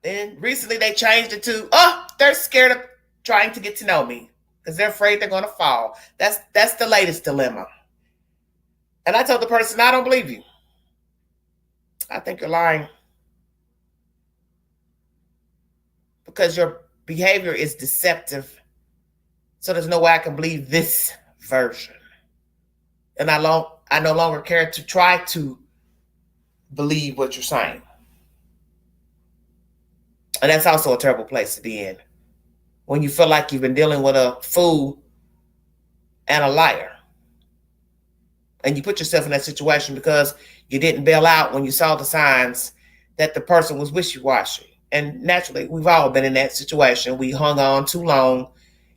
Then recently they changed it to, they're scared of trying to get to know me because they're afraid they're going to fall. That's the latest dilemma. And I told the person, I don't believe you. I think you're lying. Because your behavior is deceptive. So there's no way I can believe this version. And I no longer care to try to believe what you're saying. And that's also a terrible place to be in, when you feel like you've been dealing with a fool and a liar. And you put yourself in that situation because you didn't bail out when you saw the signs that the person was wishy-washy. And naturally, we've all been in that situation. We hung on too long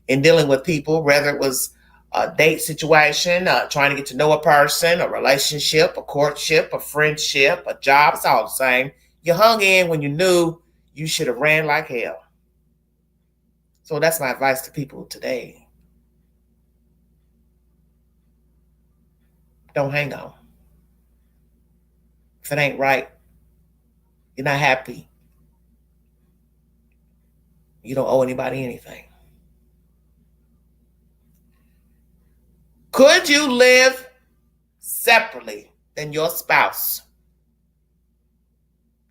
in dealing with people, whether it was a date situation, trying to get to know a person, a relationship, a courtship, a friendship, a job. It's all the same. You hung in when you knew you should have ran like hell. So that's my advice to people today. Don't hang on. If it ain't right, you're not happy, you don't owe anybody anything. Could you live separately than your spouse?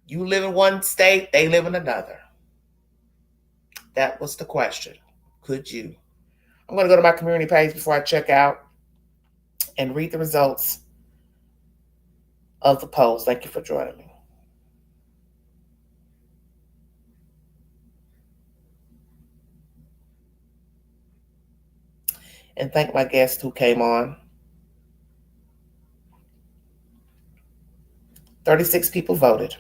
You live in one state, they live in another. That was the question. Could you? I'm going to go to my community page before I check out and read the results of the polls. Thank you for joining me. And thank my guest who came on. 36 people voted.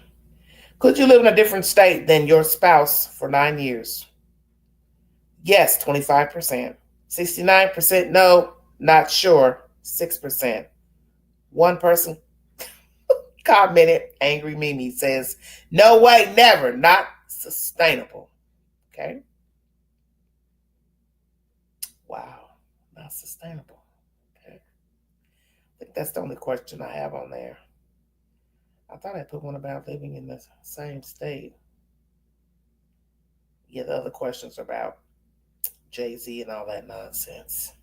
Could you live in a different state than your spouse for 9 years? Yes, 25%. 69% no, not sure, 6%. One person commented, Angry Mimi says, no way, never, not sustainable. Okay. Wow, not sustainable. Okay. I think that's the only question I have on there. I thought I put one about living in the same state. Yeah, the other questions are about Jay-Z and all that nonsense.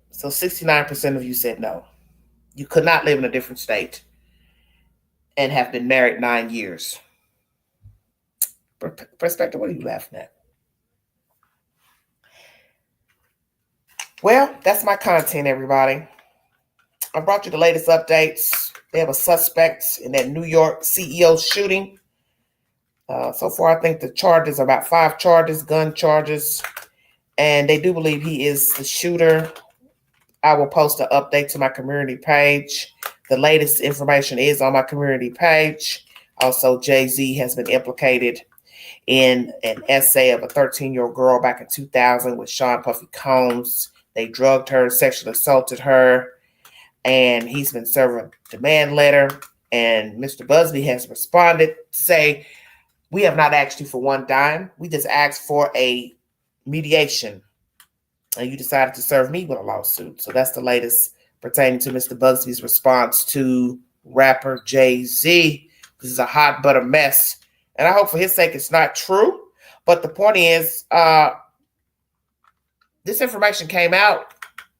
So 69% of you said no. You could not live in a different state and have been married 9 years. Perspective, what are you laughing at? Well, that's my content, everybody. I brought you the latest updates. They have a suspect in that New York CEO shooting. So far, I think the charges are about 5 charges, gun charges, and they do believe he is the shooter. I will post an update to my community page. The latest information is on my community page. Also, Jay-Z has been implicated in an essay of a 13-year-old girl back in 2000 with Sean Puffy Combs. They drugged her, sexually assaulted her, and he's been serving a demand letter. And Mr. Busby has responded to say, we have not asked you for one dime. We just asked for a mediation. And you decided to serve me with a lawsuit. So that's the latest pertaining to Mr. Busby's response to rapper Jay-Z. This is a hot butter mess. And I hope for his sake it's not true. But the point is, this information came out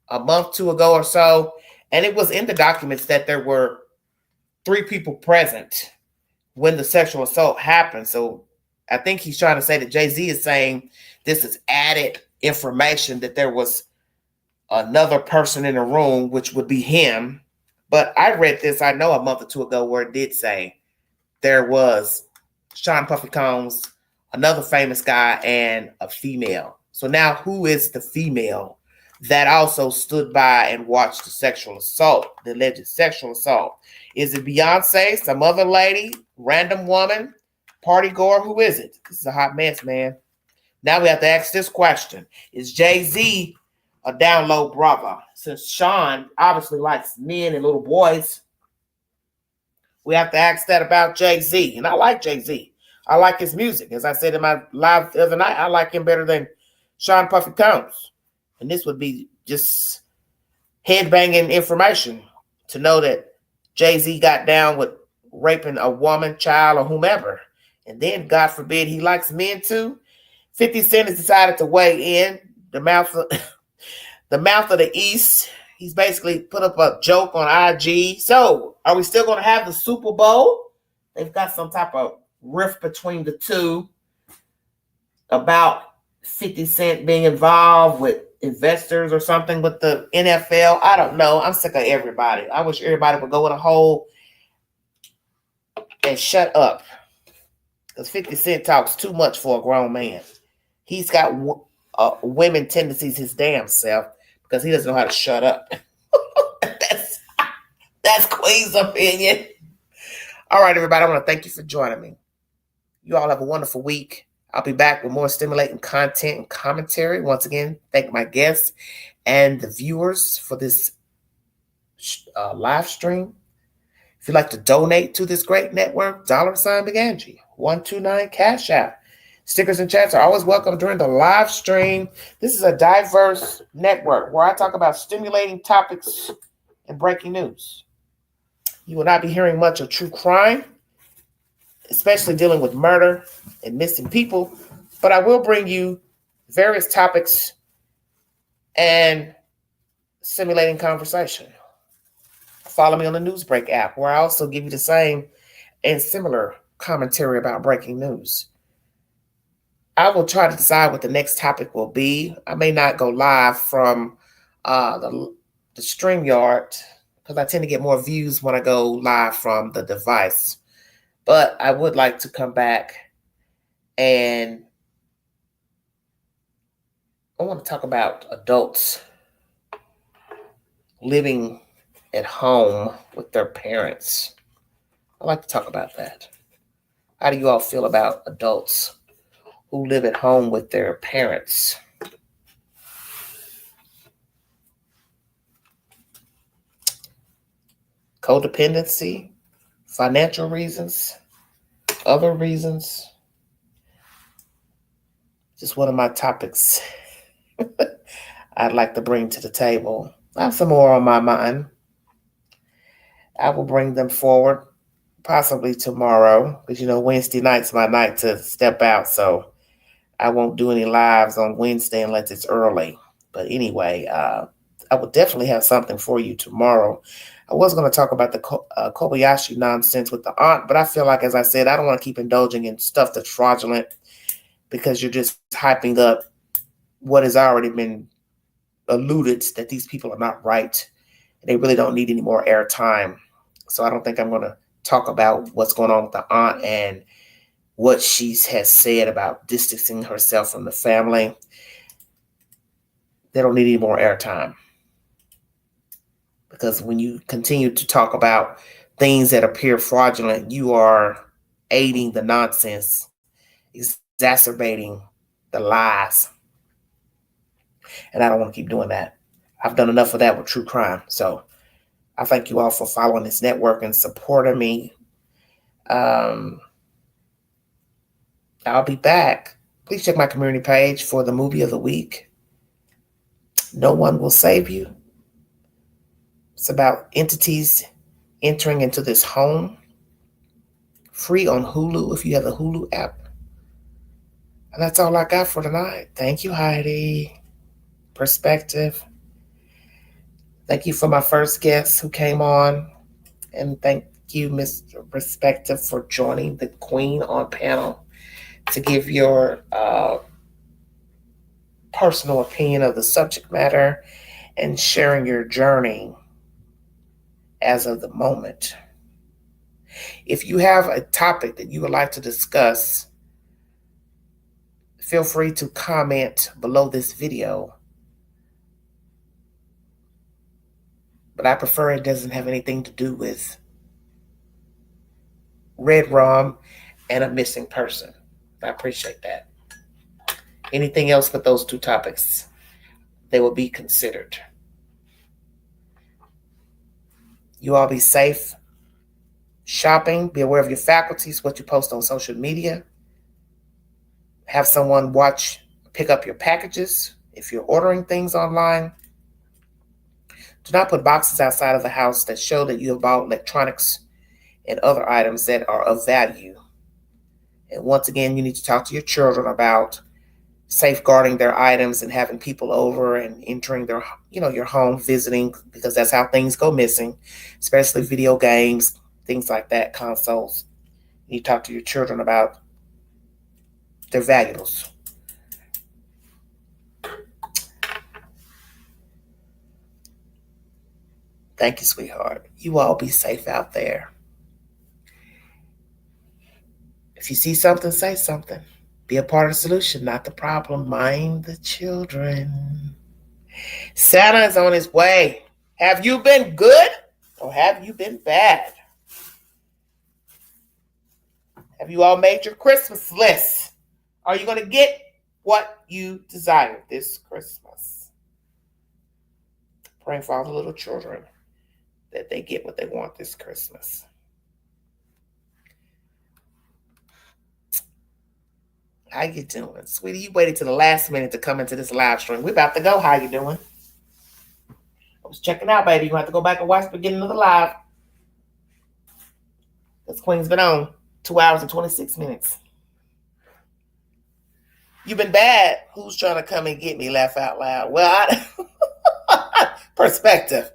a month, 2 ago or so. And it was in the documents that there were 3 people present when the sexual assault happened. So I think he's trying to say that Jay-Z is saying this is added information that there was another person in the room, which would be him. But I read this, I know, a month or 2 ago where it did say there was Sean Puffy Combs, another famous guy, and a female. So now who is the female that also stood by and watched the sexual assault, the alleged sexual assault? Is it Beyonce, some other lady, random woman, party goer? Who is it? This is a hot mess, man. Now we have to ask this question. Is Jay-Z a down low brother? Since Sean obviously likes men and little boys, we have to ask that about Jay-Z. And I like Jay-Z. I like his music. As I said in my live the other night, I like him better than Sean Puffy Combs. And this would be just head-banging information to know that Jay-Z got down with raping a woman, child, or whomever. And then, God forbid, he likes men too. 50 Cent has decided to weigh in. The mouth of the East. He's basically put up a joke on IG. So, are we still going to have the Super Bowl? They've got some type of rift between the two about 50 Cent being involved with investors or something with the NFL. I don't know. I'm sick of everybody. I wish everybody would go in a hole and shut up. Because 50 Cent talks too much for a grown man. He's got women tendencies his damn self because he doesn't know how to shut up. That's Queen's opinion. All right, everybody. I want to thank you for joining me. You all have a wonderful week. I'll be back with more stimulating content and commentary. Once again, thank my guests and the viewers for this live stream. If you'd like to donate to this great network, $ Big Angie, 129 Cash App. Stickers and chats are always welcome during the live stream. This is a diverse network where I talk about stimulating topics and breaking news. You will not be hearing much of true crime, especially dealing with murder and missing people, but I will bring you various topics and stimulating conversation. Follow me on the Newsbreak app, where I also give you the same and similar commentary about breaking news. I will try to decide what the next topic will be. I may not go live from the StreamYard because I tend to get more views when I go live from the device. But I would like to come back and I want to talk about adults living at home with their parents. I'd like to talk about that. How do you all feel about adults who live at home with their parents? Codependency, financial reasons, other reasons. Just one of my topics I'd like to bring to the table. I have some more on my mind. I will bring them forward possibly tomorrow because, Wednesday night's my night to step out. So I won't do any lives on Wednesday unless it's early. But anyway, I will definitely have something for you tomorrow. I was going to talk about the Kobayashi nonsense with the aunt, but I feel like, as I said, I don't want to keep indulging in stuff that's fraudulent because you're just hyping up what has already been alluded that these people are not right. And they really don't need any more airtime. So I don't think I'm going to talk about what's going on with the aunt and what she has said about distancing herself from the family. They don't need any more airtime. Because when you continue to talk about things that appear fraudulent, you are aiding the nonsense, exacerbating the lies. And I don't want to keep doing that. I've done enough of that with true crime. So I thank you all for following this network and supporting me. I'll be back. Please check my community page for the movie of the week. No One Will Save You. It's about entities entering into this home. Free on Hulu if you have the Hulu app. And that's all I got for tonight. Thank you, Heidi. Perspective. Thank you for my first guest who came on. And thank you, Mr. Perspective, for joining the Queen on panel to give your personal opinion of the subject matter and sharing your journey as of the moment. If you have a topic that you would like to discuss, feel free to comment below this video. But I prefer it doesn't have anything to do with red rum and a missing person. I appreciate that. Anything else but those two topics, they will be considered. You all be safe. Shopping, be aware of your faculties, what you post on social media. Have someone pick up your packages if you're ordering things online. Do not put boxes outside of the house that show that you have bought electronics and other items that are of value. And once again, you need to talk to your children about safeguarding their items and having people over and entering their, your home, visiting, because that's how things go missing, especially video games, things like that, consoles. You need to talk to your children about their valuables. Thank you, sweetheart. You all be safe out there. If you see something, say something. Be a part of the solution, not the problem. Mind the children. Santa is on his way. Have you been good or have you been bad? Have you all made your Christmas list? Are you going to get what you desire this Christmas? Praying for all the little children that they get what they want this Christmas. How you doing? Sweetie, you waited to the last minute to come into this live stream. We're about to go. How you doing? I was checking out, baby. You have to go back and watch the beginning of the live. This Queen's been on 2 hours and 26 minutes. You've been bad. Who's trying to come and get me? Laugh out loud. Well, perspective.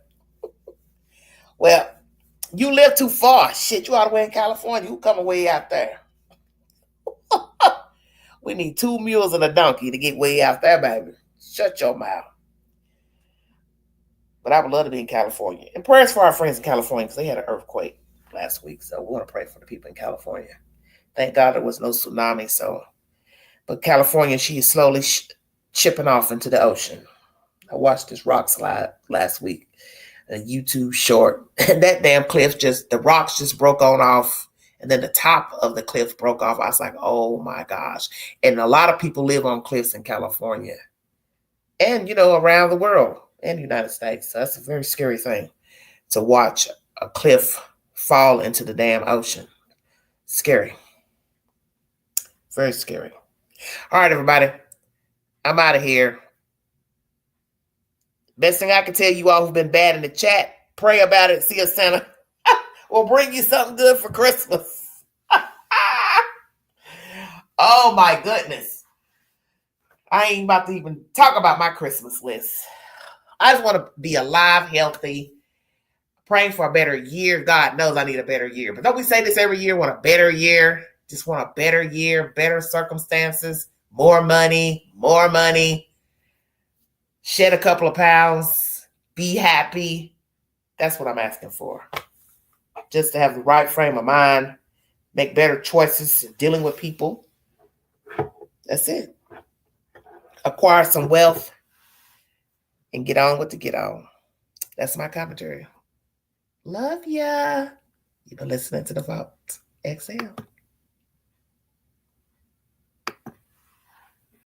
Well, you live too far. Shit, you all the way in California. You coming way out there. We need 2 mules and a donkey to get way out there, baby. Shut your mouth. But I would love to be in California. And prayers for our friends in California because they had an earthquake last week. So we want to pray for the people in California. Thank God there was no tsunami. But California, she is slowly chipping off into the ocean. I watched this rock slide last week. A YouTube short. And that damn cliff the rocks just broke on off. And then the top of the cliff broke off. I was like, oh my gosh. And a lot of people live on cliffs in California. And, around the world and the United States. So that's a very scary thing to watch a cliff fall into the damn ocean. Scary. Very scary. All right, everybody. I'm out of here. Best thing I can tell you all who've been bad in the chat, pray about it. See if Santa will bring you something good for Christmas. Oh, my goodness. I ain't about to even talk about my Christmas list. I just want to be alive, healthy, praying for a better year. God knows I need a better year. But don't we say this every year? Want a better year? Just want a better year, better circumstances, more money. Shed a couple of pounds, be happy. That's what I'm asking for. Just to have the right frame of mind, make better choices dealing with people. That's it. Acquire some wealth and get on with the get on. That's my commentary. Love ya. You've been listening to the Vault XL.